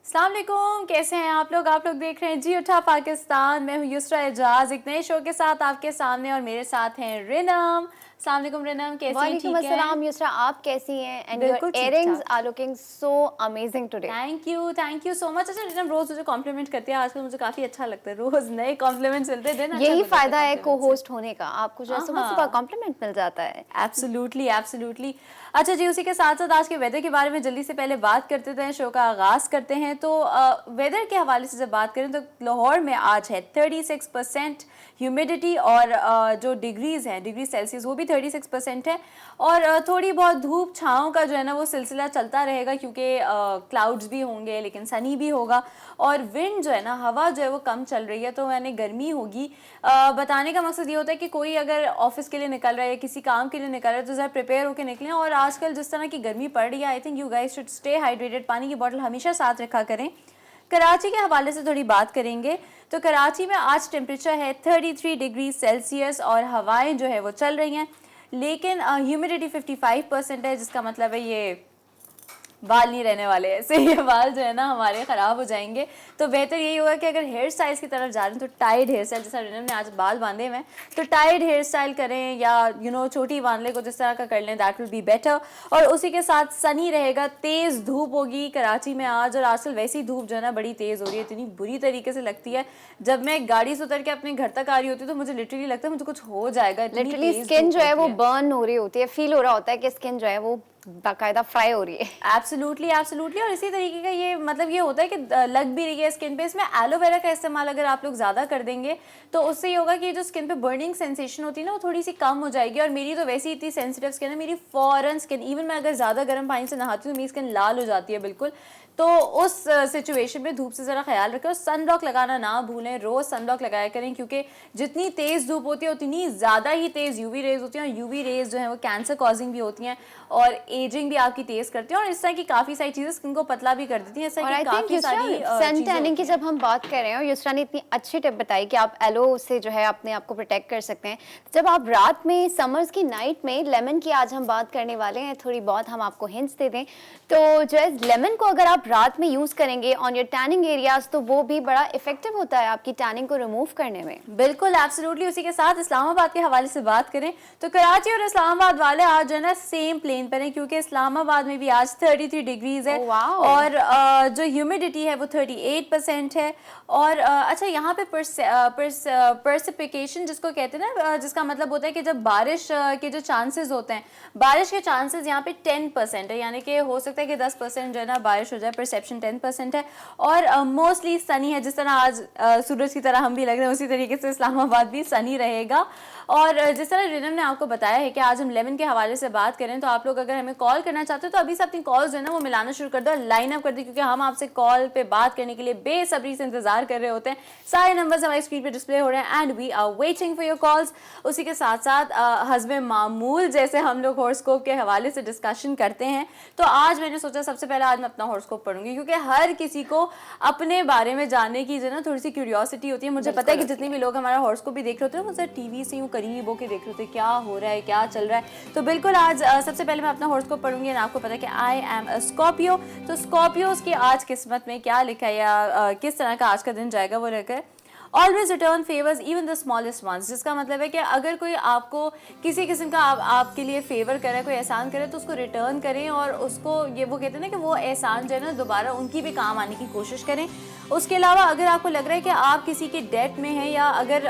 अस्सलामुअलैकुम, कैसे हैं आप लोग देख रहे हैं जी उठा पाकिस्तान। मैं हूँ युसरा एजाज एक नए शो के साथ आपके सामने और मेरे साथ हैं रिनम। अस्सलाम वालेकुम रिनम, कैसी हैं? ठीक है वालेकुम युसरा, आप कैसी हैं? And your earrings are looking so amazing today. Thank you so much. अच्छा रिनम, रोज मुझे कॉम्प्लीमेंट करते हैं, आजकल मुझे काफी अच्छा लगता है, रोज नए कॉम्प्लीमेंट्स मिलते हैं। यही फायदा है को होस्ट होने का, आपको जो है सुबह सुबह कॉम्प्लीमेंट मिल जाता है। एब्सोल्युटली। अच्छा जी, उसी के साथ साथ आज के वेदर के बारे में जल्दी से पहले बात करते हैं, शो का आगाज करते हैं। तो वेदर के हवाले से जब बात करें तो लाहौर में आज है 36% ह्यूमिडिटी और जो डिग्रीज हैं, डिग्री सेल्सियस, वो भी 36% है। और थोड़ी बहुत धूप छाँव का जो है ना वो सिलसिला चलता रहेगा, क्योंकि क्लाउड्स भी होंगे लेकिन सनी भी होगा। और विंड जो है ना, हवा जो है वो कम चल रही है, तो यानी गर्मी होगी। बताने का मकसद ये होता है कि कोई अगर ऑफिस के लिए निकल रहा है या किसी काम के लिए निकल रहा है तो ज़रा प्रिपेयर होकर निकलें। और आजकल जिस तरह की गर्मी पड़ रही है, I think you guys should stay hydrated, पानी की बोतल हमेशा साथ रखा करें। कराची के हवाले से थोड़ी बात करेंगे तो कराची में आज टेम्परेचर है 33 डिग्री सेल्सियस और हवाएं जो है वो चल रही हैं, लेकिन ह्यूमिडिटी 55% है, जिसका मतलब है ये बाल नहीं रहने वाले ऐसे, ये बाल जो है ना हमारे ख़राब हो जाएंगे। तो बेहतर यही होगा कि अगर हेयर स्टाइल्स की तरफ जा रहे हैं तो टाइड हेयर स्टाइल, जैसा रिनम ने आज बाल बांधे हुए हैं तो टाइड हेयर स्टाइल करें, या छोटी बांधले को जिस तरह का कर लें, दैट विल बी बेटर। और उसी के साथ सनी रहेगा, तेज़ धूप होगी कराची में आज। और आजकल वैसी धूप जो है ना बड़ी तेज़ हो रही है, इतनी बुरी तरीके से लगती है। जब मैं गाड़ी से उतर के अपने घर तक आ रही होती हूँ तो मुझे लिटरली लगता है मुझे कुछ हो जाएगा। लिटरली स्किन जो है वो बर्न हो रही होती है, फील हो रहा होता है कि स्किन जो है वो बाकायदा फ्राई हो रही है। एब्सोल्युटली। और इसी तरीके का ये मतलब ये होता है कि लग भी रही है स्किन पे। इसमें एलोवेरा का इस्तेमाल अगर आप लोग ज़्यादा कर देंगे तो उससे ये होगा कि जो स्किन पे बर्निंग सेंसेशन होती है ना वो थोड़ी सी कम हो जाएगी। और मेरी तो वैसे ही इतनी सेंसिटिव स्किन है, मेरी फॉरन स्किन, इवन मैं अगर ज़्यादा गर्म पानी से नहाती हूँ तो मेरी स्किन लाल हो जाती है बिल्कुल। तो उस सिचुएशन में धूप से ज़रा ख्याल रखें और सनब्लॉक लगाना ना भूलें, रोज़ सनब्लॉक लगाया करें, क्योंकि जितनी तेज़ धूप होती है उतनी ज़्यादा ही तेज़ यूवी रेज होती हैं। और यूवी रेज जो है वो कैंसर कॉजिंग भी होती हैं और एजिंग भी आपकी तेज़ करती हैं, और इस तरह की काफ़ी सारी चीज़ें स्किन को पतला भी कर देती हैं। सन टैनिंग की जब हम बात कर रहे हैं और युसरा ने इतनी अच्छी टिप बताई कि आप एलो से जो है अपने आप को प्रोटेक्ट कर सकते हैं। जब आप रात में, समर्स की नाइट में लेमन की आज हम बात करने वाले हैं, थोड़ी बहुत हम आपको हिंट्स दे दें तो जो है लेमन को अगर आप रात में यूज करेंगे ऑन योर टैनिंग एरियाज तो वो भी बड़ा इफेक्टिव होता है आपकी टैनिंग को रिमूव करने में। बिल्कुल, एब्सोल्युटली। उसी के साथ इस्लामाबाद के हवाले से बात करें तो कराची और इस्लामाबाद वाले आज जो है ना सेम प्लेन पर हैं, क्योंकि इस्लामाबाद में भी आज 33 डिग्रीज है। और जो ह्यूमिडिटी है वो 38% है। और अच्छा, यहाँ पे पर्सिपिकेशन जिसको कहते हैं ना, जिसका मतलब होता है कि जब बारिश के जो चांसेस होते हैं, बारिश के चांसेस यहाँ पे 10% है, यानी कि हो सकता है कि 10% जो है ना बारिश हो जाए। परसेप्शन 10% है और मोस्टली सनी है। जिस तरह आज सूरज की तरह हम भी लग रहे हैं उसी तरीके से इस्लामाबाद भी सनी रहेगा। और जिस तरह रिनम ने आपको बताया है कि आज हम लेमन के हवाले से बात करें, तो आप लोग अगर हमें कॉल करना चाहते हो तो अभी से अपनी कॉल्स जो है ना वो मिलाना शुरू कर दो, लाइन अप कर दो, क्योंकि हम आपसे कॉल पे बात करने के लिए बेसब्री से इंतजार कर रहे होते हैं। सारे नंबर्स हमारी स्क्रीन पे डिस्प्ले हो रहे हैं and we are waiting for your calls. उसी के साथ साथ हस्बे मामूल जैसे हम लोग हॉरोस्कोप के हवाले से डिस्कशन करते हैं, तो आज मैंने सोचा सबसे पहले आज मैं अपना हॉरोस्कोप पढ़ूंगी, क्योंकि हर किसी को अपने बारे में जानने की जो है ना थोड़ी सी क्यूरियोसिटी होती है। मुझे पता है कि जितने भी लोग हमारा हॉरोस्कोप भी देख रहे होते हैं मुझसे टीवी से यूँ करीब होकर देख रहे होते हैं क्या हो रहा है, क्या चल रहा है। तो बिल्कुल आज सबसे पहले मैं अपना हॉरोस्कोप पढ़ूंगी और आपको पता है कि आई एम अ स्कॉर्पियो। तो स्कॉर्पियोज की आज किस्मत में क्या लिखा है या किस तरह का आज का दिन जाएगा वो लेकर। Always return favours even the smallest ones, जिसका मतलब है कि अगर कोई आपको किसी किस्म का आपके लिए फेवर करे, कोई एहसान करे, तो उसको रिटर्न करें और उसको ये वो कहते हैं ना कि वो एहसान जो है ना दोबारा उनकी भी काम आने की कोशिश करें। उसके अलावा अगर आपको लग रहा है कि आप किसी के डेट में हैं या अगर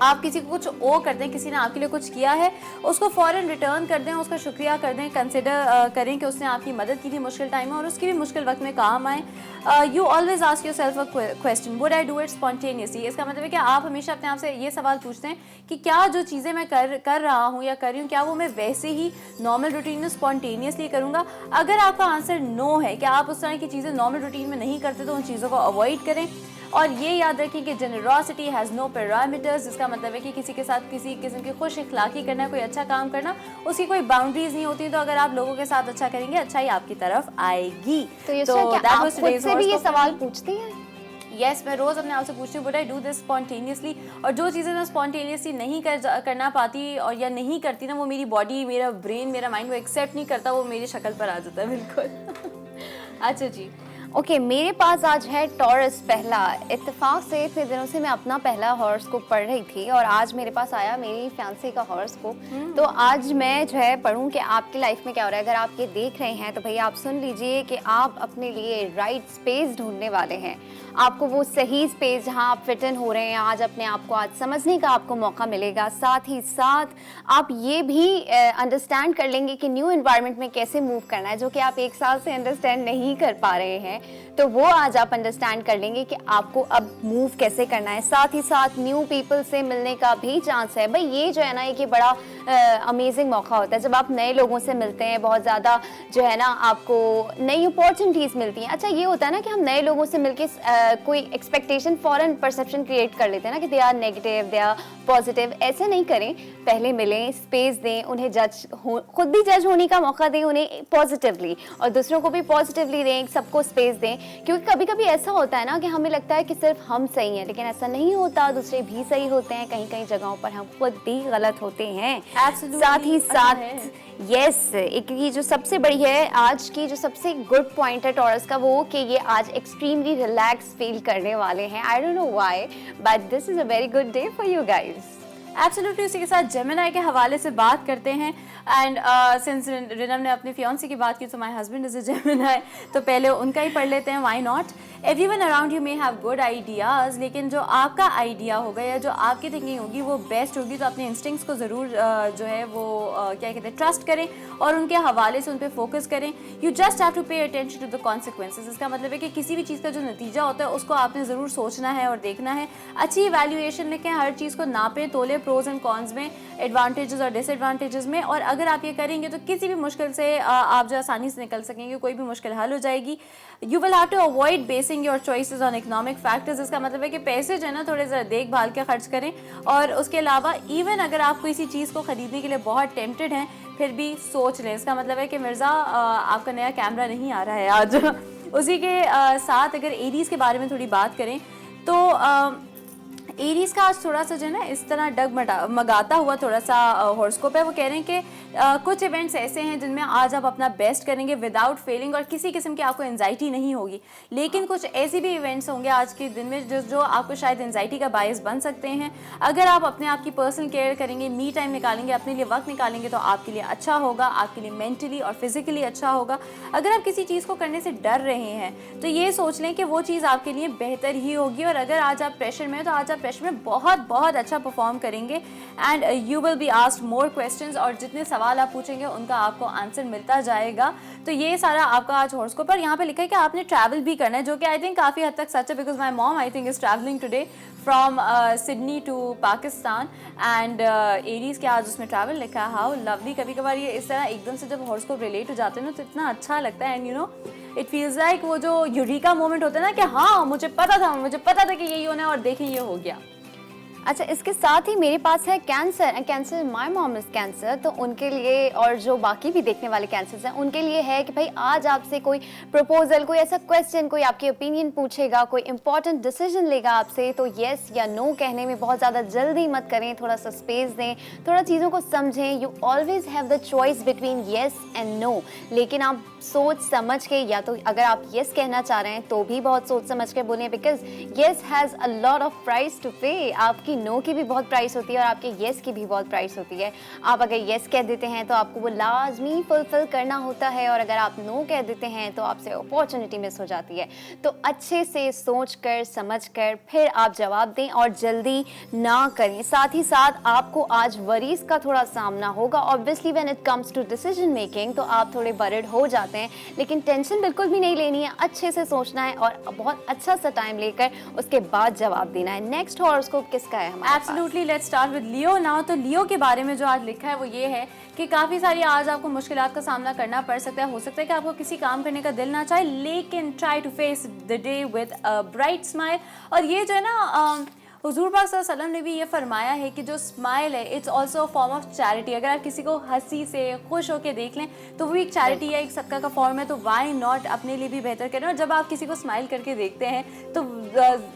आप किसी को कुछ ओ करते हैं, किसी ने आपके लिए कुछ किया है, उसको फ़ौरन रिटर्न कर दें, उसका शुक्रिया कर दें, कंसिडर करें कि उसने आपकी मदद की थी मुश्किल टाइम में और उसकी भी मुश्किल वक्त में काम आए। You always ask your self a question, would I do it spontaneously. इसका मतलब है कि आप हमेशा अपने आप से ये सवाल पूछते हैं कि क्या जो चीज़ें मैं कर रहा हूँ या कर रही हूँ, क्या वो मैं वैसे ही नॉर्मल रूटीन में स्पॉन्टेनियसली करूँगा। अगर आपका आंसर नो है कि आप उस तरह की चीज़ें नॉर्मल रूटीन में नहीं करते, तो उन चीज़ों को अवॉइड करें। और ये याद रखें कि जेनरॉसिटी हैज़ नो पैरामीटर्स, जिसका मतलब है कि किसी के साथ किसी किस्म की खुश इखलाकी करना, कोई अच्छा काम करना, उसकी कोई बाउंड्रीज नहीं होती। तो अगर आप लोगों के साथ अच्छा करेंगे, अच्छाई आपकी तरफ आएगी। तो आप खुद से भी ये सवाल पूछती हैं? यस, मैं रोज़ अपने आप से पूछती हूँ, but I do this spontaneously. और जो चीज़ें मैं स्पॉन्टेनियसली नहीं करना पाती और या नहीं करती ना, वो मेरी बॉडी, मेरा ब्रेन, मेरा माइंड वो एक्सेप्ट नहीं करता, वो मेरी शक्ल पर आ जाता है बिल्कुल। अच्छा जी, ओके, मेरे पास आज है टॉरस पहला। इत्तेफाक से इतने दिनों से मैं अपना पहला हॉरोस्कोप पढ़ रही थी और आज मेरे पास आया मेरी फियांसे का हॉरोस्कोप। तो आज मैं जो है पढ़ूं कि आपकी लाइफ में क्या हो रहा है। अगर आप ये देख रहे हैं तो भैया आप सुन लीजिए कि आप अपने लिए राइट स्पेस ढूंढने वाले हैं। आपको वो सही स्पेस जहां आप फिट इन हो रहे हैं, आज अपने आप को आज समझने का आपको मौका मिलेगा। साथ ही साथ आप ये भी अंडरस्टैंड कर लेंगे कि न्यू एनवायरनमेंट में कैसे मूव करना है, जो कि आप 1 साल से अंडरस्टैंड नहीं कर पा रहे हैं। तो वो आज आप अंडरस्टैंड कर लेंगे कि आपको अब मूव कैसे करना है। साथ ही साथ न्यू पीपल से मिलने का भी चांस है। भाई ये जो है ना, एक ये बड़ा अमेजिंग मौका होता है जब आप नए लोगों से मिलते हैं। बहुत ज़्यादा जो है ना आपको नई अपॉर्चुनिटीज़ मिलती हैं। अच्छा ये होता है ना कि हम नए लोगों से मिलके कोई एक्सपेक्टेशन, फॉरन परसेप्शन क्रिएट कर लेते हैं ना कि they are negative, they are positive. ऐसा नहीं करें, पहले मिलें, स्पेस दें, उन्हें खुद भी जज होने का मौका दें उन्हें पॉजिटिवली, और दूसरों को भी पॉजिटिवली दें, सबको स्पेस दें। क्योंकि कभी कभी ऐसा होता है ना कि हमें लगता है कि सिर्फ हम सही हैं, लेकिन ऐसा नहीं होता, दूसरे भी सही होते हैं। कहीं कहीं जगहों पर हम खुद भी गलत होते हैं। साथ ही साथ यस, एक ये जो सबसे बड़ी है आज की, जो सबसे गुड पॉइंट है टॉरस का, वो कि ये आज एक्सट्रीमली रिलैक्स फील करने वाले हैं। I don't know why, but this is a very good day for you guys. Absolutely. उसी के साथ जेमिनी के हवाले से बात करते हैं। एंड सिंस रिनम ने अपनी फियांसी की बात की, तो my husband is a Gemini, तो पहले उनका ही पढ़ लेते हैं, why not. Everyone around you may have good ideas, लेकिन जो आपका आइडिया होगा या जो आपकी थिंकिंग होगी वो बेस्ट होगी। तो अपने इंस्टिंक्ट्स को ज़रूर जो है वो क्या कहते हैं, ट्रस्ट करें और उनके हवाले से उन पर फोकस करें। You just have to pay attention to the consequences. इसका मतलब है कि किसी भी चीज़ का जो नतीजा होता है उसको आपने ज़रूर सोचना है और देखना है। अच्छी इवैल्यूएशन लेके हर चीज़ को नापें तोलें, प्रोज एंड कॉन्स में, एडवांटेजेस और डिसएडवांटेजेस में। और अगर आप ये करेंगे तो किसी भी मुश्किल से आप जो आसानी से निकल सकेंगे, कोई भी मुश्किल हल हो जाएगी। You will have to avoid basing your choices on economic factors. इसका मतलब है कि पैसे जो है ना थोड़े ज़रा देखभाल के खर्च करें। और उसके अलावा इवन अगर आप किसी चीज़ को ख़रीदने के लिए बहुत टेम्प्टेड हैं, फिर भी सोच लें। इसका मतलब है कि मिर्ज़ा आपका नया कैमरा नहीं आ रहा है आज। उसी के साथ अगर एरीज़ के बारे में थोड़ी बात करें तो एरीज़ का आज थोड़ा सा जो है ना इस तरह डगमगाता हुआ थोड़ा सा हॉरोस्कोप है। वो कह रहे हैं कि कुछ इवेंट्स ऐसे हैं जिनमें आज आप अपना बेस्ट करेंगे विदाउट फेलिंग और किसी किस्म की आपको एंजाइटी नहीं होगी। लेकिन कुछ ऐसे भी इवेंट्स होंगे आज के दिन में जो आपको शायद एंजाइटी का बायस बन सकते हैं। अगर आप अपने आप की पर्सनल केयर करेंगे, मी टाइम निकालेंगे, अपने लिए वक्त निकालेंगे, तो आपके लिए अच्छा होगा, आपके लिए मेंटली और फिजिकली अच्छा होगा। अगर आप किसी चीज़ को करने से डर रहे हैं तो ये सोच लें कि वो चीज़ आपके लिए बेहतर ही होगी। और अगर आज आप प्रेशर में हैं तो आज आप प्रेशर में बहुत बहुत अच्छा परफॉर्म करेंगे and you will be asked more questions, और जितने सवाल आप पूछेंगे उनका आपको आंसर मिलता जाएगा। तो ये सारा आपका आज हॉरोस्कोप। पर यहाँ पे लिखा है कि आपने ट्रैवल भी करना है, जो कि आई थिंक काफ़ी हद तक सच है, because my mom I think is travelling today from Sydney to Pakistan and Aries के आज उसमें ट्रैवल लिखा है। How lovely. कभी कभार ये इस तरह एकदम से जब हॉरोस्कोप रिलेट हो जाते हैं ना तो इतना अच्छा लगता है। And you know it feels like वो जो यूरिका मोमेंट होता है ना कि हाँ मुझे पता था कि यही होना है और देखें ये हो गया। अच्छा, इसके साथ ही मेरे पास है cancer. My mom is cancer, तो उनके लिए और जो बाकी भी देखने वाले कैंसर्स हैं उनके लिए है कि भाई आज आपसे कोई प्रपोजल, कोई ऐसा क्वेश्चन, कोई आपकी ओपिनियन पूछेगा, कोई इंपॉर्टेंट डिसीजन लेगा आपसे, तो येस या नो कहने में बहुत ज़्यादा जल्दी मत करें। थोड़ा सा स्पेस दें, थोड़ा चीज़ों को समझें। You always have the choice between yes and no, लेकिन आप सोच समझ के, या तो अगर आप येस कहना चाह रहे हैं तो भी बहुत सोच समझ के बोलें, because yes has a lot of price to pay. आपकी नो की भी बहुत प्राइस होती है और आपके येस की भी बहुत प्राइस होती है। आप अगर येस कह देते हैं तो आपको वो लाजमी फुलफिल करना होता है, और अगर आप नो कह देते हैं तो आपसे अपॉर्चुनिटी मिस हो जाती है। तो अच्छे से सोच कर समझ कर फिर आप जवाब दें और जल्दी ना करें। साथ ही साथ आपको आज वरीज का थोड़ा सामना होगा। Obviously when it comes to decision making तो आप थोड़े वरिड हो जाते हैं, लेकिन टेंशन बिल्कुल भी नहीं लेनी है। अच्छे से सोचना है और बहुत अच्छा सा टाइम लेकर उसके बाद जवाब देना है। नेक्स्ट हॉरोस्कोप किसका है हमारे पास? Absolutely, let's start with Leo now. तो लियो के बारे में जो आज लिखा है वो ये है कि काफ़ी सारी आज आपको मुश्किलात का सामना करना पड़ सकता है। हो सकता है कि आपको किसी काम करने का दिल ना चाहे, लेकिन try to face the day with a bright smile. और ये जो है ना, हुजूर पाक सल्लल्लाहु अलैहि वसल्लम ने भी ये फरमाया है कि जो स्माइल है it's also form of charity. अगर आप किसी को हंसी से खुश होकर देख लें तो वो एक चैरिटी है, एक सदका का फॉर्म है। तो वाई नॉट अपने लिए भी बेहतर करें। और जब आप किसी को स्माइल करके देखते हैं तो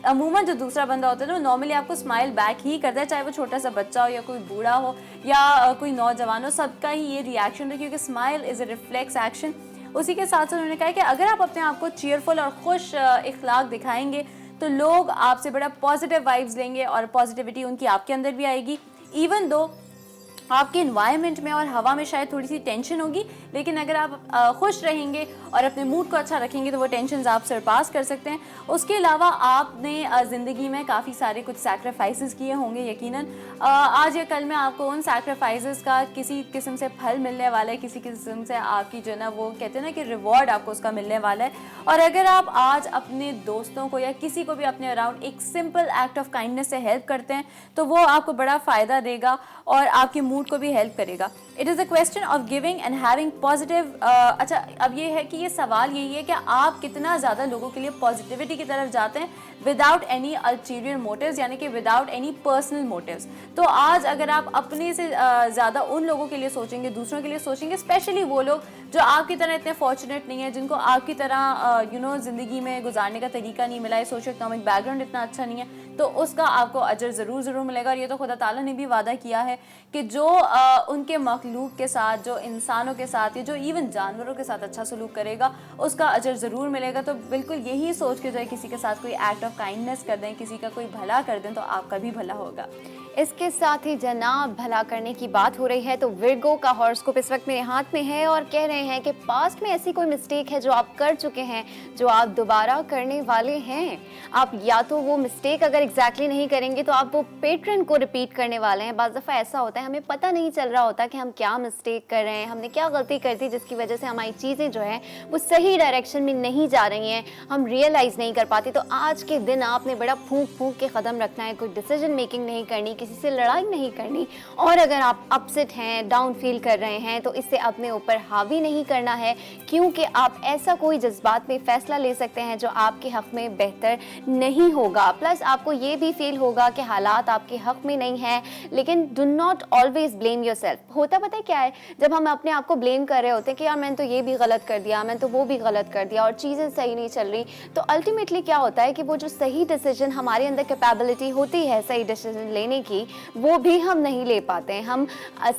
अमूमन जो दूसरा बंदा होता है ना, नॉर्मली आपको स्माइल बैक ही करता है, चाहे वो छोटा सा बच्चा हो या कोई बूढ़ा हो या कोई नौजवान हो, सबका ही ये रिएक्शन है, क्योंकि smile is a reflex action. उसी के साथ साथ उन्होंने कहा कि अगर आप अपने आप को चीयरफुल और खुश इखलाक दिखाएंगे तो लोग आपसे बड़ा पॉजिटिव वाइब्स लेंगे और पॉजिटिविटी उनकी आपके अंदर भी आएगी। इवन दो आपके इन्वायरमेंट में और हवा में शायद थोड़ी सी टेंशन होगी, लेकिन अगर आप खुश रहेंगे और अपने मूड को अच्छा रखेंगे तो वो टेंशन आप सरपास कर सकते हैं। उसके अलावा आपने ज़िंदगी में काफ़ी सारे कुछ सैक्रिफाइसेस किए होंगे यकीनन। आज या कल में आपको उन सैक्रिफाइसेस का किसी किस्म से फल मिलने वाला है, किसी किस्म से आपकी जो है ना वो कहते हैं ना कि रिवॉर्ड आपको उसका मिलने वाला है। और अगर आप आज अपने दोस्तों को या किसी को भी अपने अराउंड एक सिंपल एक्ट ऑफ काइंडनेस से हेल्प करते हैं तो वो आपको बड़ा फ़ायदा देगा और आपके मूड को भी हेल्प करेगा। It is a question of giving and having positive. अच्छा, अब ये है कि ये सवाल यही है कि आप कितना ज़्यादा लोगों के लिए पॉजिटिविटी की तरफ जाते हैं विदाउट एनी अल्टीरियर मोटिव्स, यानी कि विदाउट एनी पर्सनल मोटिव्स। तो आज अगर आप अपने से ज़्यादा उन लोगों के लिए सोचेंगे, दूसरों के लिए सोचेंगे, स्पेशली वो लोग जो आपकी तरह इतने फॉर्चुनेट नहीं है, जिनको आपकी तरह ज़िंदगी में गुजारने का तरीका नहीं मिला है, सोशो इकोनॉमिक बैकग्राउंड इतना अच्छा नहीं है, तो उसका आपको अजर ज़रूर मिलेगा। और ये तो खुदा ताला ने भी वादा किया है कि जो उनके मखलूक के साथ, जो इंसानों के साथ या जो इवन जानवरों के साथ अच्छा सलूक करेगा उसका अजर ज़रूर मिलेगा। तो बिल्कुल यही सोच के जो है किसी के साथ कोई एक्ट ऑफ काइंडनेस कर दें, किसी का कोई भला कर दें, तो आपका भी भला होगा। इसके साथ ही जनाब भला करने की बात हो रही है तो विर्गो का हॉरोस्कोप इस वक्त मेरे हाथ में है और कह रहे हैं कि पास्ट में ऐसी कोई मिस्टेक है जो आप कर चुके हैं, जो आप दोबारा करने वाले हैं। आप या तो वो मिस्टेक अगर एग्जैक्टली नहीं करेंगे तो आप वो पैटर्न को रिपीट करने वाले हैं। बाज़ दफ़ा ऐसा होता है हमें पता नहीं चल रहा होता कि हम क्या मिस्टेक कर रहे हैं, हमने क्या गलती कर दी जिसकी वजह से हमारी चीज़ें जो हैं वो सही डायरेक्शन में नहीं जा रही हैं, हम रियलाइज़ नहीं कर पाते। तो आज के दिन आपने बड़ा फूंक के कदम रखना है, कोई डिसीजन मेकिंग नहीं करनी, किसी से लड़ाई नहीं करनी। और अगर आप अपसेट हैं, डाउन फील कर रहे हैं तो इससे अपने ऊपर हावी नहीं करना है, क्योंकि आप ऐसा कोई जज्बात में फैसला ले सकते हैं जो आपके हक में बेहतर नहीं होगा। प्लस आपको ये भी फील होगा कि हालात आपके हक में नहीं है, लेकिन do not always blame yourself. होता पता है क्या है, जब हम अपने आप को ब्लेम कर रहे होते हैं कि यार मैंने तो ये भी गलत कर दिया, मैंने तो वो भी गलत कर दिया और चीज़ें सही नहीं चल रही, तो अल्टीमेटली क्या होता है कि वो जो सही डिसीजन हमारे अंदर कैपेबिलिटी होती है सही डिसीजन लेने की, वो भी हम नहीं ले पाते हैं। हम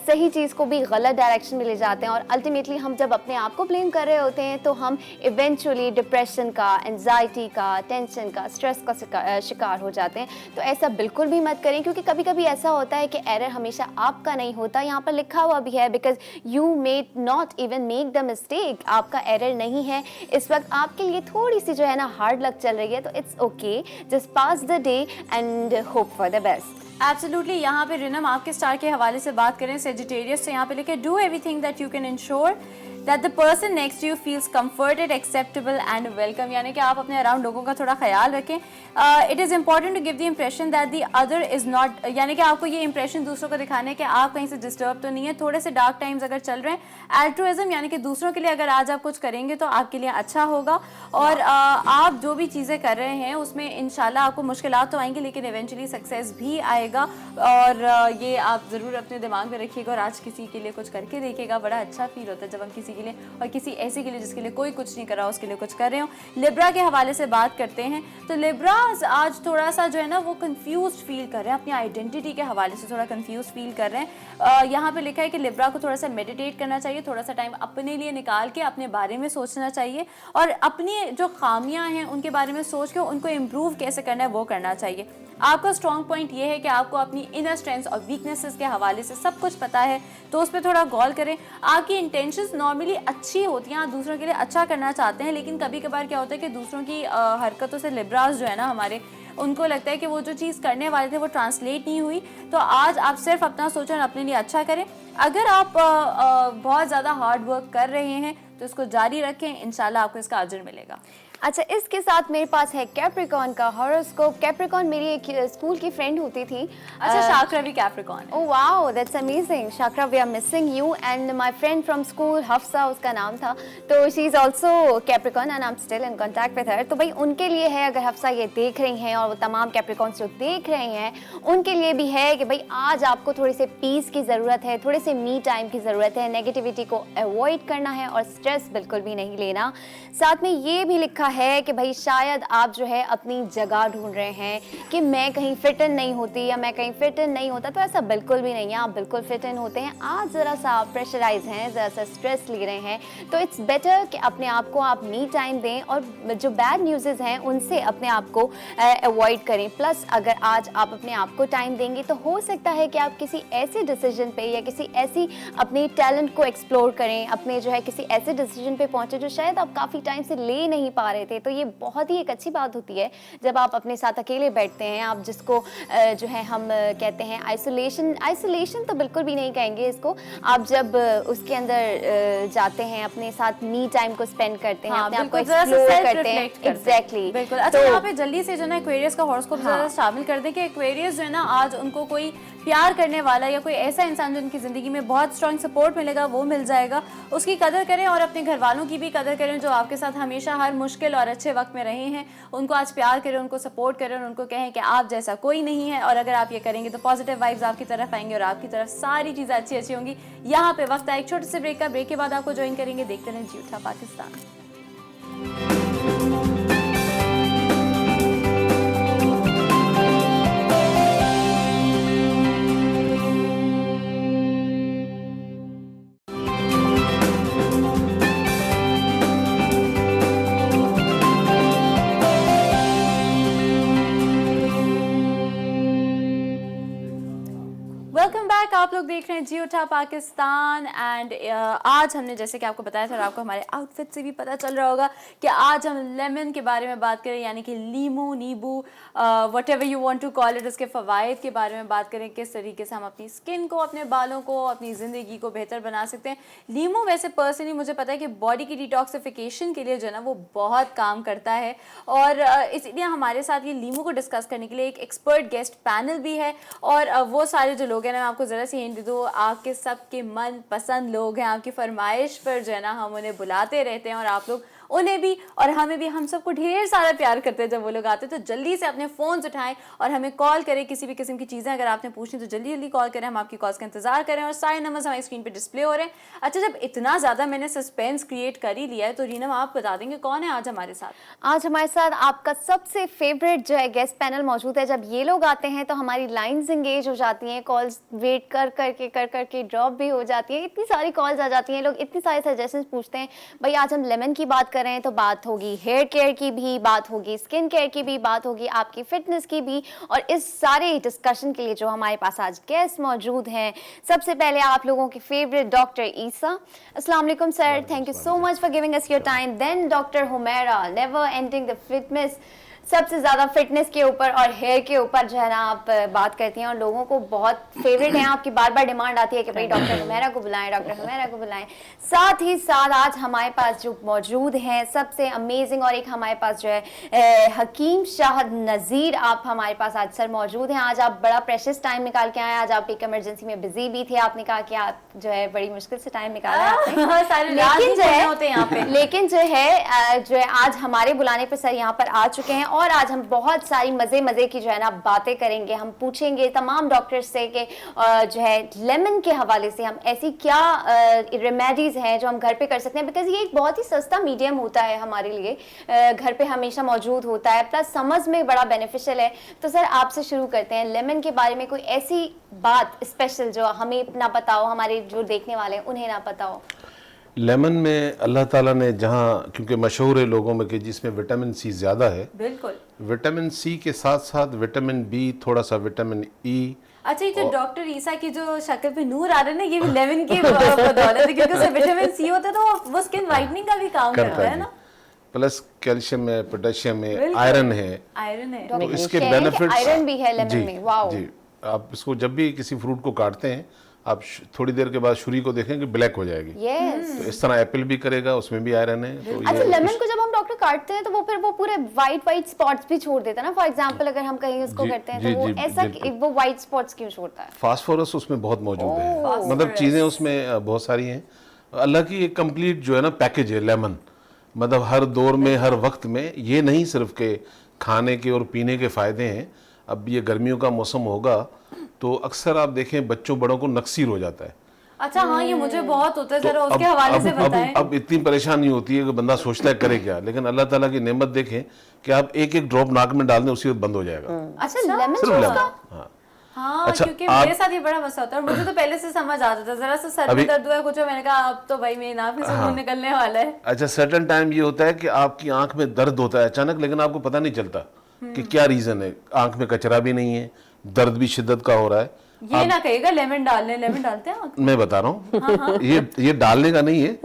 सही चीज़ को भी गलत डायरेक्शन में ले जाते हैं और अल्टीमेटली हम जब अपने आप को ब्लेम कर रहे होते हैं तो हम इवेंचुअली डिप्रेशन का, एंजाइटी का, टेंशन का, स्ट्रेस का शिकार हो जाते हैं। तो ऐसा बिल्कुल भी मत करें, क्योंकि कभी कभी ऐसा होता है कि एरर हमेशा आपका नहीं होता। यहाँ पर लिखा हुआ भी है because you made not even make the mistake, आपका एरर नहीं है। इस वक्त आपके लिए थोड़ी सी जो है ना हार्ड लक चल रही है, तो it's okay, just pass the day and hope for the best. Absolutely. यहाँ पे रिनम आपके स्टार के हवाले से बात करें सेजिटेरियस, तो यहाँ पे लिखे do everything that you can ensure that the person next to you feels comforted, acceptable and welcome, यानी कि आप अपने अराउंड लोगों का थोड़ा ख्याल रखें। It is important to give the impression that the other is not, यानी कि आपको ये इंप्रेशन दूसरों को दिखाना है कि आप कहीं से डिस्टर्ब तो नहीं है। थोड़े से डार्क टाइम्स अगर चल रहे हैं, एल्ट्रुइज्म यानी कि दूसरों के लिए अगर आज आप कुछ करेंगे तो आपके लिए अच्छा होगा। और आप जो भी चीज़ें कर रहे हैं उसमें इंशाल्लाह आपको मुश्किलात तो आएंगी, लेकिन इवेंचुअली सक्सेस भी आएगा। और ये आप ज़रूर अपने दिमाग में रखिएगा और आज किसी के लिए कुछ करके देखिएगा। बड़ा अच्छा फील होता है जब हम किसी के लिए, और किसी ऐसे के लिए जिसके लिए कोई कुछ नहीं कर रहा उसके लिए कुछ कर रहे हो। लिब्रा के हवाले से बात करते हैं तो लिब्रा आज थोड़ा सा जो है ना वो कंफ्यूज फील कर रहे हैं, अपनी आइडेंटिटी के हवाले से थोड़ा कंफ्यूज फील कर रहे हैं। यहाँ पे लिखा है कि लिब्रा को थोड़ा सा मेडिटेट करना चाहिए, थोड़ा सा टाइम अपने लिए निकाल के अपने बारे में सोचना चाहिए और अपनी जो खामियां हैं उनके बारे में सोच के उनको इम्प्रूव कैसे करना है वो करना चाहिए। आपका स्ट्रॉन्ग पॉइंट ये है कि आपको अपनी इनर स्ट्रेंथ्स और वीकनेसेस के हवाले से सब कुछ पता है, तो उस पर थोड़ा गौर करें। आपकी इंटेंशंस नॉर्मली अच्छी होती हैं, आप दूसरों के लिए अच्छा करना चाहते हैं, लेकिन कभी कभार क्या होता है कि दूसरों की हरकतों से लिब्रास जो है ना हमारे, उनको लगता है कि वो जो चीज़ करने वाले थे वो ट्रांसलेट नहीं हुई। तो आज आप सिर्फ अपना सोचें और अपने लिए अच्छा करें। अगर आप बहुत ज़्यादा हार्ड वर्क कर रहे हैं तो इसको जारी रखें, इंशाल्लाह आपको इसका अजर मिलेगा। अच्छा, इसके साथ मेरे पास है कैप्रिकॉर्न का हॉरोस्कोप। कैप्रिकॉर्न मेरी एक स्कूल की फ्रेंड होती थी। अच्छा, शाकरा भी कैप्रिकॉर्न है। Oh wow, that's amazing. Shakra, we are missing you. And my friend from school, Hafsa उसका नाम था, तो she is also Capricorn and I am still in contact with her. तो भाई उनके लिए है, अगर हफ्सा ये देख रही हैं और वो तमाम कैप्रिकॉर्न्स जो देख रहे हैं उनके लिए भी है कि भाई आज आपको थोड़े से पीस की ज़रूरत है, थोड़े से मी टाइम की ज़रूरत है, नेगेटिविटी को अवॉइड करना है और स्ट्रेस बिल्कुल भी नहीं लेना। साथ में ये भी लिखा है कि भाई शायद आप जो है अपनी जगह ढूंढ रहे हैं कि मैं कहीं फिट इन नहीं होती या मैं कहीं फिट इन नहीं होता, तो ऐसा बिल्कुल भी नहीं है, आप बिल्कुल फिट इन होते हैं। आज ज़रा सा आप प्रेशराइज हैं, ज़रा सा स्ट्रेस ले रहे हैं, तो इट्स बेटर कि अपने आप को आप मी टाइम दें और जो बैड न्यूज़ हैं उनसे अपने आप को अवॉइड करें। प्लस अगर आज आप अपने आप को टाइम देंगे तो हो सकता है कि आप किसी ऐसे डिसीजन पे या किसी ऐसी अपने टैलेंट को एक्सप्लोर करें, अपने जो है किसी ऐसे डिसीजन पे पहुंचे जो शायद आप काफ़ी टाइम से ले नहीं पा रहे थे। तो ये बहुत ही एक अच्छी बात होती है जब आप अपने साथ अकेले बैठते हैं, आप जिसको जो है हम कहते हैं आइसोलेशन तो बिल्कुल भी नहीं कहेंगे इसको, आप जब उसके अंदर जाते हैं, अपने साथ मी टाइम को स्पेंड करते हैं, अपने आप को एक्सप्लोर करते हैं। एग्जैक्टली, बिल्कुल। अच्छा, यहाँ पे जल्दी से जो है एक्वेरियस का हॉरोस्कोप ज़रा शामिल कर दें कि एक्वेरियस जो है ना आज उनको कोई प्यार करने वाला या कोई ऐसा इंसान जो उनकी ज़िंदगी में बहुत स्ट्रॉन्ग सपोर्ट मिलेगा वो मिल जाएगा, उसकी कदर करें और अपने घर वालों की भी कदर करें जो आपके साथ हमेशा हर मुश्किल और अच्छे वक्त में रहे हैं। उनको आज प्यार करें, उनको सपोर्ट करें और उनको कहें कि आप जैसा कोई नहीं है, और अगर आप ये करेंगे तो पॉजिटिव वाइब्स आपकी तरफ आएंगे और आपकी तरफ सारी चीज़ें अच्छी अच्छी होंगी। यहाँ पे वक्त आए एक छोटे से ब्रेक का, ब्रेक के बाद आपको ज्वाइन करेंगे। देखते रहें जी उठा पाकिस्तान। वेलकम बैक, आप लोग देख रहे हैं जी उठा पाकिस्तान। एंड आज हमने जैसे कि आपको बताया था और आपको हमारे आउटफिट से भी पता चल रहा होगा कि आज हम लेमन के बारे में बात करें, यानी कि लीमू, नींबू, whatever you want to call it, उसके फ़वाइद के बारे में बात करें, किस तरीके से हम अपनी स्किन को, अपने बालों को, अपनी ज़िंदगी को बेहतर बना सकते हैं। लीमू वैसे पर्सनली मुझे पता है कि बॉडी की डिटॉक्सिफिकेशन के लिए जो है ना वो बहुत काम करता है, और इसलिए हमारे साथ ये लीमू को डिस्कस करने के लिए एक एक्सपर्ट गेस्ट पैनल भी है। और वो सारे जो लोग हैं ना, मैं आपको ज़रा सी हिंट दे दूँ, आपके सबके मन पसंद लोग हैं, आपकी फरमाइश पर जो है ना हम उन्हें बुलाते रहते हैं और आप लोग उन्हें भी और हमें भी, हम सबको ढेर सारा प्यार करते हैं जब वो लोग आते हैं। तो जल्दी से अपने फ़ोन्स उठाएं और हमें कॉल करें। किसी भी किस्म की चीज़ें अगर आपने पूछनी तो जल्दी जल्दी कॉल करें, हम आपकी कॉल्स का इंतजार करें और सारे नंबर्स हमारी स्क्रीन पे डिस्प्ले हो रहे हैं। अच्छा, जब इतना ज़्यादा मैंने सस्पेंस क्रिएट कर ही लिया है तो रीनम आप बता देंगे कौन है आज हमारे साथ? आज हमारे साथ आपका सबसे फेवरेट जो है गेस्ट पैनल मौजूद है। जब ये लोग आते हैं तो हमारी लाइंस एंगेज हो जाती हैं, कॉल्स वेट कर करके ड्रॉप भी हो जाती है, इतनी सारी कॉल्स आ जाती हैं, लोग इतनी सारे सजेशंस पूछते हैं। भाई आज हम लेमन की बात कर रहे हैं तो बात होगी हेयर केयर की भी, बात होगी स्किन केयर की भी, बात होगी आपकी फिटनेस की भी। और इस सारे डिस्कशन के लिए जो हमारे पास आज गेस्ट मौजूद हैं, सबसे पहले आप लोगों के फेवरेट डॉक्टर ईसा। अस्सलाम वालेकुम sir, thank you so much for giving us your time. Then doctor Humaira, never ending the fitness, सबसे ज़्यादा फिटनेस के ऊपर और हेयर के ऊपर जो है ना आप बात करती हैं और लोगों को बहुत फेवरेट हैं, आपकी बार बार डिमांड आती है कि भाई डॉक्टर हुमैरा को बुलाएं, डॉक्टर हुमैरा को बुलाएं। साथ ही साथ आज हमारे पास जो मौजूद हैं सबसे अमेजिंग, और एक हमारे पास जो है हकीम शाह नज़ीर, आप हमारे पास आज सर मौजूद हैं। आज आप बड़ा प्रेशियस टाइम निकाल के आए, आज आप एक इमरजेंसी में बिजी भी थे, आपने कहा कि आप जो है बड़ी मुश्किल से टाइम निकाला आपने, लेकिन जो है आज हमारे बुलाने पर सर यहाँ पर आ चुके हैं और आज हम बहुत सारी मज़े की जो है ना बातें करेंगे। हम पूछेंगे तमाम डॉक्टर्स से कि जो है लेमन के हवाले से हम ऐसी क्या रेमेडीज़ हैं जो हम घर पे कर सकते हैं, बिकॉज ये एक बहुत ही सस्ता मीडियम होता है हमारे लिए, घर पे हमेशा मौजूद होता है, प्लस समझ में बड़ा बेनिफिशियल है। तो सर आपसे शुरू करते हैं, लेमन के बारे में कोई ऐसी बात स्पेशल जो हमें ना पता हो, हमारे जो देखने वाले हैं उन्हें ना पता हो। लेमन में अल्लाह ताला ने जहाँ, क्योंकि मशहूर है लोगों में कि जिसमें विटामिन सी ज़्यादा है, बिल्कुल। विटामिन सी के साथ साथ विटामिन बी, थोड़ा सा विटामिन ई। अच्छा, ये जो डॉक्टर ईसा की जो शक्ल पे नूर आ रहा है ना, ये भी लेमन की बदौलत है, क्योंकि उसमें विटामिन सी होता है तो वो स्किन वाइटनिंग का भी काम करता है ना। प्लस कैल्शियम है, पोटेशियम है, आयरन है। आयरन है। तो इसके बेनिफिट्स, आयरन भी है लेमन में। वाओ। जी, आप इसको जब भी किसी फ्रूट को काटते हैं, आप थोड़ी देर के बाद छुरी को देखें कि ब्लैक हो जाएगी। यस। तो इस तरह एप्पल भी करेगा, उसमें भी आयरन है। तो अच्छा, लेमन को जब हम डॉक्टर काटते हैं तो वो फिर वो पूरे वाइट स्पॉट्स भी छोड़ देता है ना। फॉर एग्जांपल अगर हम कहीं उसको जी, करते हैं जी, तो वो जी, ऐसा बिल्कुल। वो वाइट स्पॉट्स क्यों छोड़ता है? फास्फोरस उसमें बहुत मौजूद है, Phosphorus। मतलब चीज़ें उसमें बहुत सारी हैं। अल्लाह की एक कंप्लीट जो है ना पैकेज है लेमन, मतलब हर दौर में, हर वक्त में। ये नहीं सिर्फ के खाने के और पीने के फ़ायदे हैं। अब ये गर्मियों का मौसम होगा तो अक्सर आप देखें बच्चों बड़ों को नक्सीर हो जाता है। अच्छा, हाँ, ये मुझे बहुत होता है, तो जरा उसके हवाले से बताएं। अब इतनी परेशानी होती है कि बंदा सोचता है करे क्या, लेकिन अल्लाह ताला की नेमत देखें कि आप एक एक ड्रॉप नाक में डाल दें, उसी वक्त बंद हो जाएगा। अच्छा, लेमन सिर्फ जूस लेमन। का? हाँ, हाँ, अच्छा, क्योंकि आप- मेरे साथ ये बड़ा मसला होता है और मुझे तो पहले से समझ आ जाता है, जरा सा सर में दर्द हुआ है कुछ, मैंने कहा अब तो भाई मेरी नाक में से खून निकलने वाला है। अच्छा, सर्टेन टाइम ये होता है कि आपकी आंख में दर्द होता है अचानक, लेकिन आपको पता नहीं चलता कि क्या रीजन है। आंख में कचरा भी नहीं है, दर्द भी शिद्दत का हो रहा है। ये ना कहेगा लेमन डाल लें, लेमन डालते हैं आप? मैं बता रहा हूँ, ये डालने का नहीं है।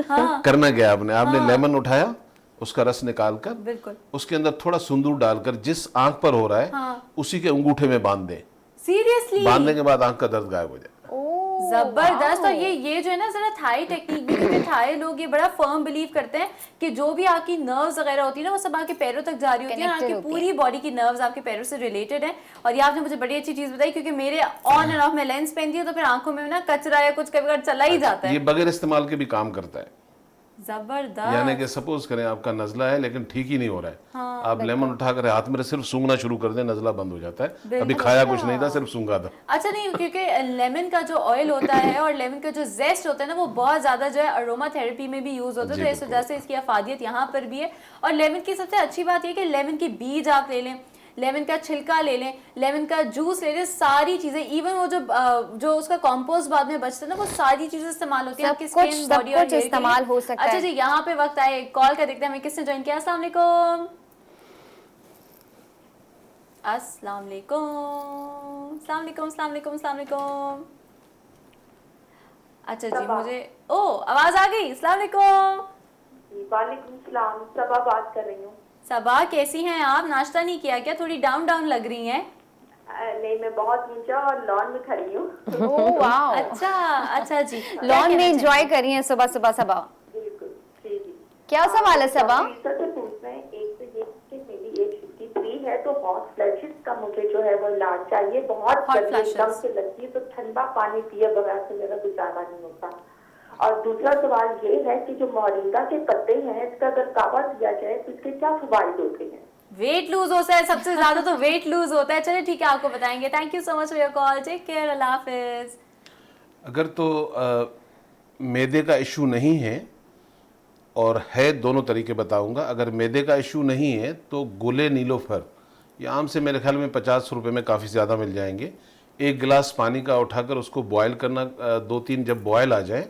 करना क्या है आपने लेमन उठाया, उसका रस निकाल कर बिल्कुल। उसके अंदर थोड़ा सिंदूर डालकर जिस आंख पर हो रहा है उसी के अंगूठे में बांध दें। सीरियसली? बांधने के बाद आंख का दर्द गायब हो जाए। जबरदस्त। और ये जो है ना जरा थाई टेक्निक भी, क्योंकि थाई लोग ये बड़ा फर्म बिलीव करते हैं कि जो भी आपकी नर्व्स वगैरह होती है ना वो सब आपके पैरों तक जा रही होती है, आपकी पूरी बॉडी की नर्व्स आपके पैरों से रिलेटेड है। और ये आपने मुझे बड़ी अच्छी चीज बताई, क्योंकि मेरे ऑन एंड ऑफ में लेंस पहनती है तो फिर आंखों में ना कचरा या कुछ कभी चला ही जाता है। ये बगैर इस्तेमाल के भी काम करता है। जबरदस्त। यानी कि सपोज करें आपका नजला है लेकिन ठीक ही नहीं हो रहा है, आप लेमन उठाकर हाथ में सिर्फ सूंघना शुरू कर दें, नजला बंद हो जाता है। अभी खाया कुछ नहीं था, सिर्फ सूंघा था। अच्छा, नहीं, क्योंकि लेमन का जो ऑयल होता है और लेमन का जो जेस्ट होता है ना वो बहुत ज्यादा जो है अरोमा थेरेपी में भी यूज होता है, तो इस वजह से इसकी अफादियत यहाँ पर भी है। और लेमन की सबसे अच्छी बात यह कि लेमन के बीज आप ले लें, लेमन का छिलका ले लें, लेमन का जूस ले लें, सारी चीजें, इवन वो जो उसका कंपोस्ट बाद में बचता है ना, वो सारी चीजें इस्तेमाल होती है आपकी स्किन, बॉडी और हेयर इस्तेमाल हो सकता है। अच्छा जी, यहाँ पे वक्त आए कॉल का, देखते हैं हमें किसने ज्वाइन किया। अस्सलाम वालेकुम। अस्सलाम वालेकुम। अस्सलाम वालेकुम। अस्सलाम वालेकुम। अस्सलाम वालेकुम। अच्छा जी, मुझे आवाज आ गई। अस्सलाम वालेकुम। वालेकुम सलाम, सबा बात कर रही हूँ। सबा, कैसी हैं आप? नाश्ता नहीं किया क्या? थोड़ी डाउन डाउन लग रही हैं। नहीं, मैं बहुत नीचा और लॉन में खड़ी हूँ। Oh wow. अच्छा, अच्छा जी, लॉन में एंजॉय करी है सुबह सुबह सबा। बिल्कुल, जी जी। क्या सवाल है सबा? डॉक्टर से पूछना है, एक तो ये कि मेरी एज 53 है तो हॉट फ्लैशेस का मुझे जो है वो इलाज चाहिए। बहुत Hot गर्मी flashes। एकदम से लगती है तो ठंडा पानी पिए बगैर से मेरा गुजारा नहीं होता। और दूसरा सवाल ये है कि जो मोरिंगा के पत्ते हैं इसका अगर कावा किया जाए तो इसके क्या फायदे होते हैं? वेट लूज होता है, सबसे ज्यादा तो वेट लूज होता है। चलिए ठीक है, आपको बताएंगे। Thank you so much for your call. Take care, अल्लाह हाफिज। अगर तो मैदे का इशू नहीं है, और है दोनों तरीके बताऊंगा। अगर मैदे का इशू नहीं है तो गुले नीलोफर, ये आम से मेरे ख्याल में 50 रुपए में काफ़ी ज़्यादा मिल जाएंगे। एक गिलास पानी का उठाकर उसको बॉयल करना, 2-3 जब बॉयल आ जाए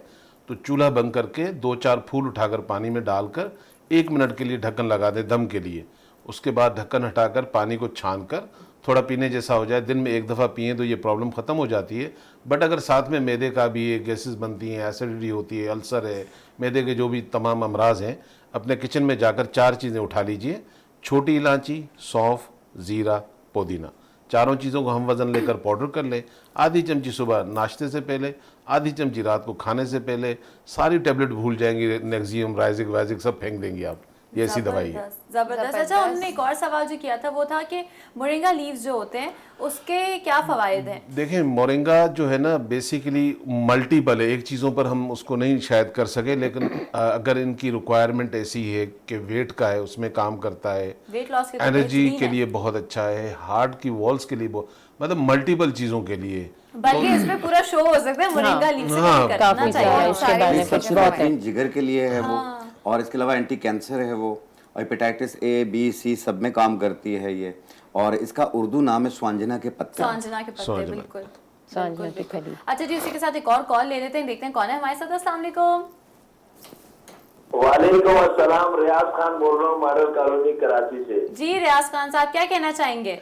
तो चूल्हा बंद करके 2-4 फूल उठाकर पानी में डालकर 1 मिनट के लिए ढक्कन लगा दें दम के लिए। उसके बाद ढक्कन हटाकर पानी को छान कर थोड़ा पीने जैसा हो जाए, दिन में एक दफ़ा पिए तो ये प्रॉब्लम ख़त्म हो जाती है। बट अगर साथ में मैदे का भी है, गैसेस बनती हैं, एसिडिटी होती है, अल्सर है, मैदे के जो भी तमाम अमराज हैं, अपने किचन में जाकर 4 चीज़ें उठा लीजिए। छोटी इलायची, सौंफ, ज़ीरा, पुदीना, चारों चीज़ों को हम वज़न लेकर पाउडर कर लें। आधी चमची सुबह नाश्ते से पहले, आधी चमची रात को खाने से पहले। सारी टैबलेट भूल जाएंगी, नेक्सियम, राइजिक वाइजिक सब फेंक देंगी आप। ये ऐसी दवाई है। जबरदस्त। अच्छा, उन्होंने एक और सवाल जो किया था वो था कि मोरिंगा लीव्स जो होते हैं उसके क्या फ़वाइद हैं? देखें, मोरिंगा जो है ना बेसिकली मल्टीपल है, एक चीज़ों पर हम उसको नहीं शायद कर सके, लेकिन अगर इनकी रिक्वायरमेंट ऐसी है कि वेट का है, उसमें काम करता है, वेट लॉस के एनर्जी के लिए बहुत अच्छा है, हार्ट की वॉल्स के लिए बहुत, मतलब मल्टीपल चीज़ों के लिए। बल्कि इसमें पूरा शो हो सकता है मोरिंगा लीव्स से हाँ, करना काफी चाहिए। ज्यादा इसके बेनिफिट्स बहुत है। जिगर के लिए है वो, और इसके अलावा एंटी कैंसर है वो, और हेपेटाइटिस ए बी सी सब में काम करती है ये। और इसका उर्दू नाम है स्वांजना के पत्ते। सांजना के पत्ते, बिल्कुल। सांजना की खली। अच्छा जी, उसी के साथ एक और कॉल ले लेते हैं, देखते हैं कौन है हमारे साथ। अस्सलाम वालेकुम। वालेकुम अस्सलाम, रियाज खान बोल रहा हूँ, मॉडल कॉलोनी कराची से। जी रियाज खान साहब, क्या कहना चाहेंगे?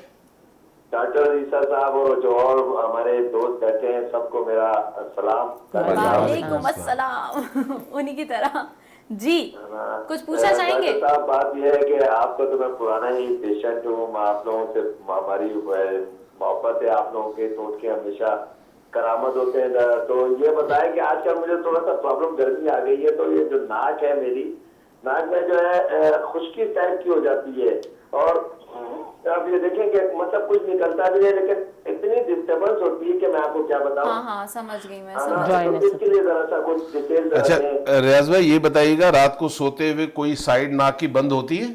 डॉक्टर ईसा साहब और जो और हमारे दोस्त बैठे हैं सबको मेरा सलाम। वालेकुम अस्सलाम। उन्हीं की तरह जी, कुछ पूछना चाहेंगे? डॉक्टर साहब, बात यह है कि आपको तो मैं पुराना ही पेशेंट हूँ, आप लोगों से हमारी मोहब्बत है, आप लोगों के टोटके हमेशा करामत होते हैं। तो ये बताएं कि आजकल मुझे थोड़ा सा प्रॉब्लम, गर्मी आ गई है, तो ये जो नाक है मेरी, नाक में जो है खुश्की टाइप की हो जाती है, और आप ये देखें कि मतलब कुछ निकलता भी है, लेकिन इतनी डिस्टर्बेंस होती है कि मैं आपको क्या बताऊं। हाँ समझ गई मैं, तो इसके लिए जरा सा कुछ डिटेल। अच्छा रियाज भाई, ये बताइएगा, रात को सोते हुए कोई साइड नाक की बंद होती है?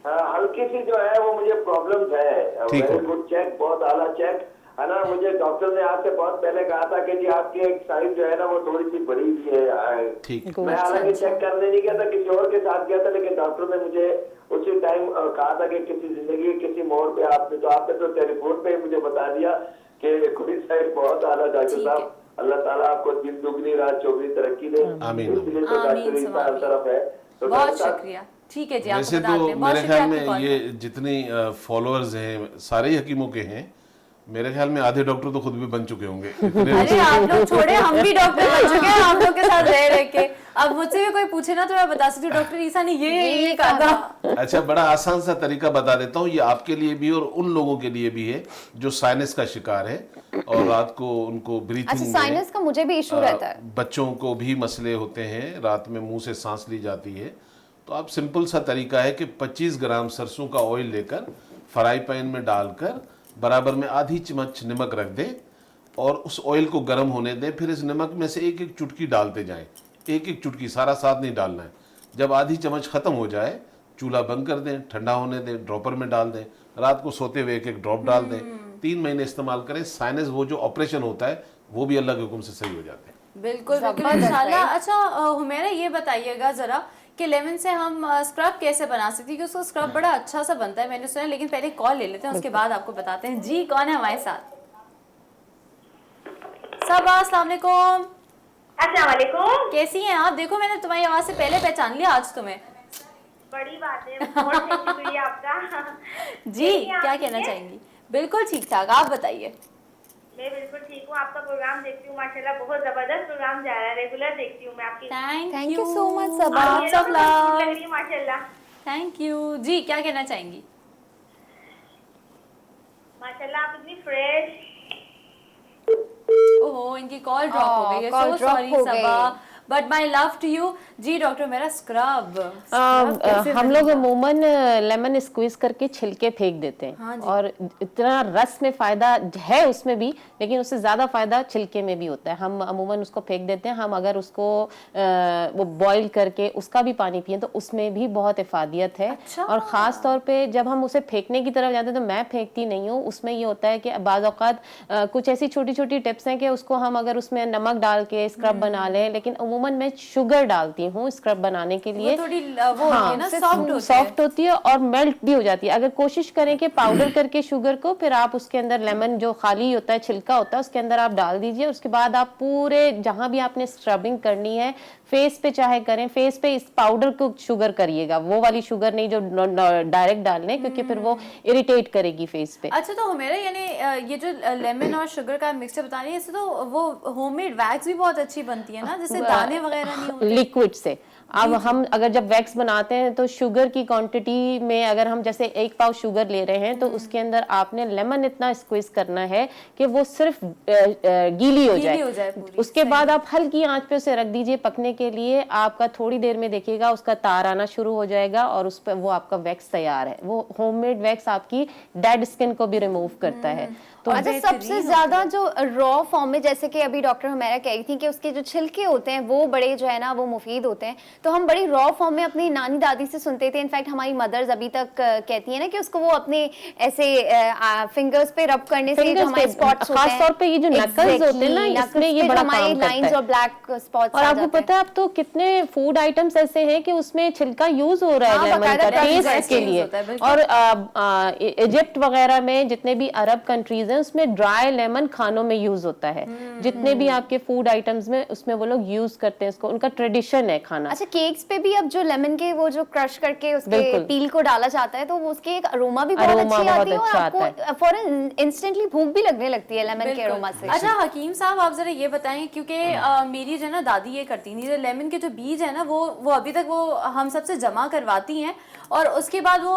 हल्की सी जो है वो मुझे प्रॉब्लम है। ठीक है। वेरी गुड चेक, बहुत आला चेक है ना। मुझे डॉक्टर ने आपसे बहुत पहले कहा था कि जी आपकी एक साइड जो है ना वो थोड़ी सी बड़ी भी है। ठीक। मैं हालांकि चेक करने नहीं गया था, किसी और के साथ गया था, लेकिन डॉक्टर ने मुझे उसी टाइम कहा था कि किसी जिंदगी के किसी मोड़ पे आपने तो टेलीफोन पे ही मुझे बता दिया कि कोई साइड बहुत आला। डॉक्टर साहब, अल्लाह ताला आपको दिन दुगनी रात चौगनी तरक्की दे। आमीन। इसलिए तो डॉक्टर ईसा हर तरफ है। तो बहुत शुक्रिया। ठीक है जी, आपको वैसे बताते तो हैं। बहुत मेरे शुक्रिया ख्याल आपकी में कॉल ये जितनी फॉलोअर्स हैं सारे ही हकीमों के हैं, मेरे ख्याल में आधे डॉक्टर तो खुद भी बन चुके होंगे। अरे आप लोग छोड़े, हम भी डॉक्टर बन चुके हैं आप लोग के साथ रह रह के। अब मुझसे भी कोई पूछे ना तो मैं बता सकती हूँ डॉक्टर ईसा ने ये कहा था। अच्छा, बड़ा आसान सा तरीका बता देता हूँ, ये आपके लिए भी और उन लोगों के लिए भी है जो साइनस का शिकार है और रात को उनको ब्रीथिंग अच्छा, साइनस का मुझे भी इशू रहता है। बच्चों को भी मसले होते हैं, रात में मुंह से सांस ली जाती है। तो आप सिंपल सा तरीका है कि 25 ग्राम सरसों का ऑयल लेकर फ्राई पैन में डालकर बराबर में आधी चम्मच नमक रख दें और उस ऑयल को गर्म होने दें। फिर इस नमक में से एक एक चुटकी डालते जाएं, एक एक चुटकी, सारा साथ नहीं डालना है। जब आधी चम्मच खत्म हो जाए चूल्हा बंद कर दें, ठंडा होने दें, ड्रॉपर में डाल दें, रात को सोते हुए एक एक ड्रॉप डाल दें। 3 महीने इस्तेमाल करें, साइनस वो जो ऑपरेशन होता है वो भी अल्लाह के हुक्म से सही हो जाते हैं। बिल्कुल बिल्कुल इंशाल्लाह। अच्छा हुमैरा, ये बताइएगा जरा कि लेमन से हम स्क्रब कैसे बना सकते हैं, क्योंकि उसका स्क्रब बड़ा अच्छा सा बनता है, मैंने सुना। लेकिन पहले कॉल ले लेते हैं, उसके बाद आपको बताते हैं। जी, कौन है हमारे साथ? सबा, अस्सलाम वालेकुम। अस्सलाम वालेकुम। कैसी हैं आप? देखो मैंने तुम्हारी आवाज से पहले पहचान लिया आज तुम्हें। बड़ी बात है, बहुत शुक्रिया आपका। जी, क्या कहना चाहेंगी? बिल्कुल ठीक ठाक, आप बताइए। मैं बिल्कुल ठीक हूँ, आपका प्रोग्राम देखती हूँ, माशाल्लाह बहुत जबरदस्त प्रोग्राम जा रहा है, रेगुलर देखती हूँ मैं आपकी। थैंक यू सो मच सबा। और ये लोग तो अच्छी लग रही है माशाल्लाह। Thank you. जी, क्या कहना चाहेंगी? माशाल्लाह आप इतनी फ्रेश। ओहो, इनकी कॉल ड्रॉप हो गई है। कॉल सो ड्रॉप सॉरी हो सबा, गई। But my love to you. जी डॉक्टर, मेरा स्क्रब हम लोग अमूमन लेमन स्क्वीज करके छिलके फेंक देते हैं। हाँ जी। और इतना रस में फायदा है उसमें भी, लेकिन उससे ज्यादा फायदा छिलके में भी होता है। हम अमूमन उसको फेंक देते हैं। हम अगर उसको वो बॉईल करके उसका भी पानी पिए तो उसमें भी बहुत इफादियत है। अच्छा। और ख़ास तौर पे जब हम उसे फेंकने की तरफ जाते हैं तो मैं फेंकती नहीं हूँ। उसमें ये होता है कि बाज़ औक़ात कुछ ऐसी छोटी छोटी टिप्स हैं कि उसको हम अगर उसमें नमक डाल के स्क्रब बना लें, लेकिन अमूमन मैं शुगर डालती हूँ स्क्रब बनाने के लिए। वो थोड़ी वो होती है ना, सॉफ्ट होती है और मेल्ट भी हो जाती है। अगर कोशिश करें कि पाउडर करके शुगर को फिर आप उसके अंदर लेमन जो खाली होता है, छिलका होता है, उसके अंदर आप डाल दीजिए। उसके बाद आप पूरे जहां भी आपने स्क्रबिंग करनी है, फेस पे चाहे करें, फेस पे इस पाउडर को शुगर करिएगा, वो वाली शुगर नहीं जो डायरेक्ट डालने, क्योंकि फिर वो इरिटेट करेगी फेस पे। अच्छा, तो मेरा यानी ये जो लेमन और शुगर का मिक्सचर बता रही है, इससे तो वो होममेड वैक्स भी बहुत अच्छी बनती है ना, जैसे दाने वगैरह नहीं होते लिक्विड से। अब हम अगर जब वैक्स बनाते हैं तो शुगर की क्वांटिटी में अगर हम जैसे 1 पाव शुगर ले रहे हैं तो उसके अंदर आपने लेमन इतना स्क्वीज करना है कि वो सिर्फ गीली हो जाए पूरी। उसके बाद आप हल्की आंच पे उसे रख दीजिए पकने के लिए। आपका थोड़ी देर में देखिएगा उसका तार आना शुरू हो जाएगा और उस पर वो आपका वैक्स तैयार है। वो होममेड वैक्स आपकी डेड स्किन को भी रिमूव करता है। तो अच्छा, सबसे ज्यादा जो रॉ फॉर्म में, जैसे कि अभी डॉक्टर हुमैरा कह रही थी कि उसके जो छिलके होते हैं वो बड़े जो है ना वो मुफीद होते हैं, तो हम बड़ी रॉ फॉर्म में अपनी नानी दादी से सुनते थे। इनफैक्ट हमारी मदर्स अभी तक कहती है ना कि उसको वो अपने ऐसे फिंगर्स पे रब करने से जो हमारे स्पॉट्स होते हैं, खास तौर पे ये जो नकल्स होते हैं ना, इसमें ये बड़ा काम करता है। लाइंस और ब्लैक स्पॉट्स। और आपको पता है अब तो कितने फूड आइटम्स ऐसे हैं कि उसमें छिलका यूज हो रहा है लेमन का टेस्ट के लिए। और इजिप्ट वगैरह में जितने भी अरब कंट्रीज हैं हैं उसमें ड्राई लेमन खानों में यूज होता है। जितने भी आपके फूड आइटम्स में उसमें वो लोग यूज करते हैं इसको, उनका ट्रेडिशन है खाना। अच्छा, केक्स पे भी अब जो लेमन के वो जो क्रश करके उसके बिल्कुल। पील को डाला जाता है तो वो उसकी एक अरोमा भी बहुत अरोमा अच्छी बहुत आती है और अच्छा आता आपको फौरन इंस्टेंटली भूख भी लगने लगती है लेमन के अरोमा से। अच्छा हकीम साहब, आप जरा ये बताएं, क्योंकि मेरी जो है ना दादी ये करती थी, लेमन के जो बीज है ना वो अभी तक वो हम सबसे जमा करवाती हैं और उसके बाद वो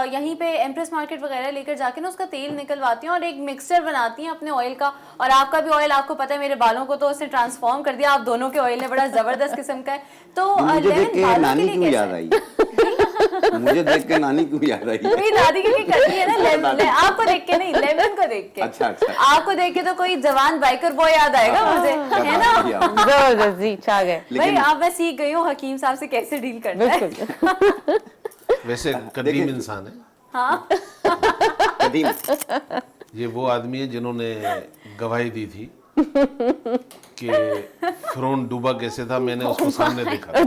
यहीं पे एम्प्रेस मार्केट वगैरह लेकर जाके ना उसका तेल निकलवाती हैं और एक मिक्सचर बनाती हैं अपने ऑयल का। और आपका भी ऑयल, आपको पता है मेरे बालों को तो उसने ट्रांसफॉर्म कर दिया, आप दोनों के ऑयल ने बड़ा जबरदस्त किस्म का है। तो मुझे देख के बालों नानी लिए क्यों कैसा याद है? आई? मुझे देख के नानी क्यों याद आई? मेरी दादी की करती है ना लेमन, आपको देख के नहीं, लेमन को देख के। अच्छा। आपको देख के तो कोई जवान बाइकर बॉय याद आएगा मुझे, है ना? जबरदस्त जी, छा गए। भाई आप, मैं सीख गई हूँ हकीम साहब से कैसे डील करना है। बिल्कुल। वैसे कदीम इंसान है। हाँ कदीम। ये वो आदमी है जिन्होंने गवाही दी थी कि फिरौन डूबा कैसे था, मैंने उसको सामने देखा।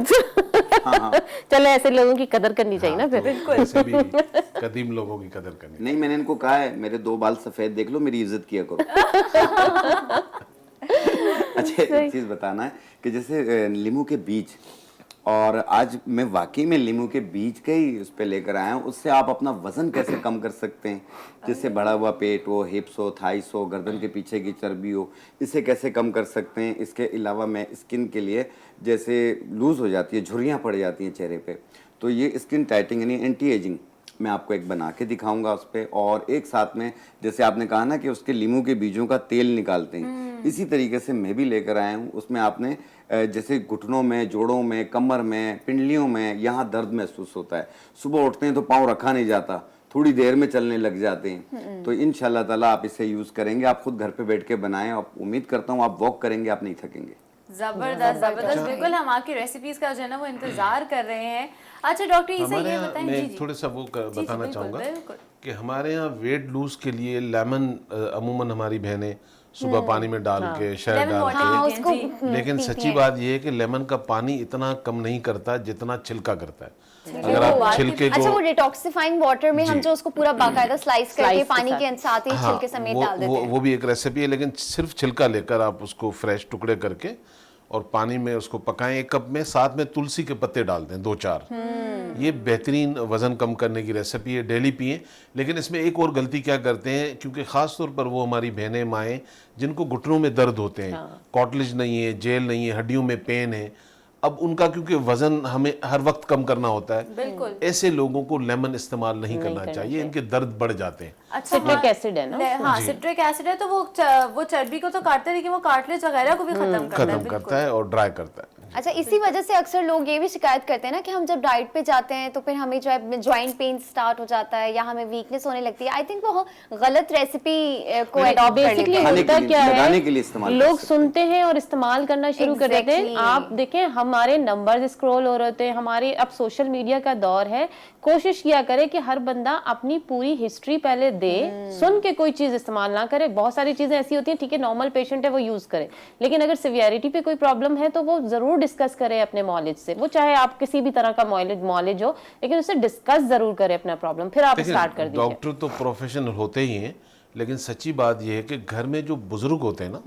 चलो ऐसे लोगों की कदर करनी चाहिए ना फिर। तो वैसे भी कदीम लोगों की कदर करनी। नहीं, मैंने इनको कहा है मेरे 2 बाल सफेद देख लो, मेरी इज्जत किया करो। अच्छा, एक चीज बताना है कि जैसे लीमू के बीज, और आज मैं वाकई में लीमू के बीज के ही उस पे लेकर आया हूँ, उससे आप अपना वजन कैसे कम कर सकते हैं। जैसे बढ़ा हुआ पेट हो, हिप्स हो, थाइस हो, गर्दन के पीछे की चर्बी हो, इसे कैसे कम कर सकते हैं। इसके अलावा मैं स्किन के लिए, जैसे लूज हो जाती है, झुर्रियाँ पड़ जाती हैं चेहरे पे, तो ये स्किन टाइटिंग यानी एंटी एजिंग मैं आपको एक बना के दिखाऊंगा उस पर। और एक साथ में जैसे आपने कहा ना कि उसके लीमू के बीजों का तेल निकालते हैं, इसी तरीके से मैं भी लेकर आया हूँ। उसमें आपने जैसे घुटनों में, जोड़ों में, कमर में, पिंडलियों में यहाँ दर्द महसूस होता है, सुबह उठते हैं तो पाँव रखा नहीं जाता, थोड़ी देर में चलने लग जाते हैं, तो इंशाल्लाह ताला आप इसे यूज करेंगे। आप खुद घर पे बैठ के बनाएं, आप उम्मीद करता हूँ आप वॉक करेंगे, आप नहीं थकेंगे। जबरदस्त। बिल्कुल हम आपकी रेसिपीज का जो है ना वो इंतजार कर रहे हैं। अच्छा डॉक्टर इसे हमारे ये यहाँ बताएं, मैं जी थोड़ा सा वो बताना बिल्कुल, चाहूँगा बिल्कुल। कि हमारे यहाँ वेट लूज के लिए लेमन अमूमन हमारी बहनें सुबह पानी में डाल के, शहद लेमन डाल वाटर हाँ, के, उसको लेकिन पीती सच्ची हैं। बात यह है कि लेमन का पानी इतना कम नहीं करता जितना छिलका करता है। अगर आप छिलके अच्छा, वो को डिटॉक्सिफाइंग वाटर में हम जी। जो उसको पूरा बाकायदा स्लाइस करके स्लाइस के पानी साथ। के साथ ही छिलके समेत डाल देते हैं। वो भी एक रेसिपी है, लेकिन सिर्फ छिलका लेकर आप उसको फ्रेश टुकड़े करके और पानी में उसको पकाएं 1 कप में, साथ में तुलसी के पत्ते डाल दें 2-4। ये बेहतरीन वजन कम करने की रेसिपी है, डेली पिएं। लेकिन इसमें एक और गलती क्या करते हैं, क्योंकि ख़ास तौर पर वो हमारी बहनें, माएँ जिनको घुटनों में दर्द होते हैं, कॉटलेज नहीं है, जेल नहीं है, हड्डियों में पेन है, अब उनका क्योंकि वजन हमें हर वक्त कम करना होता है, बिल्कुल। ऐसे लोगों को लेमन इस्तेमाल नहीं करना चाहिए, इनके दर्द बढ़ जाते हैं। अच्छा सिट्रिक एसिड है ना। हाँ सिट्रिक एसिड है, तो वो चर्बी को तो काटता है लेकिन वो कार्टिलेज वगैरह को भी खत्म करता है। खत्म करता है और ड्राई करता है। अच्छा, इसी वजह से अक्सर लोग ये भी शिकायत करते हैं ना कि हम जब डाइट पे जाते हैं तो फिर हमें जो है जॉइंट पेन स्टार्ट हो जाता है या हमें वीकनेस होने लगती है। आई थिंक वो गलत रेसिपी को अडॉप्ट कर लेते बेसिकली हैं। खाने के होता लिए, क्या लगाने है, के लिए इस्तेमाल कर लोग सकते सुनते हैं और इस्तेमाल करना शुरू कर देते हैं। Exactly. आप देखें हमारे नंबर्स स्क्रॉल हो रहे थे, हमारे अब सोशल मीडिया का दौर है। कोशिश किया करे कि हर बंदा अपनी पूरी हिस्ट्री पहले दे, सुन के कोई चीज इस्तेमाल ना करे। बहुत सारी चीजें ऐसी होती हैं, ठीक है नॉर्मल पेशेंट है वो यूज करे, लेकिन अगर सिवियरिटी पे कोई प्रॉब्लम है तो वो जरूर डिस्कस करे अपने मॉलेज से। वो चाहे आप किसी भी तरह का मॉलेज हो, लेकिन उससे डिस्कस जरूर करे अपना प्रॉब्लम, फिर आप स्टार्ट कर दीजिए। डॉक्टर तो प्रोफेशनल होते ही हैं, लेकिन सच्ची बात यह है कि घर में जो बुजुर्ग होते हैं ना,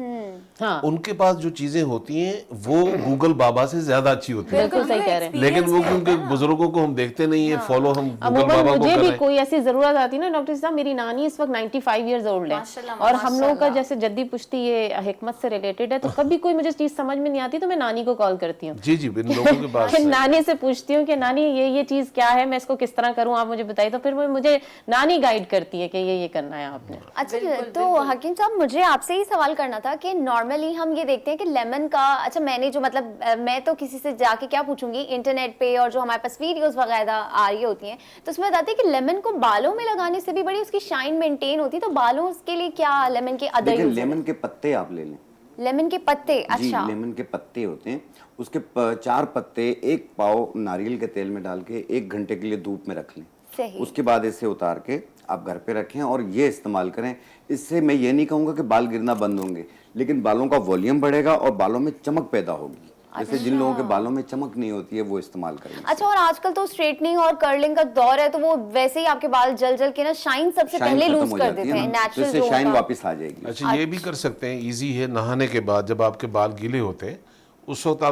हाँ उनके पास जो चीजें होती हैं वो गूगल बाबा से ज्यादा अच्छी होती हैं। बिल्कुल सही कह रहे हैं। लेकिन वो क्योंकि बुजुर्गों को हम देखते नहीं है, फॉलो हम गूगल अमूमन बाबा को मुझे कर भी रहे हैं। कोई ऐसी जरूरत आती है ना डॉक्टर साहब, मेरी नानी इस वक्त 95 इयर्स ओल्ड है माशाल्लाह, और हम लोगों का माशाल्लाह। जैसे जद्दी पुश्ती ये हिकमत से रिलेटेड है, तो कभी कोई मुझे चीज समझ में नहीं आती तो मैं नानी को कॉल करती हूँ। जी जी, इन लोगों के पास फिर नानी से पूछती हूँ कि नानी ये चीज क्या है, मैं इसको किस तरह करूँ, आप मुझे बताइए। तो फिर मुझे नानी गाइड करती है कि ये करना है आपने। अच्छा, तो हकीम साहब मुझे आपसे ही सवाल करना था कि नॉर्मली हम ये देखते हैं कि लेमन का, अच्छा मैंने जो मतलब मैं तो किसी से जाके क्या पूछूंगी, इंटरनेट पे और जो हमारे पास वीडियोस वगैरह आ रही होती हैं तो उसमें बताते हैं कि लेमन को बालों में लगाने से भी बड़ी उसकी शाइन मेंटेन होती है। तो बालों के लिए क्या लेमन के अदर देखिए, यूज? लेमन के पत्ते आप ले लें। लेमन के पत्ते, जी, अच्छा लेमन के पत्ते होते हैं, उसके 4 पत्ते 1 पाव नारियल के तेल में डाल के 1 घंटे के लिए धूप में रख लें। सही। उसके बाद इसे उतार के आप घर पे रखें और ये इस्तेमाल करें। इससे मैं ये नहीं कहूँगा कि बाल गिरना बंद होंगे, लेकिन बालों का वॉल्यूम बढ़ेगा और बालों में चमक पैदा होगी। जैसे जिन लोगों के बालों में चमक नहीं होती है वो इस्तेमाल करें। अच्छा, और आजकल तो स्ट्रेटनिंग और कर्लिंग का दौर है, तो वो वैसे ही आपके बाल जल जल के ना शाइन सबसे शाइन पहले खत्म लूज हो कर जाती देते है हैं, ना, तो नेचुरल इससे जो शाइन होगा। वापस आ जाएगी। अच्छा, ये भी कर सकते हैं, इजी है। नहाने के बाद जब आपके बाल गीले होते हैं उस वक्त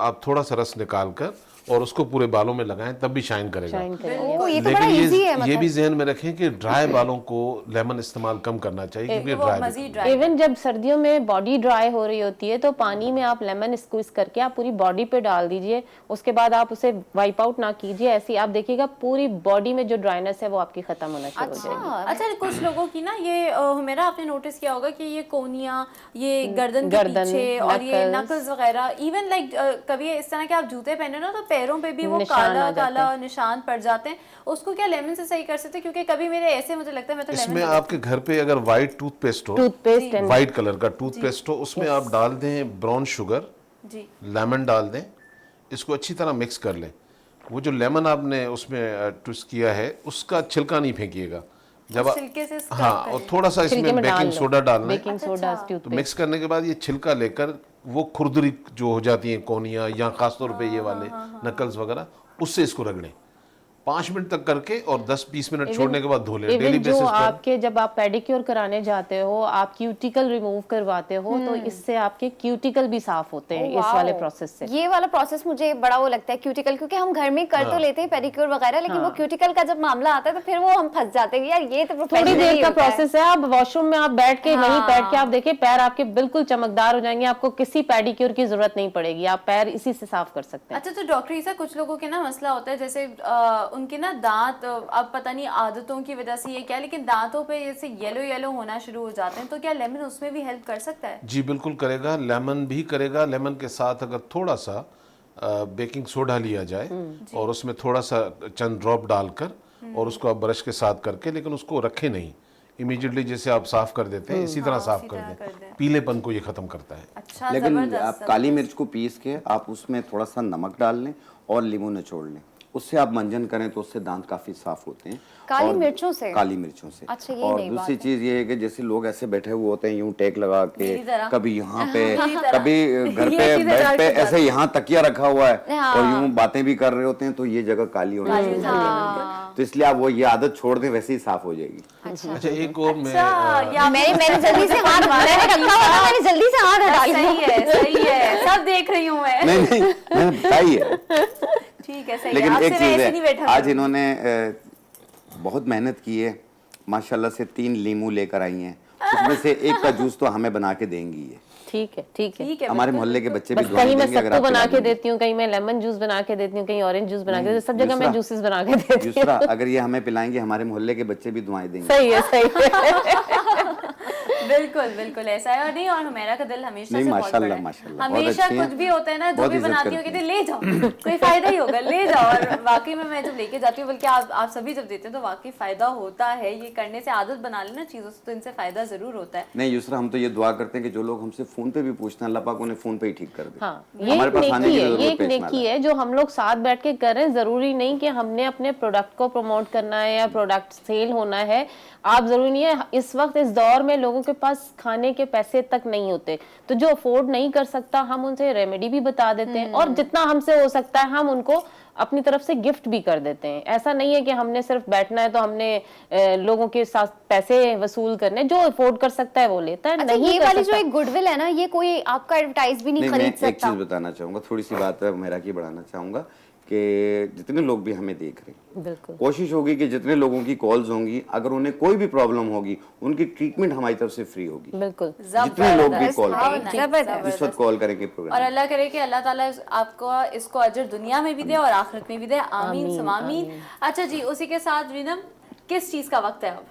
आप थोड़ा सा रस निकाल कर और उसको पूरे बालों में लगाएं, तब भी शाइन करेगा। शाइन करेंगे। ओह, ये तो बड़ा लेकिन इजी है ये मतलब। भी जहन में रखें कि ड्राई बालों को लेमन इस्तेमाल कम करना चाहिए, क्योंकि वो ड्राई मजीद ड्राई इवन जब सर्दियों में बॉडी ड्राई हो रही होती है तो पानी में आप लेमन स्क्वीज करके आप पूरी बॉडी पे डाल दीजिए, उसके बाद आप उसे वाइप आउट ना कीजिए, ऐसे ही आप देखिएगा पूरी बॉडी में जो ड्राइनेस है वो आपकी खत्म होना शुरू हो जाएगी। अच्छा, कुछ लोगों की ना ये हुमेरा आपने नोटिस किया होगा कि ये कोनिया, ये गर्दन के गर्दन, पीछे और ये knuckles। नकल्स वगैरह, इवन लाइक कभी इस तरह के आप जूते पहने ना तो पैरों पे भी वो निशान आ काला जाते काला निशान पड़ जाते हैं, उसको क्या लेमन से सही कर सकते हैं? क्योंकि कभी मेरे ऐसे मुझे लगता है मैं तो इसमें लेमन आपके घर पे अगर वाइट टूथपेस्ट हो, टूथपेस्ट एंड वाइट कलर का टूथपेस्ट हो, उसमें आप डाल दें ब्राउन शुगर, जी लेमन डाल दें, इसको अच्छी तरह मिक्स कर लें। वो जो लेमन आपने उसमें ट्विस्ट किया है उसका छिलका नहीं फेंकिएगा। जब छिलके से scrub हाँ, करें। और थोड़ा सा छिलके इसमें में डाल बेकिंग लो। सोडा डालना है, बेकिंग सोडा तो मिक्स करने के बाद ये छिलका लेकर वो खुरदरी जो हो जाती है कोनिया या खासतौर पे ये वाले नकल्स वगैरह, उससे इसको रगड़ें 5 मिनट तक करके और 10-20 मिनट छोड़ने के बाद धो लें। डेली इवन जो बेसिस पर आपके जब आप पेडिक्योर कराने जाते हो, आप क्यूटिकल रिमूव करवाते हो, तो इससे आपके क्यूटिकल भी साफ होते हैं इस वाले प्रोसेस से। ये वाला प्रोसेस मुझे बड़ा वो लगता है क्यूटिकल, क्योंकि हम घर में कर तो लेते हैं पेडिक्योर वगैरह, लेकिन वो क्यूटिकल का जब मामला आता है तो फिर वो हम फंस जाते हैं, यार ये तो थोड़ी प्रोफेशनली देर का होता है। प्रोसेस है। आप वॉशरूम में आप बैठ के वहीं बैठ के आप देखिए पैर आपके बिल्कुल चमकदार हो जाएंगे, आपको किसी पेडिक्योर की जरूरत नहीं पड़ेगी, आप पैर इसी से साफ कर सकते हैं। अच्छा, तो डॉक्टर ईसा कुछ लोगों के ना मसला होता है, जैसे उनके ना दांत, अब पता नहीं आदतों की वजह से ये क्या, लेकिन दांतों पे जैसे येलो येलो होना शुरू हो जाते हैं, तो क्या लेमन उसमें भी हेल्प कर सकता है? जी बिल्कुल करेगा, लेमन भी करेगा। लेमन के साथ अगर थोड़ा सा बेकिंग सोडा लिया जाए और उसमें थोड़ा सा चंद ड्रॉप डालकर और उसको आप ब्रश के साथ करके, लेकिन उसको रखें नहीं, इमीडिएटली जैसे आप साफ कर देते हैं इसी तरह साफ कर दें, पीलेपन को ये खत्म करता है। अच्छा, लेकिन जबरदस्त, आप काली मिर्च को पीस के आप उसमें थोड़ा सा नमक डाल लें और नींबू निचोड़ लें, उससे आप मंजन करें तो उससे दांत काफी साफ होते हैं। काली और मिर्चों से? काली मिर्चों से। अच्छा, ये और नई दूसरी बात चीज ये है कि जैसे लोग ऐसे बैठे हुए होते हैं यूं टेक लगा के, मेरी तरह। कभी यहाँ पे मेरी तरह। कभी घर ये पे चीजें बेड डाल पे के ऐसे यहाँ तकिया रखा हुआ है हाँ। और यूं बातें भी कर रहे होते हैं, तो ये जगह काली होनी चाहिए। तो इसलिए आप वो ये आदत छोड़ दें, वैसे ही साफ हो जाएगी। अच्छा, एक और मैं मैंने जल्दी से हाथ मैंने रखा हुआ था, मैंने जल्दी से हाथ हटा लिया। सही है, सब देख रही हूँ मैं। नहीं मैंने बताई है। ठीक है, सही है, लेकिन आपसे एक मैं चीज ऐसे नहीं है, बैठा आज करूँ। इन्होंने बहुत मेहनत की है, माशाल्लाह से 3 लीमू लेकर आई हैं, उसमें से एक का जूस तो हमें बना के देंगी ये। ठीक है, ठीक है। ठीक है, हमारे मोहल्ले के बच्चे भी बस दुआएं कहीं मैं देंगे अगर सत्तू आप बना पिला के देंगे। देती हूँ, कहीं मैं लेमन जूस बना के देती हूँ, कहीं ऑरेंज जूस बना के देती हूँ, सब जगह मैं दूसरा- जूसेस बना के देती हूँ। दूसरा, अगर ये हमें पिलाएंगे हमारे मोहल्ले के बच्चे भी दुआएं देंगे। सही है, सही है। बिल्कुल बिल्कुल ऐसा है। और नहीं, और हुमेरा का दिल हमेशा नहीं, से बहुत माशाल्लाह, बड़ा है। माशाल्लाह, बहुत हमेशा अच्छी हैं, कुछ भी होता है ना, जो बहुत भी इज्जत बनाती हो करती कहते हैं, ले जाओ, कोई फायदा ही होगा, ले जाओ। और वाकई में मैं जब लेके जाती हूँ, बल्कि आप सभी जब देते हैं तो वाकई फायदा होता है। ये करने से आदत बना लेना चीजों से, तो इनसे फायदा जरूर होता है। नहीं यूसरा, हम तो ये दुआ करते हैं कि जो लोग हमसे फोन पे भी पूछते हैं, अल्लाह पाक उन्हें फोन पे ही ठीक कर दे। हाँ, ये हमारे एक पास आने नेकी की है, ये जरूरत एक पेश ना नेकी लाए। है जो हम लोग साथ बैठ के कर रहे हैं। जरूरी नहीं कि हमने अपने प्रोडक्ट को प्रमोट करना है या प्रोडक्ट सेल होना है। आप जरूरी नहीं है, इस वक्त इस दौर में लोगों के पास खाने के पैसे तक नहीं होते, तो जो अफोर्ड नहीं कर सकता हम उनसे रेमेडी भी बता देते हैं, और जितना हमसे हो सकता है हम उनको अपनी तरफ से गिफ्ट भी कर देते हैं। ऐसा नहीं है कि हमने सिर्फ बैठना है तो हमने लोगों के साथ पैसे वसूल करने, जो अफोर्ड कर सकता है वो लेता है। अच्छा, नहीं ये कर वाली जो सकता, एक गुडविल है ना, ये कोई आपका एडवर्टाइज भी नहीं नहीं, मैं खरीद एक सकता। चीज बताना चाहूंगा, थोड़ी सी बात है मेरा की बढ़ाना चाहूंगा कि जितने लोग भी हमें देख रहे हैं, बिल्कुल कोशिश होगी कि जितने लोगों की कॉल्स होंगी, अगर उन्हें कोई भी प्रॉब्लम होगी, उनकी ट्रीटमेंट हमारी तरफ से फ्री होगी। बिल्कुल। जितने लोग भी कॉल हाँ, करेंगे, जबरदस्त। जिस वक्त कॉल करेंगे और प्रोग्राम, अल्लाह करे कि अल्लाह ताला आपको इसको अजर दुनिया में भी दे और आखिरत में भी दे। आमीन सुम आमीन। अच्छा जी, उसी के साथ रीनम, किस चीज का वक्त है अब?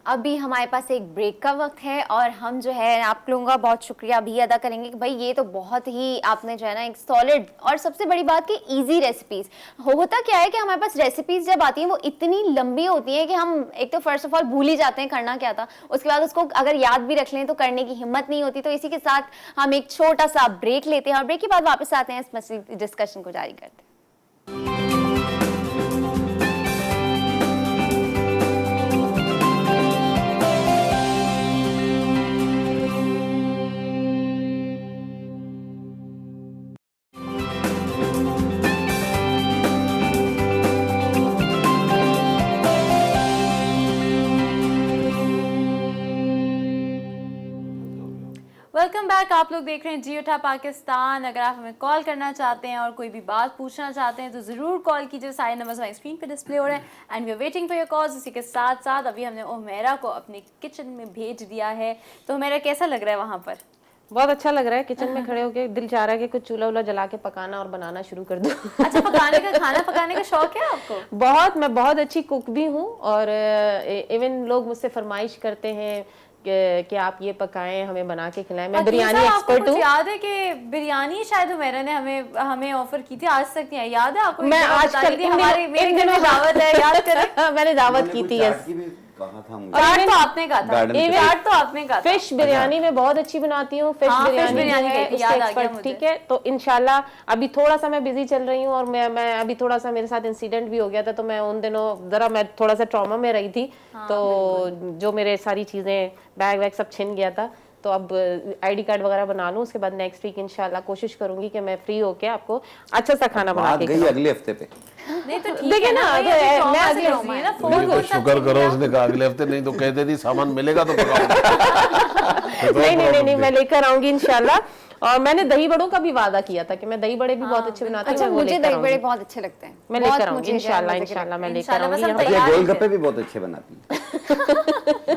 अभी हमारे पास एक ब्रेक का वक्त है, और हम जो है आप लोगों का बहुत शुक्रिया भी अदा करेंगे कि भाई ये तो बहुत ही आपने जो है ना एक सॉलिड, और सबसे बड़ी बात कि इजी रेसिपीज। होता क्या है कि हमारे पास रेसिपीज जब आती हैं वो इतनी लंबी होती हैं कि हम एक तो फर्स्ट ऑफ ऑल भूल ही जाते हैं करना क्या था, उसके बाद उसको अगर याद भी रख लें तो करने की हिम्मत नहीं होती। तो इसी के साथ हम एक छोटा सा ब्रेक लेते हैं और ब्रेक के बाद वापस आते हैं, इस मसले डिस्कशन को जारी करते हैं। बैक, आप लोग देख रहे हैं जी उठा पाकिस्तान। अगर आप हमें कॉल करना चाहते हैं और कोई भी बात पूछना चाहते हैं तो ज़रूर कॉल कीजिए। सारे नंबर्स हमारी स्क्रीन पे डिस्प्ले हो रहे हैं and we are waiting for your calls. इसी के साथ साथ अभी हमने उमेरा को अपने किचन में भेज दिया है, तो उमेरा कैसा लग रहा है वहाँ पर? बहुत अच्छा लग रहा है। किचन में खड़े होके दिल चाह रहा है कि कुछ चूल्हा वूल्हा जला के पकाना और बनाना शुरू कर दूं। अच्छा, खाना पकाने का शौक है आपको? बहुत, मैं बहुत अच्छी कुक भी हूँ और इवन लोग मुझसे फरमाइश करते हैं कि आप ये पकाएं, हमें बना के खिलाएं। मैं बिरयानी एक्सपर्ट हूँ। याद है कि बिरयानी शायद उमेरा ने हमें ऑफर की थी, आज तक नहीं आई। याद है आपको? मैं आजकल हमारे मेरे घर में दावत है, याद करें। मैंने दावत की थी। चाट तो आपने कहा था। चाट तो आपने कहा था। फिश बिरयानी में बहुत अच्छी बनाती हूँ। फिश बिरयानी है याद आ गया मुझे। ठीक है, तो इंशाल्लाह अभी थोड़ा सा मैं बिजी चल रही हूँ और मैं अभी थोड़ा सा मेरे साथ इंसिडेंट भी हो गया था, तो मैं उन दिनों जरा मैं थोड़ा सा ट्रॉमा में रही थी। तो जो मेरे सारी चीजें बैग वैग सब छिन गया था, तो अब आईडी कार्ड वगैरह बना लूं, उसके बाद नेक्स्ट वीक इंशाल्लाह कोशिश करूंगी कि मैं फ्री होके आपको अच्छा सा खाना बना के गई अगले हफ्ते पे। नहीं तो ठीक देखिए है ना, मैं अगले हफ्ते ना फोन तो शुक्र करो उसने कहा अगले हफ्ते, नहीं तो कहते थी सामान मिलेगा तो नहीं, मैं लेकर आऊंगी इंशाल्लाह। और मैंने दही बड़ों का भी वादा किया था कि मैं दही बड़े भी बहुत अच्छे बनाती हूँ। अच्छा, मुझे दही बड़े बहुत अच्छे लगते हैं। मैं लेकर आऊंगी इंशाल्लाह मैं लेकर आऊंगी। गोलगप्पे भी बहुत अच्छे बनाती है।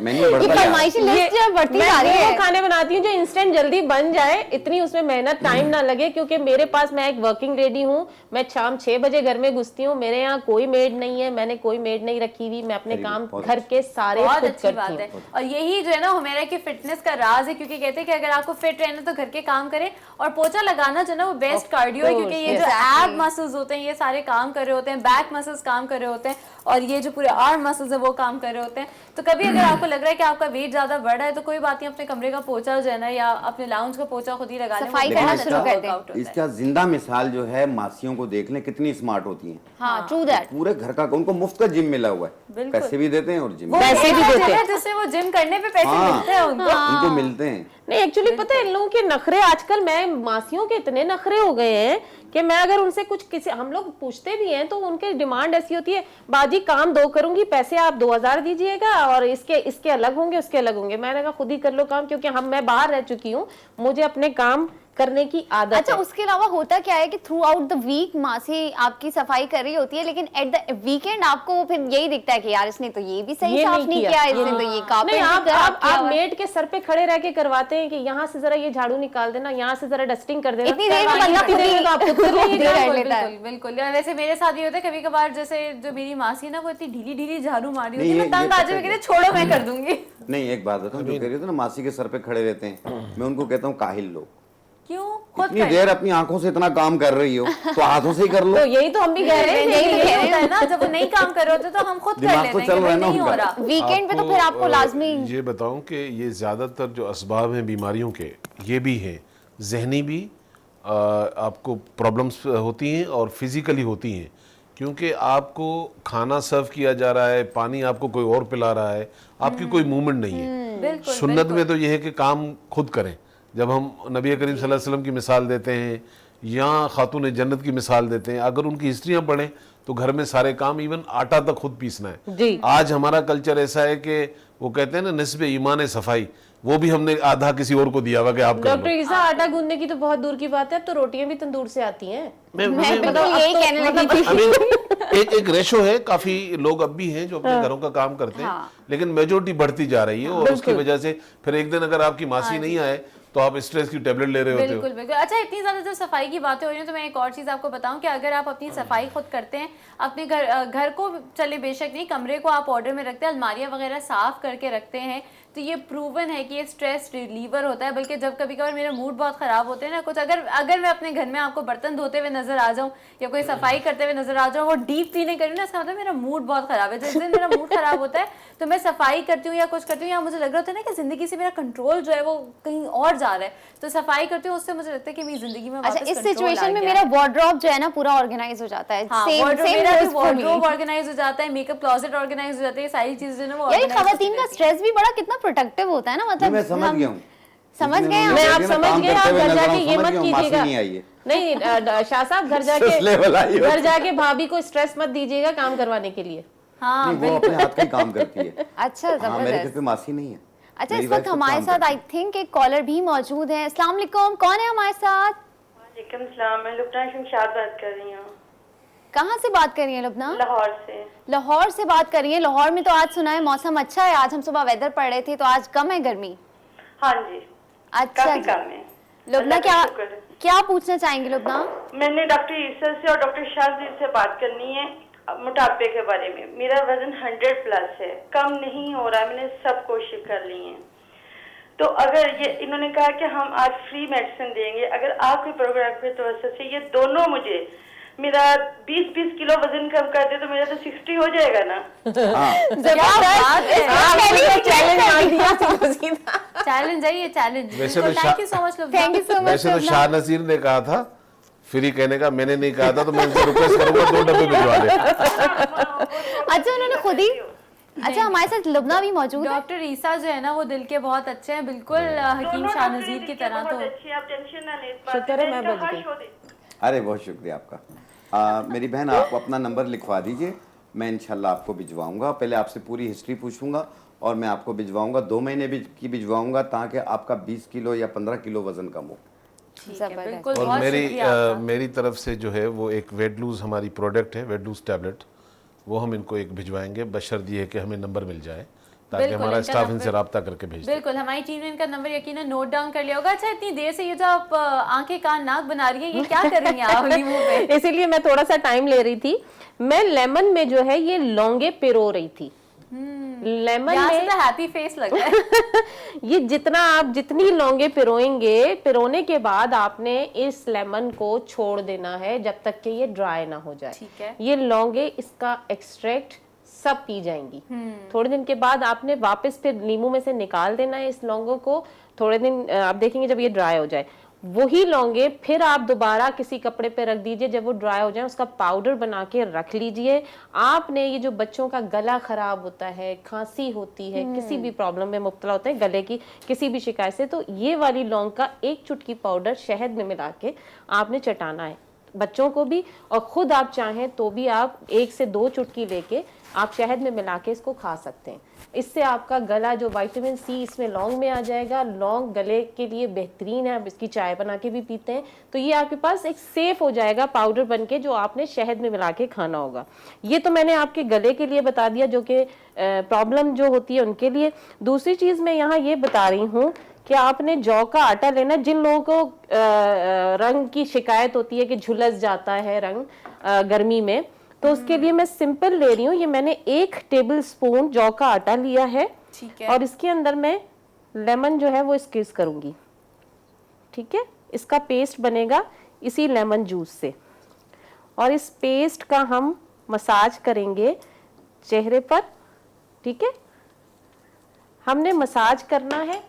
मेन्यू बढ़ता मैं खाने बनाती हूँ जो इंस्टेंट जल्दी बन जाए, इतनी उसमें मेहनत टाइम ना लगे, क्योंकि मेरे पास, मैं एक वर्किंग लेडी हूँ। मैं शाम 6 बजे घर में घुसती हूँ। मेरे यहाँ कोई मेड नहीं है, मैंने कोई मेड नहीं रखी हुई। मैं अपने काम घर के सारे बहुत अच्छी बात है। और यही जो है ना हुमैरा की फिटनेस का राज है, क्योंकि कहते हैं कि अगर आपको फिट रहना तो घर के काम करें, और पोछा लगाना जो ना वो बेस्ट कार्डियो है, क्योंकि ये जो एब मसल्स होते हैं ये सारे काम कर रहे होते हैं, बैक मसल्स काम कर रहे होते हैं, और ये जो पूरे आर्म मसल्स है वो काम कर रहे होते हैं। तो कभी अगर आपको लग रहा है कि आपका वेट ज्यादा बढ़ रहा है तो कोई बात नहीं, अपने कमरे का पोछा जो है ना या अपने लाउंज का पोछा खुद ही लगा लें, सफाई करना शुरू कर दें। इसका जिंदा मिसाल जो है, मासियों को देख लें कितनी स्मार्ट होती हैं। हाँ, ट्रू दैट। पूरे घर का उनको मुफ्त का जिम मिला हुआ है, पैसे भी देते हैं और जिम पैसे भी देते हैं, जिससे वो जिम करने पे पैसे मिलते हैं उनको मिलते हैं। नहीं एक्चुअली पता है इन लोगों के नखरे आजकल, मैं मासियों के इतने नखरे हो गए हैं कि मैं अगर उनसे कुछ किसी, हम लोग पूछते भी हैं तो उनके डिमांड ऐसी होती है, बाजी काम 2 करूंगी, पैसे आप 2000 दीजिएगा और इसके अलग होंगे, उसके अलग होंगे। मैंने कहा खुद ही कर लो काम, क्योंकि मैं बाहर रह चुकी हूँ, मुझे अपने काम करने की आदत अच्छा है। उसके अलावा होता क्या है कि थ्रू आउट द वीक मासी आपकी सफाई कर रही होती है, लेकिन एट द वीकेंड आपको फिर यही दिखता है कि यार इसने तो ये भी सही साफ नहीं किया, इसने तो ये कारपेट नहीं, आप मेड के सर पे खड़े रह के करवाते हैं कि यहाँ से जरा ये झाड़ू निकाल देना, यहाँ से जरा डस्टिंग कर देना, इतनी देर में बंदा बिल्कुल। वैसे मेरे साथ ये होता है कभी कभार, जैसे जो मेरी मासी है ना वो इतनी ढीली ढीली झाड़ू मारी होती है, मैं तंग आ जाऊंगी, छोड़ो मैं कर दूंगी। नहीं, एक बात बताऊं, जो कह रही हो ना मासी के सर पे खड़े रहते हैं, मैं उनको कहता हूँ काहिल लोग। क्यों? खुद इतनी देर अपनी आंखों से इतना काम कर रही हो तो हाथों से ही कर लो। तो यही तो हम भी कह रहे हैं, यही होता है ना, जब वो नहीं काम कर रहे होते तो हम खुद कर लेते हैं, नहीं हो रहा। वीकेंड पे तो फिर आपको लाजमी ये बताऊं कि ये ज़्यादातर जो असबाब हैं बीमारियों के, ये भी हैं, जहनी भी आपको प्रॉब्लम्स होती हैं और फिज़िकली होती हैं, क्योंकि आपको खाना सर्व किया जा रहा है, पानी आपको कोई और पिला रहा है, आपकी कोई मूवमेंट नहीं है। सुन्नत में तो ये है कि काम खुद करें। जब हम नबी करीम सल्लल्लाहु अलैहि वसल्लम की मिसाल देते हैं या खातून जन्नत की मिसाल देते हैं, अगर उनकी हिस्ट्रियाँ पढ़ें तो घर में सारे काम, इवन आटा तक खुद पीसना है जी। आज हमारा कल्चर ऐसा है कि वो कहते हैं ना निस्बे ईमान सफाई, वो भी हमने आधा किसी और को दिया हुआ कि आप कर लो। डॉक्टर ईसा आटा गूंदने की तो बहुत दूर की बात है, अब तो रोटियां भी तंदूर से आती हैं। मैं बिल्कुल यही कहने लगी थी। एक रेशो है, काफी लोग अब भी हैं जो अपने घरों का काम करते हैं, लेकिन मेजोरिटी बढ़ती जा रही है, और उसकी वजह से फिर एक दिन अगर आपकी मासी नहीं आए तो आप स्ट्रेस की टेबलेट ले रहे होते हो। बिल्कुल। अच्छा, इतनी ज्यादा जब सफाई की बातें हो रही हैं तो मैं एक और चीज आपको बताऊं कि अगर आप अपनी सफाई खुद करते हैं, अपने घर को चले बेशक नहीं, कमरे को आप ऑर्डर में रखते हैं, अलमारियां वगैरह साफ करके रखते हैं, तो ये प्रूवन है कि ये स्ट्रेस रिलीवर होता है। बल्कि जब कभी कभार मेरा मूड बहुत खराब होते हैं ना, कुछ अगर मैं अपने घर में आपको बर्तन धोते हुए नजर आ जाऊं या कोई सफाई करते हुए नजर आ जाऊं, वो डीप क्लीनिंग करूँ ना, इसका मतलब मेरा मूड बहुत खराब है। जिस दिन मेरा मूड खराब होता है तो मैं सफाई करती हूँ या कुछ करती हूँ, या मुझे लग रहा होता है ना कि जिंदगी से मेरा कंट्रोल जो है वो कहीं और जा रहा है, तो सफाई करती हूँ, उससे मुझे लगता है कि मेरी जिंदगी में अच्छा, इस सिचुएशन में मेरा वार्डरोब जो है ना पूरा ऑर्गेनाइज हो जाता है। वार्डरोब ऑर्गेनाइज हो जाता है, मेकअप क्लोजेट ऑर्गेनाइज हो जाता है, सारी चीजें जो है वो। यार खवातीन का स्ट्रेस भी बड़ा कितना प्रोटेक्टिव होता है ना, मतलब मैं समझ गया हूँ, समझ गए मैं आप समझ गए, आप घर जाके ये मत कीजिएगा। नहीं शाह साहब, घर जाके भाभी को स्ट्रेस मत दीजिएगा काम करवाने के लिए। हाँ, वो अपने हाथ का काम करती है। अच्छा, मेरे घर पे मासी नहीं है। अच्छा, मेरी इस वक्त wife तो हमारे काम साथ करती आई थिंक एक कॉलर भी मौजूद है। अस्सलाम वालेकुम, कौन है हमारे साथ? वालेकुम सलाम, मैं लुबना शमशाद बात कर रही हूँ, कहाँ से बात कर रही हैं लुबना? लाहौर से। लाहौर से बात कर रही हैं। लाहौर में तो आज सुना है मौसम अच्छा है, आज हम सुबह वेदर पढ़ रहे थे तो आज कम है गर्मी। हाँ जी, अच्छा काफी जी। कम है। लुबना अल्लाह का क्या शुक्र है। क्या पूछना चाहेंगी लुबना? मैंने डॉक्टर ईसा से और डॉक्टर शाहजी से बात करनी है मोटापे के बारे में। मेरा वजन 100 प्लस है, कम नहीं हो रहा, मैंने सब कोशिश कर ली है। तो अगर ये इन्होंने कहा कि हम आज फ्री मेडिसिन देंगे, अगर आपके प्रोग्राम की वजह से ये दोनों मुझे मेरा 20-20 किलो वजन कम कर दे तो मेरा तो 60 हो जाएगा ना। चैलेंज है ये, चैलेंज। वैसे तो thank you so much Lubna. Thank you so much. वैसे तो शाह नसीर ने कहा था फ्री कहने का, मैंने नहीं कहा था, तो मैं उनसे रिक्वेस्ट करूंगा 2 डब्बे भिजवा दे। अच्छा, उन्होंने खुद ही। अच्छा, हमारे साथ लुबना भी मौजूद है। डॉक्टर ईसा जो है ना वो दिल के बहुत अच्छे हैं, बिल्कुल हकीम शाह नजीर की तरह। तो आप टेंशन ना लें इस बात शुक्र है, मैं इनका बच गई। हर्ष हो दे। अरे बहुत शुक्रिया आपका। मेरी बहन, आप अपना नंबर लिखवा दीजिए, मैं इंशाल्लाह आपको भिजवाऊंगा। पहले आपसे पूरी हिस्ट्री पूछूंगा और मैं आपको भिजवाऊंगा, 2 महीने की भिजवाऊंगा ताकि आपका 20 किलो या 15 किलो वजन कम हो। ठीक है, बिल्कुल। और बहुत शुक्रिया आपका। मेरी तरफ से जो है वो एक वेट लूज हमारी प्रोडक्ट है, वेट लूज टैबलेट, वो हम इनको एक भिजवाएंगे, बशर्त ये है कि हमें नंबर मिल जाए ताकि बिल्कुल, हमारा इनका स्टाफ नंबर- इनसे रब्ता करके भेज दे। बिल्कुल, हमारी टीम ने इनका नंबर यकीनन नोट डाउन कर लिया होगा। अच्छा, इतनी देर से ये जो आप आंखें कान नाक बना रही है, ये क्या कर रही हैं आप लीमू पे? इसीलिए मैं थोड़ा सा टाइम ले रही थी। मैं लेमन में जो है ये लौंगे पिरो रही थी। लेमन यहाँ से में तो हैप्पी फेस लग रहा है। ये जितनी लौंगे पिरोएंगे, पिरोने के बाद आपने इस लेमन को छोड़ देना है जब तक कि ये ड्राई ना हो जाए। ठीक है। ये लौंगे, इसका एक्सट्रैक्ट सब पी जाएंगी। थोड़े दिन के बाद आपने वापस फिर नींबू में से निकाल देना है इस लौंगों को। थोड़े दिन आप देखेंगे जब ये ड्राई हो जाए, वही लौंगे फिर आप दोबारा किसी कपड़े पे रख दीजिए। जब वो ड्राई हो जाए उसका पाउडर बना के रख लीजिए। आपने ये जो बच्चों का गला खराब होता है, खांसी होती है, किसी भी प्रॉब्लम में मुब्तला होते हैं, गले की किसी भी शिकायत से, तो ये वाली लौंग का 1 चुटकी पाउडर शहद में मिला के आपने चटाना है बच्चों को भी, और खुद आप चाहें तो भी आप 1 से 2 चुटकी लेके आप शहद में मिला के इसको खा सकते हैं। इससे आपका गला, जो विटामिन सी इसमें लौंग में आ जाएगा। लौंग गले के लिए बेहतरीन है, आप इसकी चाय बना के भी पीते हैं, तो ये आपके पास एक सेफ हो जाएगा पाउडर बन के, जो आपने शहद में मिला के खाना होगा। ये तो मैंने आपके गले के लिए बता दिया, जो कि प्रॉब्लम जो होती है उनके लिए। दूसरी चीज़ मैं यहाँ ये बता रही हूँ कि आपने जौ का आटा लेना। जिन लोगों को रंग की शिकायत होती है कि झुलस जाता है रंग गर्मी में, तो उसके लिए मैं सिंपल ले रही हूँ। ये मैंने 1 टेबल स्पून जौ का आटा लिया है, ठीक है। और इसके अंदर मैं लेमन जो है वो स्क्वीज करूंगी। ठीक है, इसका पेस्ट बनेगा इसी लेमन जूस से, और इस पेस्ट का हम मसाज करेंगे चेहरे पर। ठीक है, हमने मसाज करना है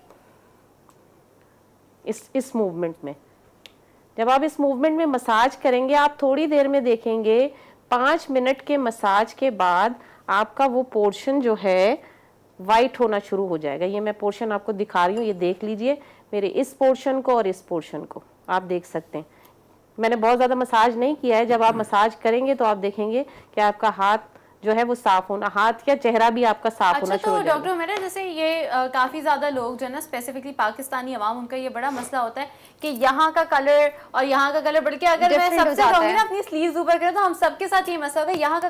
इस मूवमेंट में। जब आप इस मूवमेंट में मसाज करेंगे, आप थोड़ी देर में देखेंगे 5 मिनट के मसाज के बाद आपका वो पोर्शन जो है वाइट होना शुरू हो जाएगा। ये मैं पोर्शन आपको दिखा रही हूँ, ये देख लीजिए, मेरे इस पोर्शन को और इस पोर्शन को आप देख सकते हैं। मैंने बहुत ज़्यादा मसाज नहीं किया है। जब आप मसाज करेंगे तो आप देखेंगे कि आपका हाथ जो है वो साफ होना, हाथ या चेहरा भी आपका साफ होना अच्छा, शुरू तो हो जाएगा। डॉक्टर मेरा जैसे ये काफी ज्यादा लोग जो है ना, स्पेसिफिकली पाकिस्तानी अवाम, उनका ये बड़ा मसला होता है कि यहाँ का कलर और यहाँ का कलर, बल्कि अगर मैं Different हो सबसे जाता कहूँगी है। ना अपनी स्लीव्स ऊपर करें तो हम सबके साथ ये मसला होगा, यहाँ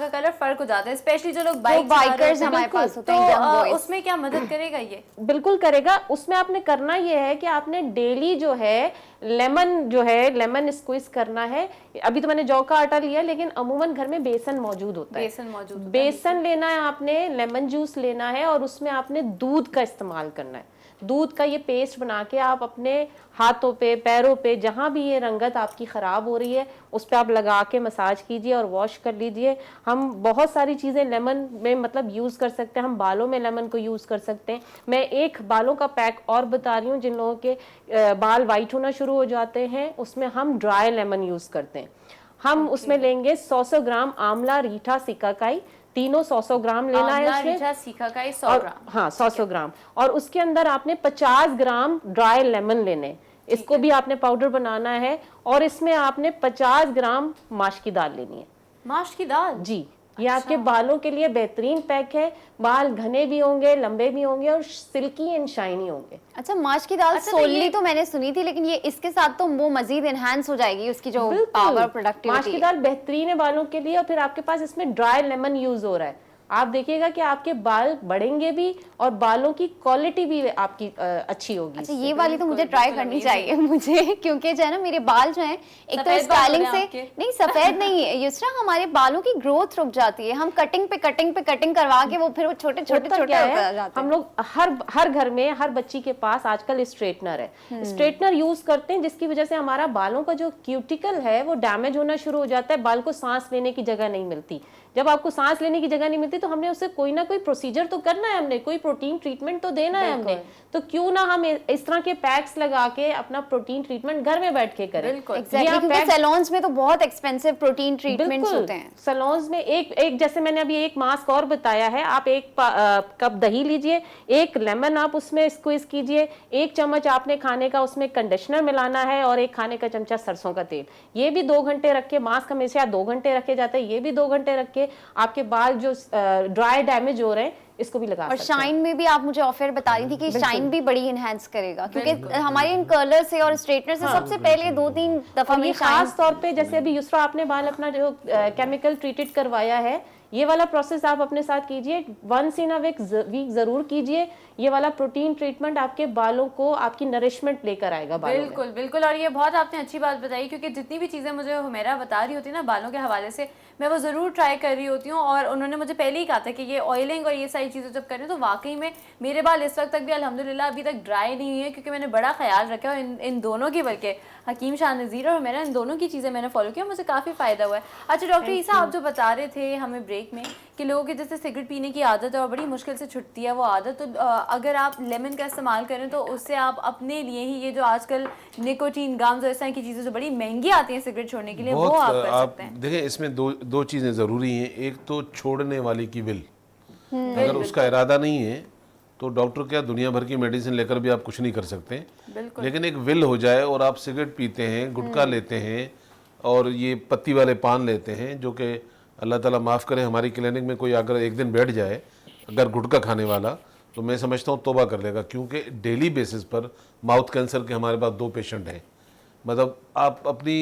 का कलर फर्क हो जाता है, स्पेशली जो लोग बाइक बाइकर्स हमारे पास होते हैं, young boys। उसमें क्या मदद करेगा ये? बिल्कुल करेगा। उसमें आपने करना ये है कि आपने डेली जो है लेमन स्क्वीज करना है। अभी तो मैंने जौ का आटा लिया, लेकिन अमूमन घर में बेसन मौजूद होता है। बेसन मौजूद होता है, बेसन लेना है आपने, लेमन जूस लेना है, और उसमें आपने दूध का इस्तेमाल करना है। दूध का ये पेस्ट बना के आप अपने हाथों पे, पैरों पे, जहाँ भी ये रंगत आपकी ख़राब हो रही है उस पर आप लगा के मसाज कीजिए और वॉश कर लीजिए। हम बहुत सारी चीज़ें लेमन में मतलब यूज़ कर सकते हैं। हम बालों में लेमन को यूज़ कर सकते हैं। मैं एक बालों का पैक और बता रही हूँ, जिन लोगों के बाल वाइट होना शुरू हो जाते हैं, उसमें हम ड्राई लेमन यूज़ करते हैं। हम उसमें लेंगे 100 ग्राम आंवला, रीठा, सिकाकाई, तीनों 100 ग्राम लेना है उसमें। सीखा का 100 और ग्राम। हाँ 100 ग्राम, और उसके अंदर आपने 50 ग्राम ड्राई लेमन लेने, इसको भी आपने पाउडर बनाना है, और इसमें आपने 50 ग्राम माश की दाल लेनी है। माश की दाल? जी, ये आपके बालों के लिए बेहतरीन पैक है। बाल घने भी होंगे, लंबे भी होंगे और सिल्की एंड शाइनी होंगे। अच्छा, माश की दाल अच्छा, तो सोली ये- तो मैंने सुनी थी, लेकिन ये इसके साथ तो वो मजीद एनहांस हो जाएगी उसकी जो बिल्कुल। पावर माश की प्रोडक्टिविटी। दाल बेहतरीन है बालों के लिए। और फिर आपके पास इसमें ड्राई लेमन यूज हो रहा है। आप देखिएगा कि आपके बाल बढ़ेंगे भी और बालों की क्वालिटी भी आपकी अच्छी होगी। अच्छा, इससे। ये वाली तो मुझे ट्राई करनी चाहिए मुझे, क्योंकि जो है ना मेरे बाल जो हैं एक तो सफेद बाल हो स्टाइलिंग रहे से हैं आपके। नहीं, सफेद नहीं है युसरा, हमारे बालों की ग्रोथ रुक जाती है। हम कटिंग पे कटिंग करवा के वो फिर वो छोटे छोटे होता छोटे क्या होते है, जाते हम हैं। लोग हर घर में हर बच्ची के पास आजकल स्ट्रेटनर है। स्ट्रेटनर यूज करते हैं जिसकी वजह से हमारा बालों का जो क्यूटिकल है वो डैमेज होना शुरू हो जाता है। बाल को सांस लेने की जगह नहीं मिलती। जब आपको सांस लेने की जगह नहीं मिलती तो हमने उसे कोई ना कोई प्रोसीजर तो करना है, हमने कोई प्रोटीन ट्रीटमेंट तो देना है हमने। तो क्यों ना हम इस तरह के पैक्स लगा के अपना प्रोटीन ट्रीटमेंट घर में बैठ के करें। बिल्कुल। एग्जैक्टली, ये आप क्योंकि पैक- सैलून्स में तो बहुत एक्सपेंसिव प्रोटीन ट्रीटमेंट्स बिल्कुल। होते हैं। सैलून्स में एक जैसे मैंने अभी एक मास्क और बताया है। आप एक कप दही लीजिए, एक लेमन आप उसमें स्क्वीज कीजिए, 1 चम्मच आपने खाने का उसमें कंडीशनर मिलाना है और 1 खाने का चमचा सरसों का तेल। ये भी 2 घंटे रख के, मास्क हमेशा 2 घंटे रखे जाते हैं, ये भी 2 घंटे रख के आपके बाल जो ड्राई डैमेज हो रहे हैं इसको भी लगा और सकते हैं। शाइन में भी आप मुझे ऑफर बता रही थी कि शाइन भी बड़ी इनहेंस करेगा, क्योंकि हमारे इन कर्लर से और स्ट्रेटनर से सबसे पहले 2-3 दफा और में ये शाइन। खास तौर पे जैसे अभी युसरा आपने बाल अपना जो केमिकल ट्रीटेड करवाया है, ये वाला प्रोसेस आप अपने साथ कीजिए। 1 इन अ वीक जरूर कीजिए। ये वाला प्रोटीन ट्रीटमेंट आपके बालों को आपकी नरिशमेंट लेकर आएगा बालों में। बिल्कुल बिल्कुल। और ये बहुत आपने अच्छी बात बताई, क्योंकि जितनी भी चीज़ें मुझे हुमैरा बता रही होती है ना बालों के हवाले से, मैं वो ज़रूर ट्राई कर रही होती हूँ। और उन्होंने मुझे पहले ही कहा था कि ये ऑयलिंग और ये सारी चीज़ें जब करें तो वाकई में मेरे बाल इस वक्त तक भी अल्हम्दुलिल्लाह अभी तक ड्राई नहीं हुई है, क्योंकि मैंने बड़ा ख्याल रखा है। और इन दोनों की, बल्कि हकीम शाह नज़ीर और हुमैरा, इन दोनों की चीज़ें मैंने फॉलो किया, मुझे काफ़ी फ़ायदा हुआ है। अच्छा डॉक्टर ईसा, आप जो बता रहे थे हमें ब्रेक में कि लोगों की जैसे सिगरेट पीने की आदत है और बड़ी मुश्किल से छुटती है वो आदत, तो अगर आप लेमन का इस्तेमाल करें तो उससे आप अपने लिए ही ये जो आजकल निकोटीन गम्स और इस तरह की चीज़ें जो बड़ी महंगी आती हैं सिगरेट छोड़ने के लिए, वो आप कर सकते हैं। देखें, इसमें दो चीज़ें ज़रूरी हैं। एक तो छोड़ने वाले की विल, अगर उसका इरादा नहीं है तो डॉक्टर क्या दुनिया भर की मेडिसिन लेकर भी आप कुछ नहीं कर सकते। लेकिन एक विल हो जाए और आप सिगरेट पीते हैं, गुटखा लेते हैं और ये पत्ती वाले पान लेते हैं, जो कि अल्लाह ताला माफ़ करे, हमारी क्लिनिक में कोई अगर एक दिन बैठ जाए अगर गुटखा खाने वाला, तो मैं समझता हूँ तौबा कर लेगा, क्योंकि डेली बेसिस पर माउथ कैंसर के हमारे पास 2 पेशेंट हैं। मतलब आप अपनी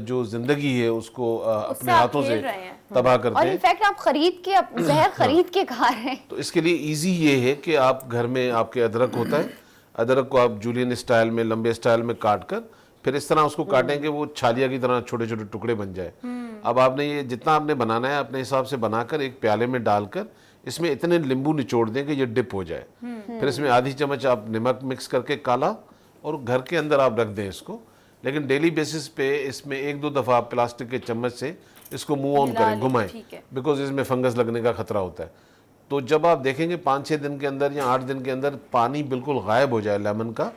जो ज़िंदगी है उसको अपने आप हाथों से खेल रहे हैं। तबाह और करते हैं। इनफैक्ट आप खरीद के जहर खरीद के खा रहे हैं। तो इसके लिए इजी ये है कि आप घर में आपके अदरक होता है, अदरक को आप जूलियन स्टाइल में, लंबे स्टाइल में काट कर फिर इस तरह उसको काटें कि वो छालिया की तरह छोटे छोटे टुकड़े बन जाए। अब आपने ये जितना आपने बनाना है अपने हिसाब से बनाकर एक प्याले में डालकर इसमें इतने नींबू निचोड़ दें कि ये डिप हो जाए। फिर इसमें आधी चम्मच आप नमक मिक्स करके काला, और घर के अंदर आप रख दें इसको। लेकिन डेली बेसिस पे इसमें 1-2 दफ़ा आप प्लास्टिक के चम्मच से इसको मूव ऑन करें, घुमाएं, बिकॉज इसमें फंगस लगने का खतरा होता है। तो जब आप देखेंगे 5-6 दिन के अंदर या 8 दिन के अंदर पानी बिल्कुल गायब हो जाए लेमन का,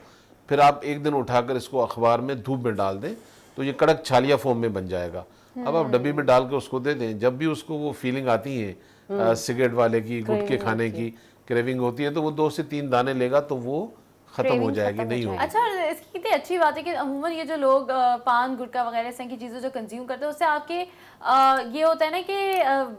फिर आप एक दिन उठाकर इसको अखबार में धूप में डाल दें तो ये कड़क छालिया फॉर्म में बन जाएगा। अब आप डब्बी में डाल के उसको दे दें। जब भी उसको वो फीलिंग आती है सिगरेट वाले की, गुटखे खाने की क्रेविंग होती है, तो वो 2 से 3 दाने लेगा तो वो खत्म हो जाएगी, नहीं होगी। अच्छा, और इसकी कितनी अच्छी बात है कि अमूमन ये जो लोग पान गुटखा वगैरह इस तरह की चीज़ें जो कंज्यूम करते हैं उससे आपके ये होता है ना कि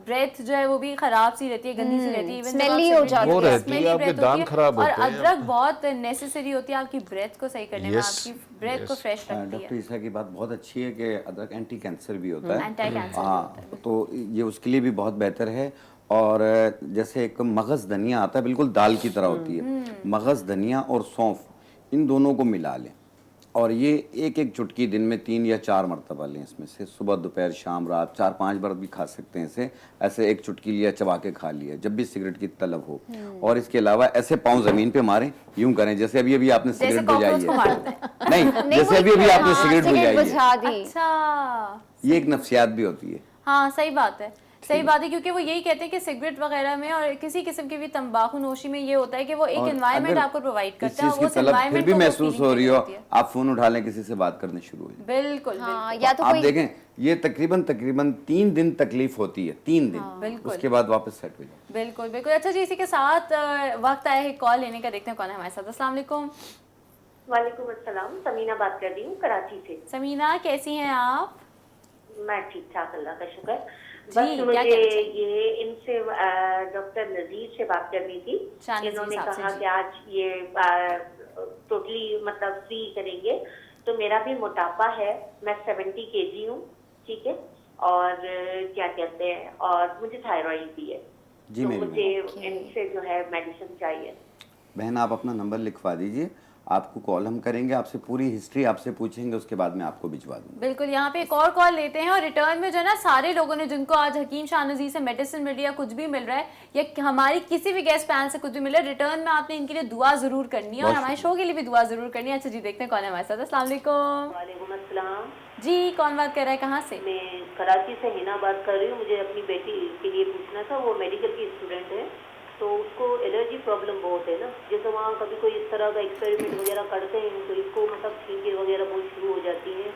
ब्रेथ जो है वो भी खराब सी रहती है, गंदी सी रहती है, even जब आप Smelly हो cigarette जाती है। पीते हैं, रहती है, smelly आपके breath दांत होती है। खराब और होते हैं। अदरक बहुत नेसेसरी होती है आपकी ब्रेथ को सही करने में, Yes, आपकी ब्रेथ को फ्रेश रखती डॉक्टर है। ईसा की बात बहुत अच्छी है कि अदरक एंटी कैंसर भी होता है। एंटी कैंसर हाँ, तो ये उसके लिए भी बहुत बेहतर है। और जैसे एक मगज़ धनिया आता है, बिल्कुल दाल की तरह होती है। मगज़ धनिया और सौंफ, इन दोनों को मिला लें और ये एक चुटकी दिन में 3 या 4 मरतबा लें। इसमें से सुबह, दोपहर, शाम, रात 4-5 बार भी खा सकते हैं इसे। ऐसे एक चुटकी लिया, चबा के खा लिया जब भी सिगरेट की तलब हो। और इसके अलावा ऐसे पाँव जमीन पे मारें, यूं करें जैसे अभी आपने सिगरेट बुझाई कॉकरोच को है। मारते हैं। नहीं, जैसे अभी आपने सिगरेट बुझाई है। बुझा दी। अच्छा, ये एक नफ्सियात भी होती है। हाँ सही बात है, सही बात है, क्योंकि वो यही कहते हैं कि सिगरेट वगैरह में और किसी किस्म की भी तंबाकू नोशी में ये होता है कि वो एक और एनवायरनमेंट अगर आपको प्रोवाइड इस करता है, चीज़ और की उस तलब फिर एनवायरनमेंट भी को वो महसूस feeling हो रही हो, होती है। आप फोन उठा लें, किसी से बात करने शुरू हो जाए। बिल्कुल हाँ, बिल्कुल। या तो आप कोई देखें, ये तकरीबन 3 दिन तकलीफ होती है, 3 दिन, बिल्कुल। उसके बाद वापस सेट हो जाए। बिल्कुल बिल्कुल। अच्छा जी, इसी के साथ वक्त आया है कॉल लेने का, देखते हैं कौन है हमारे साथ। अस्सलाम वालेकुम। वालेकुम अस्सलाम, समीना बात कर रही हूँ कराची से। समीना, कैसी हैं आप? मैं ठीक ठाक, अल्लाह का शुक्र। जी, बस क्या मुझे कहना चाहिए? ये इनसे डॉक्टर नजीर से बात करनी थी। शाह नज़ीर इन्होंने साहब से, कहा जी। कि आज ये टोटली मतलब फ्री करेंगे। तो मेरा भी मोटापा है, मैं 70 kg हूँ, ठीक है, और क्या कहते हैं, और मुझे थायराइड भी है। जी, तो मेरी मुझे बहन। इनसे जो है मेडिसिन चाहिए। बहन आप अपना नंबर लिखवा दीजिए, आपको कॉल हम करेंगे, आपसे पूरी हिस्ट्री आपसे पूछेंगे, उसके बाद में आपको भिजवा दूंगा। बिल्कुल, यहाँ पे एक और कॉल लेते हैं और रिटर्न में जो है ना सारे लोगों ने जिनको आज हकीम शाह नज़ीर से मेडिसिन मिल रही है, कुछ भी मिल रहा है या हमारी किसी भी गेस्ट पैन से कुछ भी मिल रहा है, रिटर्न में आपने इनके लिए दुआ जरूर करनी है और बहुत हमारे शो के लिए भी दुआ जरूर करनी है। अच्छा जी, देखते हैं कौन है हमारे साथ। अस्सलाम वालेकुम। वालेकुम अस्सलाम। जी, कौन बात कर रहा है, कहाँ से? मैं कराची से हिना बात कर रही हूँ। मुझे अपनी बेटी के लिए पूछना था, वो मेडिकल की स्टूडेंट है, तो उसको एलर्जी प्रॉब्लम बहुत है ना। जैसे वहाँ कभी कोई इस तरह का एक्सपेरिमेंट वगैरह करते हैं तो इसको मतलब छींकें वगैरह बहुत शुरू हो जाती हैं।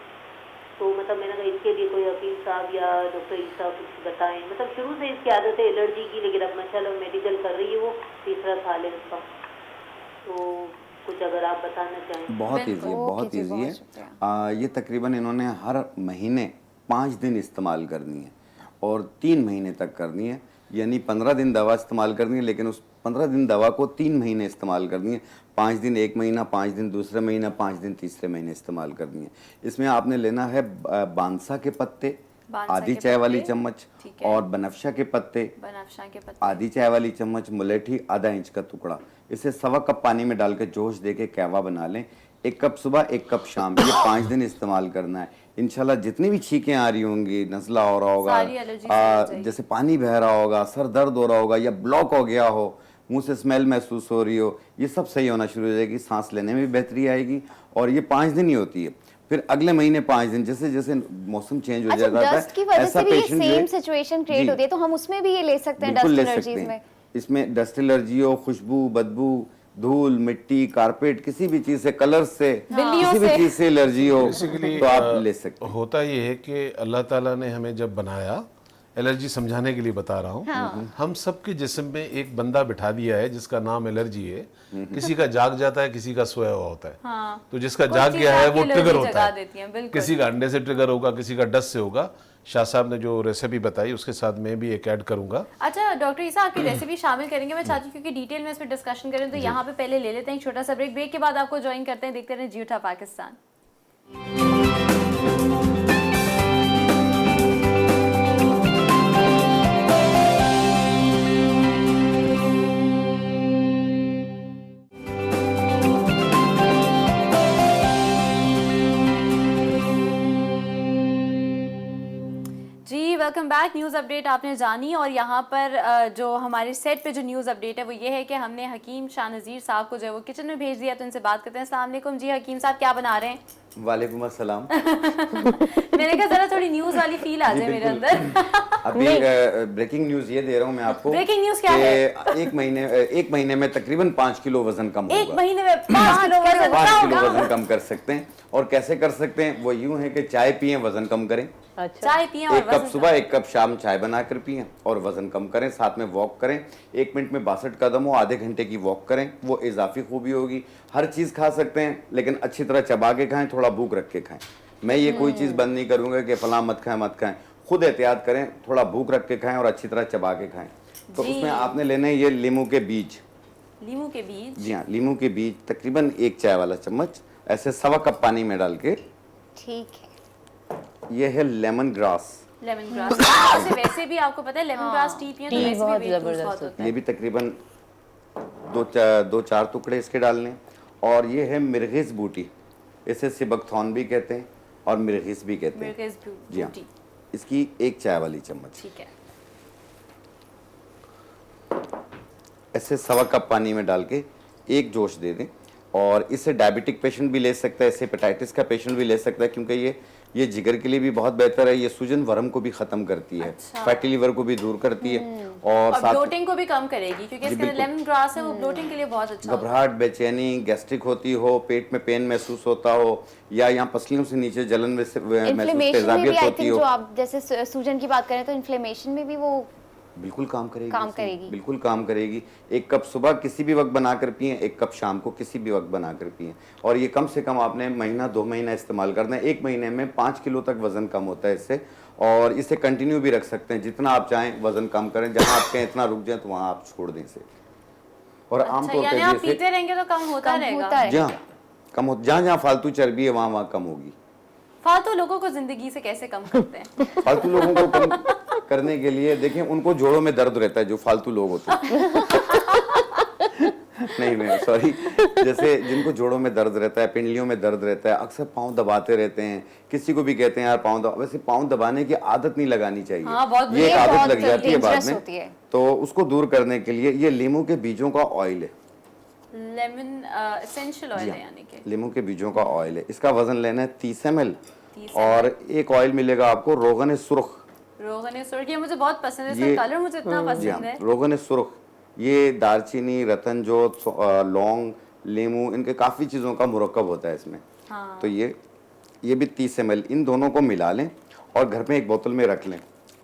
तो मतलब मैंने कहा इसके लिए कोई हकीम साहब या डॉक्टर ईसा कुछ बताएं। मतलब शुरू से इसकी आदत है एलर्जी की, लेकिन अब माशाल्लाह मेडिकल कर रही है, वो 3रा साल है उसका। तो कुछ अगर आप बताना चाहें। बहुत ईजी है, ओके बहुत जी, ईजी बहुत है। शुक्रिया। ये तकरीबन इन्होंने हर महीने 5 दिन इस्तेमाल करनी है और 3 महीने तक करनी है, यानी 15 दिन दवा इस्तेमाल करनी है, लेकिन उस 15 दिन दवा को 3 महीने इस्तेमाल करनी है। 5 दिन एक महीना, 5 दिन दूसरे महीना, 5 दिन तीसरे महीने इस्तेमाल करनी है। इसमें आपने लेना है बांसा के पत्ते, बांसा आधी के चाय वाली पत्ते, चम्मच, ठीक है। और बनफशा के पत्ते बनफशा के पत्ते, आधी चाय वाली चम्मच, मुलेठी आधा इंच का टुकड़ा। इसे 1.25 कप पानी में डाल के जोश दे के कहवा बना लें। 1 कप सुबह 1 कप शाम, ये 5 दिन इस्तेमाल करना है। इंशाल्लाह जितनी भी छींकें आ रही होंगी, नज़ला हो रहा होगा, सारी एलर्जी से हो जाएगी। जैसे पानी बह रहा होगा, सर दर्द हो रहा होगा या ब्लॉक हो गया हो, मुंह से स्मेल महसूस हो रही हो, ये सब सही होना शुरू हो जाएगी। सांस लेने में भी बेहतरी आएगी। और ये 5 दिन ही होती है। फिर अगले महीने 5 दिन, जैसे जैसे मौसम चेंज हो अच्छा, जाता है, डस्ट की वजह ऐसा से भी ये पेशेंट जो है- सेम सिचुएशन क्रिएट जी, होती है, तो हम उसमें भी ये ले सकते हैं बिल्कुल डस्ट ले सकते एलर्जीज हैं। में। इसमें डस्ट एलर्जी हो, खुशबू, बदबू, धूल, मिट्टी, कारपेट, किसी भी चीज से, कलर से, बिल्लियों किसी भी से। चीज से एलर्जी हो बेसिकली तो आप ले सकते हैं। होता ये है कि अल्लाह ताला ने हमें जब बनाया, एलर्जी समझाने के लिए बता रहा हूँ, हम सबके जिस्म में एक बंदा बिठा दिया है जिसका नाम एलर्जी है। किसी का जाग जाता है, किसी का सोया हुआ होता है। हाँ। तो जिसका कुछ जाग चीजें गया है आपकी वो ट्रिगर एलर्जी होता जगा है। देती हैं, बिल्कुल। किसी का अंडे से ट्रिगर होगा, किसी का डस्ट से होगा। शाह साहब ने जो रेसिपी बताई उसके साथ मैं भी एक ऐड करूंगा। अच्छा डॉक्टर ईसा, आपकी रेसिपी शामिल करेंगे। मैं चाहती हूँ क्योंकि डिटेल में इस पर डिस्कशन करें, तो यहाँ पे पहले ले लेते हैं एक छोटा सा ब्रेक। ब्रेक के बाद आपको ज्वाइन करते हैं, देखते रहे जी उठा पाकिस्तान। जी वेलकम बैक। न्यूज़ अपडेट आपने जानी और यहाँ पर जो हमारे सेट पे जो न्यूज़ अपडेट है वो ये है कि हमने हकीम शाह नज़ीर साहब को जो है वो किचन में भेज दिया, तो इनसे बात करते हैं। अस्सलाम वालेकुम जी, हकीम साहब क्या बना रहे हैं? वालेकुम अस्सलाम। मैंने कहा जरा थोड़ी न्यूज़ वाली फील आ जाए मेरे अंदर। अभी ब्रेकिंग न्यूज ये दे रहा हूँ मैं आपको। Breaking news क्या है? एक महीने में तकरीबन 5 किलो वजन कम होगा। एक महीने में 5 किलो वजन 5 किलो कम। वजन कम कर सकते हैं। और कैसे कर सकते हैं? वो यूं है कि चाय पिए, वजन कम करें। अच्छा, चाय पिए और 1 कप वजन सुबह 1 कप शाम चाय बनाकर पिए और वजन कम करें। साथ में वॉक करें, 1 मिनट में 62 कदम हो, आधे घंटे की वॉक करें, वो इजाफी खूबी होगी। हर चीज़ खा सकते हैं लेकिन अच्छी तरह चबा के खाएं, थोड़ा भूख रख के खाएं। मैं ये कोई चीज़ बंद नहीं करूंगा कि फलां मत खाएं मत खाएं। खुद एहतियात करें, थोड़ा भूख रख के खाएं और अच्छी तरह चबा के खाएं। तो उसमें आपने लेने हैं ये लीमू के बीज। लीमू के बीज, जी हाँ, लीमू के बीज तकरीबन 1 चाय वाला चम्मच ऐसे 1.25 कप पानी में डाल के। ठीक है। ये है लेमन ग्रास। Lemon grass. वैसे भी आपको पता है लेमन ग्रास टी पिए तो टी वैसे बहुत भी weight loss जबरदस्त बहुत होता है। ये भी तकरीबन 2-4 टुकड़े इसके डालने। और ये है मिर्गिस बूटी, इसे सिबकथॉन भी कहते हैं और मिर्गिस भी कहते हैं। मिर्गिस जी हाँ, बूटी, इसकी 1 चाय वाली चम्मच ठीक है। ऐसे 1.25 कप पानी में डाल के एक जोश दे दें। और इसे डायबिटिक पेशेंट भी ले सकता है, इसे हेपेटाइटिस का पेशेंट भी ले सकता है, क्योंकि ये जिगर के लिए भी बहुत बेहतर है। ये सूजन वरम को भी खत्म करती है, फैटी लिवर को भी दूर करती है और साथ ब्लोटिंग को भी कम करेगी क्योंकि इसके अंदर लेमन ग्रास है, वो ब्लोटिंग के लिए बहुत अच्छा होता है। घबराहट, बेचैनी, गैस्ट्रिक होती हो, पेट में पेन महसूस होता हो या यहाँ पसलियों से नीचे जलन में महसूस, इन्फ्लेमेशन में भी तेजाबियत आई होती थिंक हो। जो आप जैसे सूजन की बात करें तो इन्फ्लेमेशन में भी वो बिल्कुल काम करेगी, काम इसमें, करेगी। बिल्कुल काम करेगी। एक कप सुबह किसी भी वक्त बनाकर पिए, एक कप शाम को किसी भी वक्त बनाकर पिए, और ये कम से कम आपने महीना 2 महीना इस्तेमाल करना है। 1 महीने में 5 किलो तक वजन कम होता है इससे, और इसे कंटिन्यू भी रख सकते हैं, जितना आप चाहें वजन कम करें, जहाँ आप कहें इतना रुक जाए तो वहाँ आप छोड़ दें इसे। और अच्छा, आमतौर यानी पर आप जैसे पीते रहेंगे तो कम होता रहेगा। जी हाँ, कम हो, जहाँ जहाँ फालतू चर्बी है वहाँ वहाँ कम होगी। फालतू लोगों को जिंदगी से कैसे कम करते हैं? फालतू लोगों को कम करने के लिए देखें, उनको जोड़ों में दर्द रहता है जो फालतू लोग होते हैं। नहीं सॉरी, जैसे जिनको जोड़ों में दर्द रहता है, पिंडलियों में दर्द रहता है, अक्सर पाँव दबाते रहते हैं, किसी को भी कहते हैं यार पाँव दबा, वैसे पाँव दबाने की आदत नहीं लगानी चाहिए। हाँ, बहुत ये एक आदत लग जाती है बाद dangerous होती है। में, तो उसको दूर करने के लिए ये लीमू के बीजों का ऑयल है। लेमन एसेंशियल ऑयल है यानी कि। लीमू के बीजों का ऑयल है। इसका वजन लेना है 30 ml, 30 और एक ऑयल मिलेगा आपको रोगन सुर्ख। रोगन सुर्ख, ये मुझे बहुत पसंद है, ये- इसका कलर मुझे इतना जी हाँ, पसंद है। रोगन सुर्ख, ये दालचीनी, रतनजोत, लौंग, लीमू, इनके काफ़ी चीज़ों का मुरक्कब होता है इसमें। हाँ। तो ये भी 30 ml, इन दोनों को मिला लें और घर में एक बोतल में रख लें।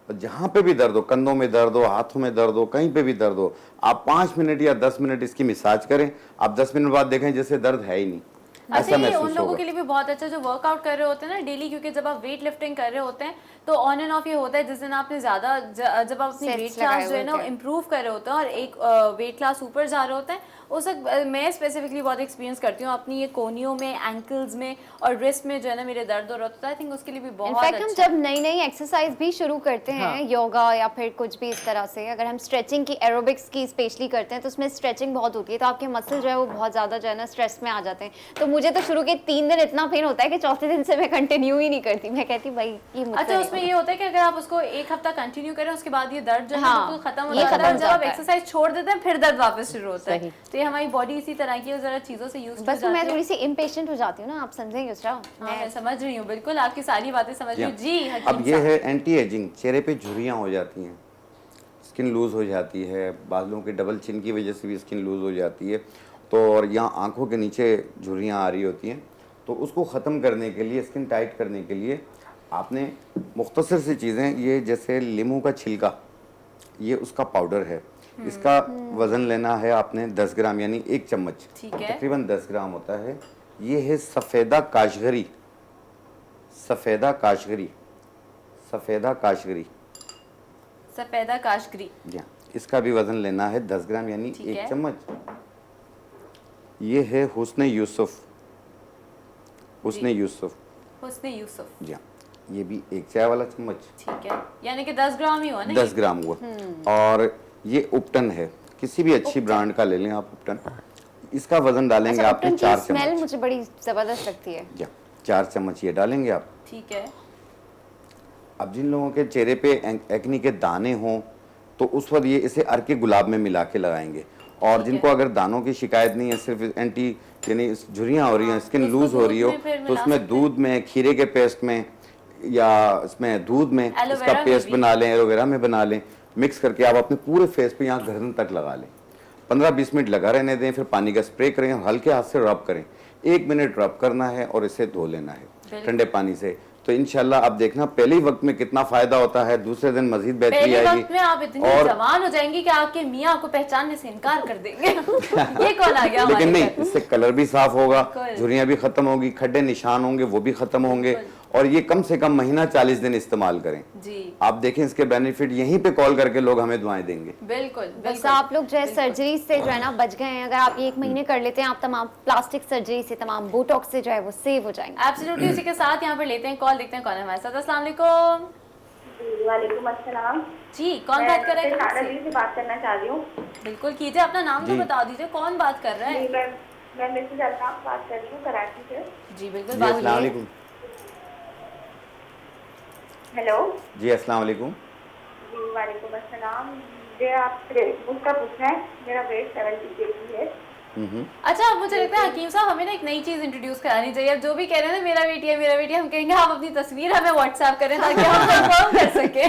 और जहाँ पे भी दर्द हो, कंधों में दर्द हो, हाथों में दर्द हो, कहीं पे भी दर्द हो, आप 5 मिनट या 10 मिनट इसकी मसाज करें। आप 10 मिनट बाद देखें जैसे दर्द है ही नहीं, अच्छा, ऐसा ये उन महसूस लोगों होगा। के लिए भी बहुत अच्छा जो वर्कआउट कर रहे होते हैं ना डेली, क्योंकि जब आप वेट लिफ्टिंग कर रहे होते हैं तो ऑन एंड ऑफ ये होता है, जिस दिन आपने ज्यादा जब आप अपनी Sets वेट लगाए क्लास जो है ना होते हैं। इम्प्रूव कर रहे होते हैं और एक वेट क्लास ऊपर जा रहे होते हैं, उस वक्त मैं स्पेसिफिकली बहुत एक्सपीरियंस करती हूँ अपनी ये कोनियों में, एंकल्स में और रिस्ट में जो है ना मेरे दर्द हो रहा होता है। आई थिंक उसके लिए भी बहुत इनफैक्ट हम अच्छा जब नई नई एक्सरसाइज भी शुरू करते हैं, योगा या फिर कुछ भी इस तरह से, अगर हम स्ट्रेचिंग की, एरोबिक्स की स्पेशली करते हैं तो उसमें स्ट्रेचिंग बहुत होती है, तो आपके मसल जो है वो बहुत ज़्यादा जो है ना स्ट्रेस में आ जाते हैं। तो मुझे तो शुरू के 3 दिन इतना पेन होता है कि चौथे दिन से मैं कंटिन्यू ही नहीं करती, मैं कहती भाई ये मुझसे अच्छा, नहीं उसमें होगा। ये होता है कि अगर आप उसको एक हफ्ता कंटिन्यू करें उसके बाद ये दर्द जो है हाँ, बिल्कुल खत्म हो ये जाता खत्म है, हो जब आप जाता है। एक्सरसाइज छोड़ देते हैं फिर दर्द वापस शुरू होता है। सही। तो ये हमारी बॉडी इसी तरह की है, जरा चीजों से यूज बस मैं थोड़ी सी इम्पेशेंट हो जाती हूँ ना, आप समझेंगे युसरा। मैं समझ रही हूँ, बिल्कुल आपकी सारी बातें समझ रही हूँ जी। अब हकीम ये साहब। है एंटी एजिंग, चेहरे पे झुर्रियाँ हो जाती हैं, स्किन लूज हो जाती है, बालों के डबल चिन की वजह से भी स्किन लूज हो जाती है, तो और यहाँ आंखों के नीचे झुर्रियाँ आ रही होती हैं, तो उसको ख़त्म करने के लिए, स्किन टाइट करने के लिए आपने मुख्तसर सी चीज़ें, ये जैसे लीमू का छिलका, ये उसका पाउडर है, इसका वज़न लेना है आपने 10 ग्राम, यानी 1 चम्मच, ठीक है। तकरीबन 10 ग्राम होता है। ये है सफ़ेदा काशगरी, सफ़ेदा काशगरी, सफ़ेदा काशगरी, सफेदा काशगरी, जी हाँ, इसका भी वज़न लेना है 10 ग्राम, यानी ठीक 1 है। चम्मच। ये है हुस्न यूसुफ, हुस्न यूसुफ, हुस्न यूसुफ, जी हाँ, ये भी 1 चाय वाला चम्मच, ठीक है, यानी कि 10 ग्राम ही हुआ ना 10 ग्राम हुआ। और ये उपटन है, किसी भी अच्छी ब्रांड का ले लें आप उपटन, इसका वज़न डालेंगे अच्छा, आपने उपटन 4 की स्मेल चम्मच, मुझे बड़ी जबरदस्त लगती है। जी हाँ, 4 चम्मच ये डालेंगे आप। ठीक है। अब जिन लोगों के चेहरे पे एक्नी के दाने हों तो उस वक्त ये इसे अर्के गुलाब में मिला के लगाएंगे, और जिनको अगर दानों की शिकायत नहीं है, सिर्फ एंटी यानी झुर्रियाँ हो रही हैं, स्किन तो उसको लूज हो रही हो, दूध में फिर तो मिला उसमें सकते हैं। दूध में, खीरे के पेस्ट में या इसमें दूध में एलोवेरा इसका में पेस्ट भी। बना लें, एलोवेरा में बना लें, मिक्स करके आप अपने पूरे फेस पे यहाँ गर्दन तक लगा लें, 15-20 मिनट लगा रहने दें, फिर पानी का स्प्रे करें, हल्के हाथ से रब करें, 1 मिनट रब करना है और इसे धो लेना है ठंडे पानी से। तो इंशाल्लाह आप देखना पहले ही वक्त में कितना फायदा होता है, दूसरे दिन मजीद बेहतरी पहले आएगी। वक्त में आप इतनी और जवान हो जाएंगे कि आपके मियाँ आपको पहचानने से इनकार कर देंगे। ये कौन आ गया लेकिन हमारे नहीं, घर? इससे कलर भी साफ होगा, बिल्कुल। झुर्रियाँ भी खत्म होगी, खड्डे निशान होंगे वो भी खत्म होंगे, और ये कम से कम महीना 40 दिन इस्तेमाल करें। जी आप देखें इसके बेनिफिट, यहीं पे कॉल करके लोग हमें दुआएं देंगे। बिल्कुल बस बिल्कुल। आप लोग जो है सर्जरी से जो है ना बच गए हैं, अगर आप ये 1 महीने कर लेते हैं, आप तमाम प्लास्टिक सर्जरी से, तमाम बोटॉक्स से जो है वो सेव हो जाएंगे। एब्सोल्युटली। उसी के साथ यहाँ पर लेते हैं कॉल, देखते हैं कौन है हमारे साथ। अस्सलाम वालेकुम वालेकुम अस्सलाम। जी, कौन बात कर रहे हैं? कहाँ सादा से? दी से बात करना चाह रही हूँ। बिल्कुल कीजिए, अपना नाम तो जी। बता दीजिए, कौन बात कर रहा है? जी, मैं मिसेज अल्ताफ बात कर रही हूँ कराची से। जी बिल्कुल, जी बात अस्सलाम कीजिए। वालेकुम। हेलो जी अस्सलाम वालेकुम। जी वालेकुम अस्सलाम। मुझे आपसे मुझका पूछना है, मेरा वेट 70 kg है। अच्छा, अब मुझे लगता है हकीम साहब हमें ना एक नई चीज इंट्रोड्यूस करानी चाहिए। अब जो भी कह रहे हैं ना मेरा वेट है मेरा वेट है, हम कहेंगे आप अपनी तस्वीर हमें व्हाट्सएप करें ताकि हम कंफर्म कर सके।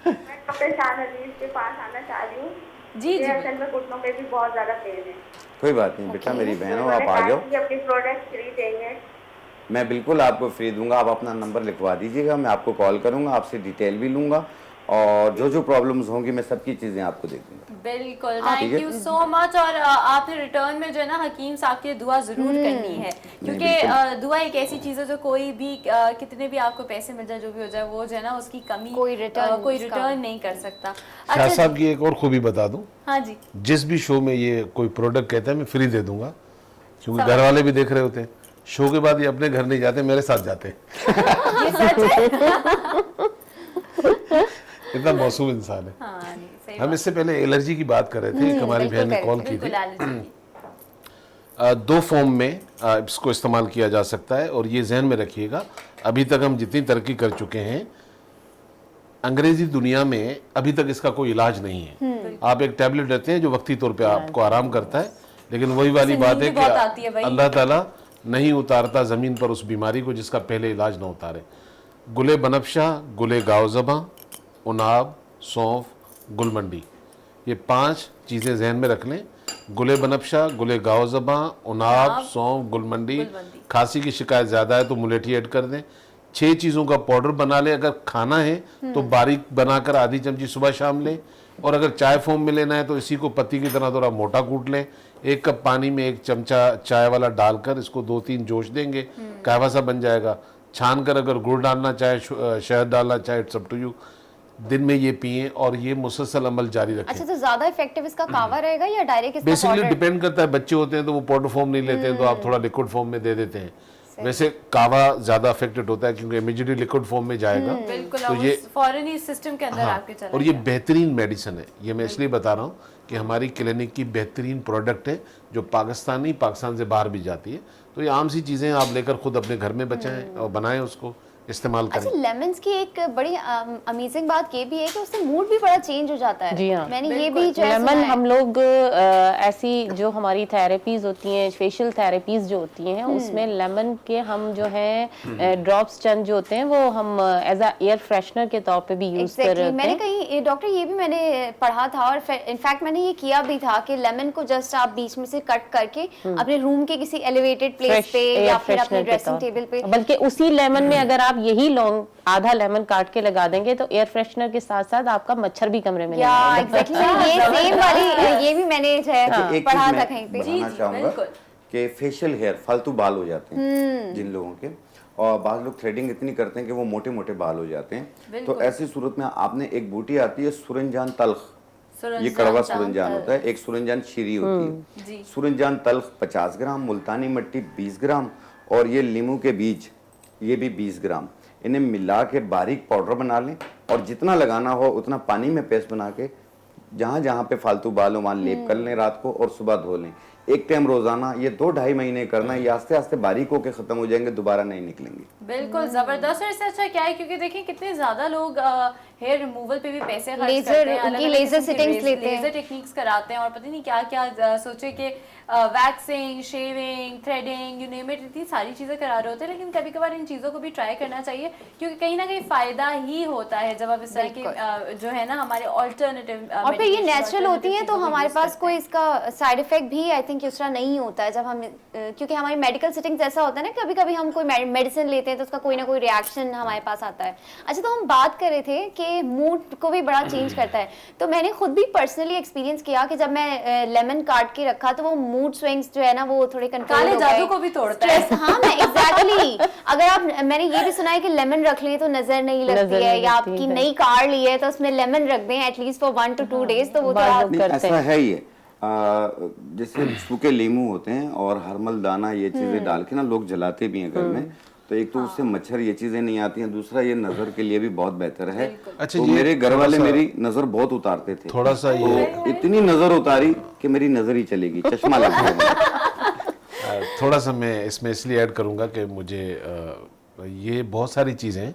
मैं डॉक्टर शाह अजीज के पास आना चाह रही हूँ। जी जी। मुझे असल में घुटनों पे भी बहुत ज्यादा पेन है। कोई बात नहीं बेटा, मेरी बहन हो, उन्होंने आप आ कहा जाओ, कि अपनी प्रोडक्ट फ्री देंगे। मैं बिल्कुल आपको फ्री दूंगा। आप अपना नंबर लिखवा दीजिएगा, मैं आपको कॉल करूंगा, आपसे डिटेल भी लूंगा, और जो जो प्रॉब्लम्स होंगी मैं सबकी चीज़ें आपको दे दूंगा। बिल्कुल, थैंक यू सो मच। और आपने रिटर्न में जो है ना हकीम साहब की दुआ जरूर करनी है, क्योंकि दुआ एक ऐसी चीज़ है जो कोई भी कितने भी आपको पैसे मिल जाए, जो भी हो जाए, वो जो है ना उसकी कमी कोई रिटर्न नहीं कर सकता। शाह साहब की एक और खूबी बता दूं, हाँ जी, जिस भी शो में ये कोई प्रोडक्ट कहता है मैं फ्री दे दूंगा, क्योंकि घर वाले भी देख रहे होते हैं। शो के बाद ये अपने घर नहीं जाते, मेरे साथ जाते हैं। ये सच है। इतना मासूम इंसान है। हाँ, नहीं, सही हम इससे पहले एलर्जी की बात कर रहे थे, एक हमारी बहन ने कॉल की बिल्कुल थी। एलर्जी की। दो फॉर्म में इसको इस्तेमाल किया जा सकता है, और ये जहन में रखिएगा, अभी तक हम जितनी तरक्की कर चुके हैं अंग्रेजी दुनिया में, अभी तक इसका कोई इलाज नहीं है। आप एक टैबलेट लेते हैं जो वक्ती तौर पे आपको आराम करता है, लेकिन वही वाली इससे बात नींद है भी बहुत आती कि है भाई। अल्लाह ताला नहीं उतारता ज़मीन पर उस बीमारी को जिसका पहले इलाज ना उतारे। गुले बनफशा, गुले गावज़बा, उनाब, सौंफ, गुलमंडी, ये 5 चीज़ें जहन में रख लें। गुले बनफशा, गुले गावज़बा, उनाब, सौंफ, गुलमंडी। खांसी की शिकायत ज़्यादा है तो मुलेठी ऐड कर दें। 6 चीज़ों का पाउडर बना लें। अगर खाना है तो बारीक बनाकर आधी चमची सुबह शाम लें, और अगर चाय फॉर्म में लेना है तो इसी को पत्ती की तरह थोड़ा मोटा कूट लें। 1 कप पानी में 1 चमचा चाय वाला डालकर इसको 2-3 जोश देंगे, कहवा सा बन जाएगा। छान कर अगर गुड़ डालना चाहे, शहद डालना चाहे, इट्स अप टू यू। दिन में ये पिएं और ये मुसलसल अमल जारी रखें। अच्छा, तो ज्यादा इफेक्टिव इसका कावा रहेगा या डायरेक्ट इसका बेसिकली powder? डिपेंड करता है, बच्चे होते हैं तो वो पाउडर फॉर्म नहीं लेते हैं, तो आप थोड़ा लिक्विड फॉर्म में दे देते हैं। वैसे कावा ज्यादा अफेक्टेड होता है क्योंकि इमीडिएटली लिक्विड फॉर्म में जाएगा। बिल्कुल, तो ये फौरन ही सिस्टम के अंदर आपके चला और ये बेहतरीन मेडिसिन है। ये मैं इसलिए बता रहा हूँ कि हमारी क्लिनिक की बेहतरीन प्रोडक्ट है, जो पाकिस्तान से बाहर भी जाती है। तो ये आम सी चीज़ें आप लेकर खुद अपने घर में बचाएं और बनाएं, उसको इस्तेमाल करें। अच्छा, लेमन्स की एक बड़ी अमेजिंग बात ये भी है कि उससे मूड भी बड़ा चेंज हो जाता है। जी हाँ, मैंने ये भी जो है लेमन सुना है। हम लोग ऐसी जो हमारी थेरेपीज होती हैं, फेशियल थेरेपीज जो होती हैं, उसमें लेमन के हम जो है ड्रॉप्स चंद जो होते हैं वो हम एज अ एयर फ्रेशनर के तौर पे भी यूज कर रहे हैं। मैंने कहीं डॉक्टर ये भी मैंने पढ़ा था, और इनफैक्ट मैंने ये किया भी था कि लेमन को जस्ट आप बीच में से कट करके अपने रूम के किसी एलिवेटेड प्लेस पे या फिर अपने ड्रेसिंग टेबल पे, बल्कि उसी लेमन में अगर आप यही लॉन्ग आधा लेमन काट के लगा देंगे तो एयर फ्रेशनर के साथ साथ आपका मच्छर भी कमरे में नहीं या आएगा। एग्जैक्टली ये सेम वाली ये भी मैंने जो है एक पढ़ा चीज था मैं कहीं पे। बताना चाहूंगा कि फेशियल हेयर फालतू बाल हो जाते हैं जिन लोगों के, और बाद लोग थ्रेडिंग इतनी करते हैं कि वो मोटे मोटे बाल हो जाते हैं। तो ऐसी सूरत में आपने एक बूटी आती है सुरंजान तल्ख, ये कड़वा सुरंजान होता है, एक सुरंजान शीरी होती है। सुरंजान तल्ख 50 ग्राम, मुल्तानी मिट्टी 20 ग्राम, और ये लीमू के बीज ये भी 20 ग्राम। इन्हें मिला के बारीक पाउडर बना लें, और जितना लगाना हो उतना पानी में पेस्ट बना के जहाँ जहाँ पे फालतू बाल हो वहाँ लेप कर लें रात को, और सुबह धो लें। एक टाइम रोजाना, ये 2-2.5 महीने करना है। ये आस्ते आस्ते बारीक होके खत्म हो जाएंगे, दोबारा नहीं निकलेंगे। बिल्कुल जबरदस्त। और इससे अच्छा क्या है, क्योंकि देखिए कितने ज्यादा लोग हेयर रिमूवल पे भी पैसे खर्च लेजर- करते हैं, उनकी अलग-अलग लेजर किस्म की सिटिंग्स लेते हैं। लेजर टेक्निक्स कराते हैं, और पता नहीं क्या क्या सोचे कि waxing, shaving, threading, you name it, इतनी सारी चीजें करा रहे होते हैं। लेकिन कभी कभार इन चीजों को भी ट्राई करना चाहिए, क्योंकि कहीं ना कहीं फायदा ही होता है जब आप इस तरह की जो है ना हमारे ऑल्टरनेटिव, और फिर ये नेचुरल होती है तो हमारे पास कोई इसका साइड इफेक्ट भी आई थिंक दूसरा नहीं होता है। जब हम क्योंकि हमारी मेडिकल सेटिंग्स ऐसा होता है ना, कभी कभी हम कोई मेडिसिन लेते हैं तो उसका कोई ना कोई रिएक्शन हमारे पास आता है। अच्छा, तो हम बात कर रहे थे कि मूड को भी बड़ा चेंज करता है। तो मैंने खुद भी पर्सनली एक्सपीरियंस किया कि जब मैं लेमन काट के रखा तो वो मूड स्विंग्स जो है ना वो थोड़े कंट्रोल काले हो जादू गए। को भी तोड़ता है। Stress, हाँ मैं एग्जैक्टली अगर आप, मैंने ये भी सुना है कि लेमन रख लिए तो नजर नहीं लगती है, या आपकी नई कार ली है तो उसमें लेमन रख दें एटलीस्ट फॉर 1 to 2 days, तो वो तो आप नहीं, ऐसा है ये जैसे सूखे लीमू होते हैं और हरमल दाना, ये चीजें डाल के ना लोग जलाते भी हैं घर में। तो एक तो उससे मच्छर ये चीजें नहीं आती हैं, दूसरा ये नजर के लिए भी बहुत बेहतर है। अच्छा, तो ये मेरे घर थोड़ा वाले सा- मेरी नजर बहुत उतारते थे, थोड़ा सा ये इतनी नजर उतारी कि मेरी नजर ही चलेगी, चश्मा लग गया। थोड़ा सा मैं इसमें इसलिए ऐड करूंगा कि मुझे ये बहुत सारी चीज़ें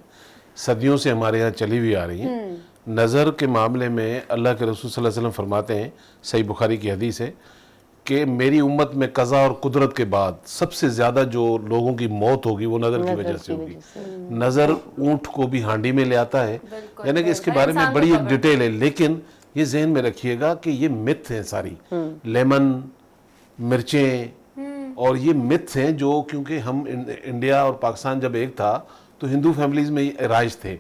सदियों से हमारे यहाँ चली हुई आ रही हैं। नज़र के मामले में अल्लाह के रसूल सल्लल्लाहु अलैहि वसल्लम फरमाते हैं, सही बुखारी की हदीस है, कि मेरी उम्मत में कज़ा और कुदरत के बाद सबसे ज़्यादा जो लोगों की मौत होगी वो नज़र की वजह से होगी। नज़र ऊँट को भी हांडी में ले आता है, यानी कि इसके बारे में बड़ी एक डिटेल है। लेकिन ये जहन में रखिएगा कि ये मिथ हैं सारी, लेमन, मिर्चें, और ये मिथ्स हैं जो, क्योंकि हम इंडिया और पाकिस्तान जब एक था तो हिंदू फैमिलीज में ये राइज थे,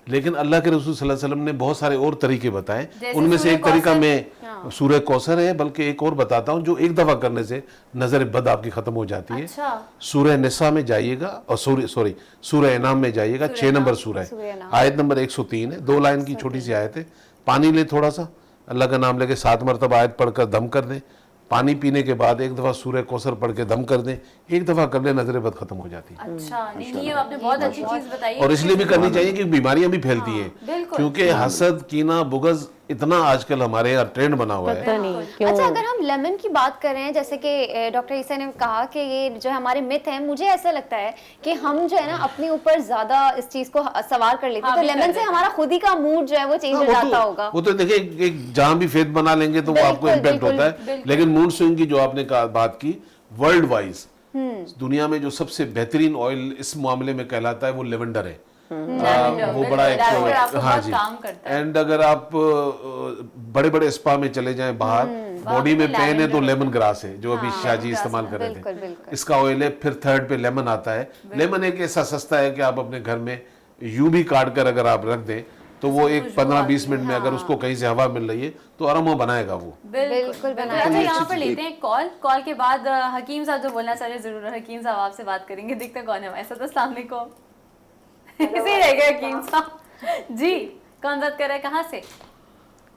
लेकिन अल्लाह के रसूल सल्लल्लाहु अलैहि वसल्लम ने बहुत सारे और तरीके बताए। उनमें से एक तरीका मैं सूरह कौसर है, बल्कि एक और बताता हूँ जो एक दफा करने से नजर बद आपकी खत्म हो जाती है। सूरह निसा में जाइएगा और सूरह इनाम में जाइएगा, 6 नंबर सूरह है, आयत नंबर 103 है, 2 लाइन की छोटी सी आयत है। पानी ले थोड़ा सा, अल्लाह का नाम लेके 7 मरतबा आयत पढ़कर दम कर दें, पानी पीने के बाद एक दफा सूरह कौसर पढ़ के दम कर दें, एक दफा कर ले नजर बद खत्म हो जाती है। अच्छा, नहीं ये आपने बहुत अच्छी चीज बताई है। और इसलिए भी करनी चाहिए कि बीमारियां भी फैलती हैं, क्योंकि हसद, कीना, बुगज इतना आजकल हमारे यहाँ ट्रेंड बना हुआ है। अच्छा, अगर हम लेमन की बात कर रहे हैं, जैसे कि डॉक्टर ईसा ने कहा कि ये जो हमारे मिथ है, मुझे ऐसा लगता है कि हम जो है ना अपने ऊपर ज्यादा इस चीज को सवार कर लेते हैं, तो लेमन से हमारा खुद ही का मूड जो है वो चेंज हो जाता होगा। वो तो देखिए, एक जहां भी फेथ बना लेंगे तो वो आपको इम्पैक्ट होता है, लेकिन मूड स्विंग की जो आपने बात की, वर्ल्ड वाइज दुनिया में जो सबसे बेहतरीन ऑयल इस मामले में कहलाता है वो लेवेंडर है। वो बड़ा एक हाँ जी, एंड अगर आप बड़े बड़े स्पा में चले जाएं बाहर, बॉडी में पेन है तो लेमन ग्रास है जो अभी शाहजी इस्तेमाल कर रहे थे, इसका ऑयल है। फिर थर्ड पे लेमन आता है। लेमन एक ऐसा सस्ता है कि आप अपने घर में यूं भी काट कर अगर आप रख दें तो वो एक 15-20 मिनट में अगर उसको कहीं से हवा मिल रही है तो अरोमा बनाएगा वो। बिल्कुल बनाएगा। अच्छा, यहाँ पर लेते हैं कॉल के बाद हकीम साहब जो बोलना चाह रहे हैं जरूर हकीम साहब आपसे बात करेंगे, देखते कौन है हमारे साथ। अस्सलाम वालेकुम। इसी रह गए हकीम साहब जी, कौन बात कर रहा है, कहाँ से?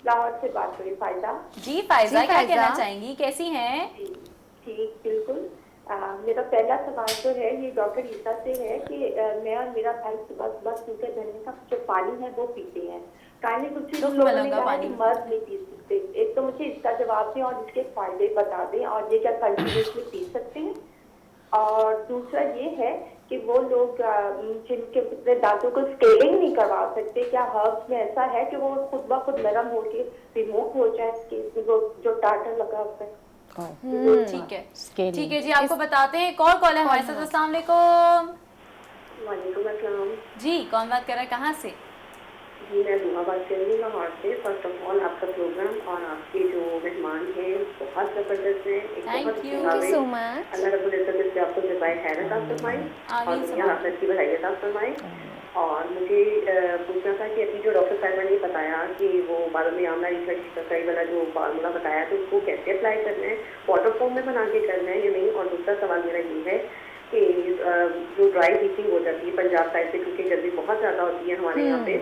लाहौर से बात करी, फायदा जी। फायदा क्या कहना चाहेंगी, कैसी हैं? ठीक, बिल्कुल। मेरा पहला सवाल जो है ये डॉक्टर ईसा से है कि मैं और मेरा भाई सुबह सूखे धनिया का जो पानी है वो पीते हैं, काले कुछ लोगों ने कहा कि मर्द नहीं पी सकते। एक तो मुझे इसका जवाब दें और इसके फायदे बता दें, और ये क्या कंटिन्यूसली पी सकते हैं? और दूसरा ये है कि वो लोग जिनके अपने दांतों को स्केलिंग नहीं करवा सकते, क्या हर्ब्स में ऐसा है कि वो खुद ब खुद नरम होके रिमूव हो जाए वो जो टाटर लगा होता है? ठीक है जी, आपको बताते हैं। कौन कॉल है हमारे साथ? अस्सलाम वालेकुम। वालेकुम अस्सलाम जी, कौन बात कर रहा है, कहाँ से? जी, मैं रूमा बात कर रही हूँ लाहौर से। फर्स्ट ऑफ ऑल आपका प्रोग्राम और आपके जो मेहमान हैं बहुत जबरदस्त है। Thank you so much. अल्लाह रब्बुल इज्जत इससे आपको जज़ाए खैर अता फरमाए और दुनिया आखिरत की भलाई अता फरमाए। और मुझे पूछना था कि अभी जो डॉक्टर साहिबा ने बताया कि वो बालों में आमला रिसर्च कई वाला जो फार्मूला बताया, तो उसको कैसे अप्लाई करना है, वाटर फॉर्म में बना के करना है या नहीं? और दूसरा सवाल मेरा ये है कि जो ड्राई हीटिंग हो जाती है पंजाब साइड से, क्योंकि गर्मी बहुत ज़्यादा होती है हमारे यहाँ पे,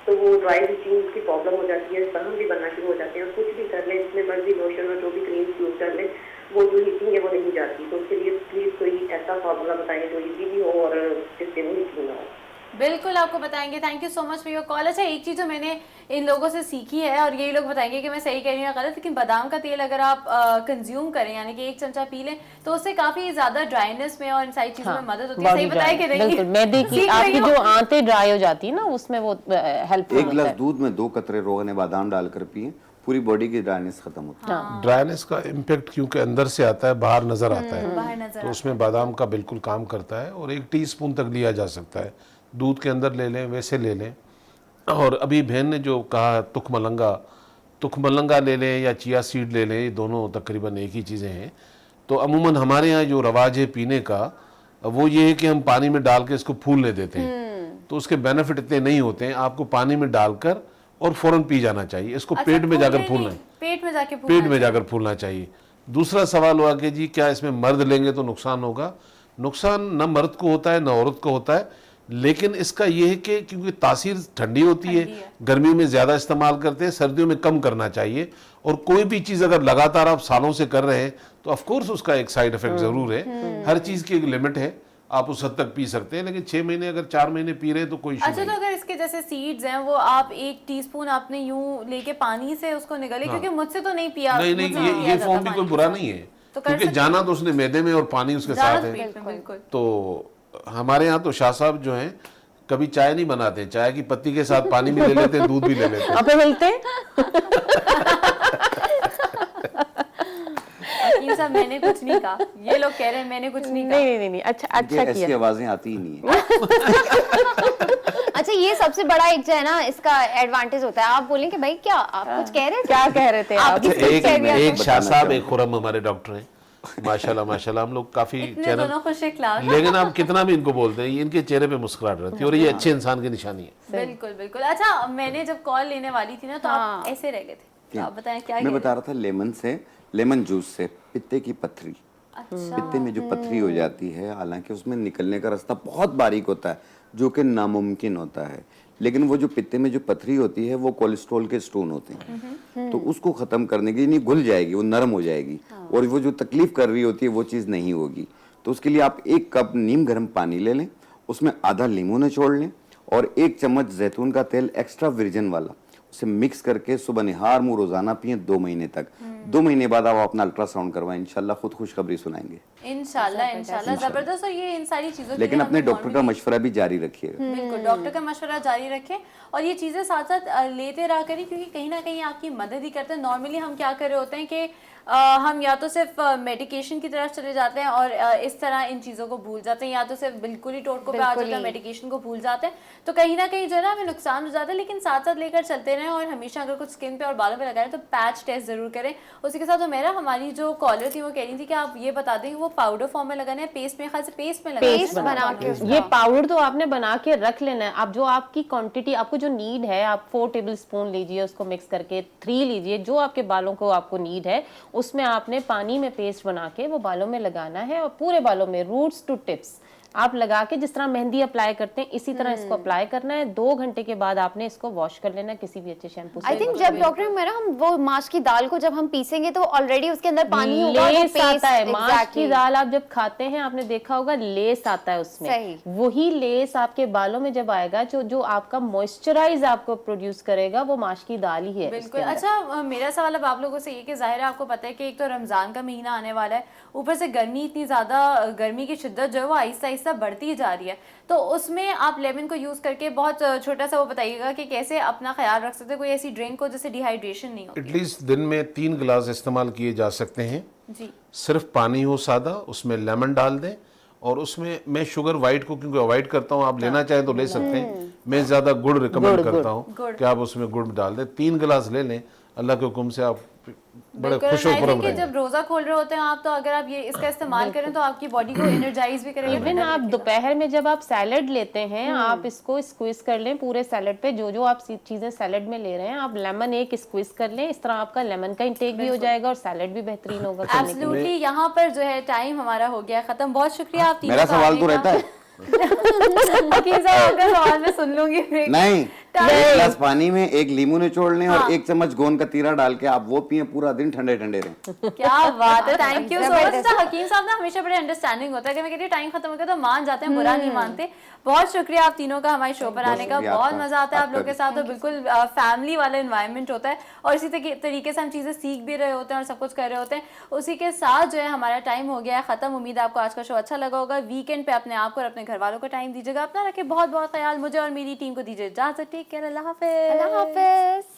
तो वो ड्राई हीटिंग की प्रॉब्लम हो जाती है, बर्न भी बनना शुरू हो जाते हैं, और कुछ भी कर लें, जिसमें मर्जी लोशन और जो भी क्रीम यूज कर लें, वो जो हीटिंग है वो नहीं जाती। तो उसके लिए प्लीज़ कोई ऐसा फार्मूला बताएं जो ईजी भी हो और जिससे वो हीटिंग ना हो। बिल्कुल आपको बताएंगे। Thank you so much for your call. अच्छा, एक चीज़ जो मैंने इन लोगों से सीखी है, और यही लोग बताएंगे कि मैं सही कह रही हूँ या गलत, लेकिन बादाम का तेल अगर आप कंज्यूम करें, यानी कि 1 चमचा पी लें, तो उससे काफी ज्यादा ड्राइनेस में और इन सारी चीजों में मदद होती है। सही बताया कि नहीं? बिल्कुल, मैदे की आपकी जो आंतें ड्राई हो जाती है ना, उसमें वो हेल्पफुल होता है। 1 गिलास दूध में 2 कतरे रोगन बादाम डालकर पिए, पूरी बॉडी की ड्राइनेस खत्म होती है। ड्राइनेस का इम्पैक्ट क्योंकि अंदर से आता है, बाहर नजर आता है, तो उसमें बादाम का बिल्कुल काम करता है, और 1 टीस्पून तक लिया जा सकता है, दूध के अंदर ले लें, वैसे ले लें। और अभी बहन ने जो कहा तुखमलंगा ले लें या चिया सीड ले लें, ये दोनों तकरीबन एक ही चीज़ें हैं। तो अमूमन हमारे यहाँ जो रवाज है पीने का, वो ये है कि हम पानी में डाल के इसको फूलने देते हैं, तो उसके बेनिफिट इतने नहीं होते हैं। आपको पानी में डालकर और फौरन पी जाना चाहिए, इसको पेट में जाकर फूलना है, पेट में जाकर फूलना चाहिए। दूसरा सवाल हुआ कि जी क्या इसमें मर्द लेंगे तो नुकसान होगा? नुकसान न मर्द को होता है न औरत को होता है, लेकिन इसका यह है कि क्योंकि तासीर ठंडी होती है, गर्मियों में ज़्यादा इस्तेमाल करते हैं, सर्दियों में कम करना चाहिए। और कोई भी चीज़ अगर लगातार आप सालों से कर रहे हैं तो ऑफ कोर्स उसका एक साइड इफेक्ट ज़रूर है। हर चीज़ की एक लिमिट है, आप उस हद तक पी सकते हैं, लेकिन 6 महीने अगर 4 महीने पी रहे हैं तो कोई इशू नहीं। तो अगर इसके जैसे सीड्स हैं, वो आप 1 टीस्पून आपने यूं लेके पानी से उसको निगले, क्योंकि मुझसे तो नहीं पिया। नहीं, ये फॉर्म भी कोई बुरा नहीं है, क्योंकि जाना तो उसने मैदे में और पानी उसके साथ है। तो हमारे यहाँ तो शाह साहब जो हैं कभी चाय नहीं बनाते, चाय की पत्ती के साथ पानी भी ले लेते हैं, दूध भी ले लेते हैं। आपे मिलते हैं? साहब मैंने कुछ नहीं कहा, ये लोग कह रहे हैं मैंने कुछ नहीं कहा। नहीं, अच्छा किया। ऐसी आवाजें आती ही नहीं है। अच्छा, ये सबसे बड़ा एक जो है ना इसका एडवांटेज होता है, आप बोलें कि भाई क्या आप कुछ कह रहे थे, क्या कह रहे थे आप? एक शाह साहब, एक खुरम हमारे डॉक्टर हैं, माशाल्लाह माशाल्लाह, हम लोग काफी इतने दोनों खुश इखलाक। लेकिन आप कितना भी इनको बोलते हैं, इनके चेहरे पे मुस्कुराहट रहती है और ये अच्छे इंसान की निशानी है। बिल्कुल बिल्कुल। अच्छा, मैंने जब कॉल लेने वाली थी ना तो आप ऐसे रह गए थे, तो आप बताएं क्या मैं बता रहा था लेमन जूस से पित्ते की पथरी, अच्छा। पित्ते में जो पथरी हो जाती है, हालांकि उसमें निकलने का रास्ता बहुत बारीक होता है जो कि नामुमकिन होता है, लेकिन वो जो पित्ते में जो पथरी होती है वो कोलेस्ट्रॉल के स्टोन होते हैं, तो उसको खत्म करने के लिए नहीं घुल जाएगी, वो नरम हो जाएगी और वो जो तकलीफ कर रही होती है वो चीज़ नहीं होगी। तो उसके लिए आप 1 कप नीम गर्म पानी ले लें, उसमें आधा नींबू निचोड़ लें और 1 चम्मच जैतून का तेल एक्स्ट्रा वर्जिन वाला उसे मिक्स करके सुबह निहार मुंह रोजाना पिए 2 महीने तक। 2 महीने बाद आप अपना अल्ट्रासाउंड करवाएं, इंशाल्लाह खुद खुशखबरी सुनाएंगे। इंशाल्लाह जबरदस्त। और ये इन सारी चीजों के लेकिन लिए अपने हमें डॉक्टर का मशवरा भी जारी रखिएगा। बिल्कुल, डॉक्टर का मशवरा जारी रखें और ये चीज़ें साथ साथ लेते रहा करें, क्योंकि कहीं ना कहीं आपकी मदद ही करते हैं। नॉर्मली हम क्या कर रहे होते हैं कि हम या तो सिर्फ मेडिकेशन की तरफ चले जाते हैं और इस तरह इन चीज़ों को भूल जाते हैं, या तो सिर्फ बिल्कुल ही टोटकों पे आ जाते हैं, मेडिकेशन को भूल जाते हैं, तो कहीं ना कहीं जो है ना हमें नुकसान हो जाता है। लेकिन साथ साथ लेकर चलते रहें और हमेशा अगर कुछ स्किन पे और बालों पे लगाएं तो पैच टेस्ट जरूर करें। उसी के साथ तो मेरा हमारी जो कॉलर थी वो कह रही थी कि आप ये बता दें वो पाउडर फॉर्म में लगाना है, पेस्ट में, खास पेस्ट में लगाना है। पेस्ट बना के ये पाउडर तो आपने बना के रख लेना है। आप जो आपकी क्वांटिटी, आपको जो नीड है, आप 4 टेबल स्पून लीजिए, उसको मिक्स करके 3 लीजिए, जो आपके बालों को आपको नीड है उसमें आपने पानी में पेस्ट बना के वो बालों में लगाना है और पूरे बालों में रूट्स टू टिप्स आप लगा के जिस तरह मेहंदी अप्लाई करते हैं इसी तरह इसको अप्लाई करना है। 2 घंटे के बाद आपने इसको वॉश कर लेना किसी भी अच्छे शैम्पू से। आई थिंक जब डॉक्टर मेरा हम वो माश की दाल को जब हम पीसेंगे तो ऑलरेडी उसके अंदर पानी होगा, लेस आता है। माश की exactly. दाल आप जब खाते हैं आपने देखा होगा लेस आता है उसमें। सही। वही लेस आपके बालों में जब आएगा जो आपका मॉइस्चराइज आपको प्रोड्यूस करेगा वो माश की दाल ही है। बिल्कुल। अच्छा, मेरा सवाल अब आप लोगों से ये कि जाहिर है आपको पता है कि एक तो रमजान का महीना आने वाला है, ऊपर से गर्मी इतनी ज्यादा, गर्मी की शिद्दत जो है वो आहिस्ता आहिस्ता बढ़ती जा रही है, तो उसमें आप लेमन को यूज करके बहुत छोटा सा वो बताइएगा कि कैसे अपना ख्याल रख सकते हैं, कोई ऐसी ड्रिंक हो जिससे डिहाइड्रेशन नहीं हो। एटलीस्ट दिन में 3 गिलास इस्तेमाल किए जा सकते हैं जी। सिर्फ पानी हो सादा, उसमें लेमन डाल दें और उसमें मैं शुगर वाइट को क्योंकि अवॉइड करता हूँ, आप लेना चाहें तो ले सकते हैं, मैं ज्यादा गुड़ रिकमेंड करता हूँ कि आप उसमें गुड़ डाल दें। 3 गिलास ले लें, अल्लाह के हुक्म से आप बड़े खुश हो खुरम रहेंगे। जब रोजा खोल रहे होते हैं आप, तो अगर आप ये इसका इस्तेमाल करें तो आपकी बॉडी को एनर्जाइज भी करेगा। इवन आप दोपहर में जब आप सैलेड लेते हैं आप इसको स्क्वीज कर लें पूरे सैलेड पे, जो आप चीजें सैलेड में ले रहे हैं आप लेमन एक स्क्वीज कर लें, इस तरह आपका लेमन का इंटेक भी हो जाएगा और सैलेड भी बेहतरीन होगा। एब्सोल्युटली। यहाँ पर जो है टाइम हमारा हो गया खत्म। बहुत शुक्रिया आप तीनों मेरा का सवाल आने तो का। रहता है हकीम साहब आपका सवाल मैं सुन लूंगी। नहीं, 1 गिलास पानी में 1 लीमू निचोड़ लें और 1 चम्मच गोंद का तीरा डाल के आप वो पिए, पूरा दिन ठंडे ठंडे रहें। क्या बात है, थैंक यू सो मच। हकीम साहब ना हमेशा बड़े अंडरस्टैंडिंग होता है कि मैं कहती हूँ टाइम खत्म हो गया तो मान जाते हैं, बुरा नहीं मानते। बहुत शुक्रिया आप तीनों का हमारे शो पर आने का, बहुत मजा आता है आप लोग के साथ, तो बिल्कुल फैमिली वाला एनवायरनमेंट होता है और इसी तरीके से हम चीजें सीख भी रहे होते हैं और सब कुछ कर रहे होते हैं। उसी के साथ जो है हमारा टाइम हो गया है खत्म। उम्मीद है आपको आज का शो अच्छा लगा होगा। वीकेंड पे अपने आप को और अपने घर वालों को टाइम दीजिएगा, अपना रखे बहुत बहुत ख्याल। मुझे और मेरी टीम को दीजिए इजाजत। टेक केयर, अल्लाह हाफिज। अल्लाह हाफिज।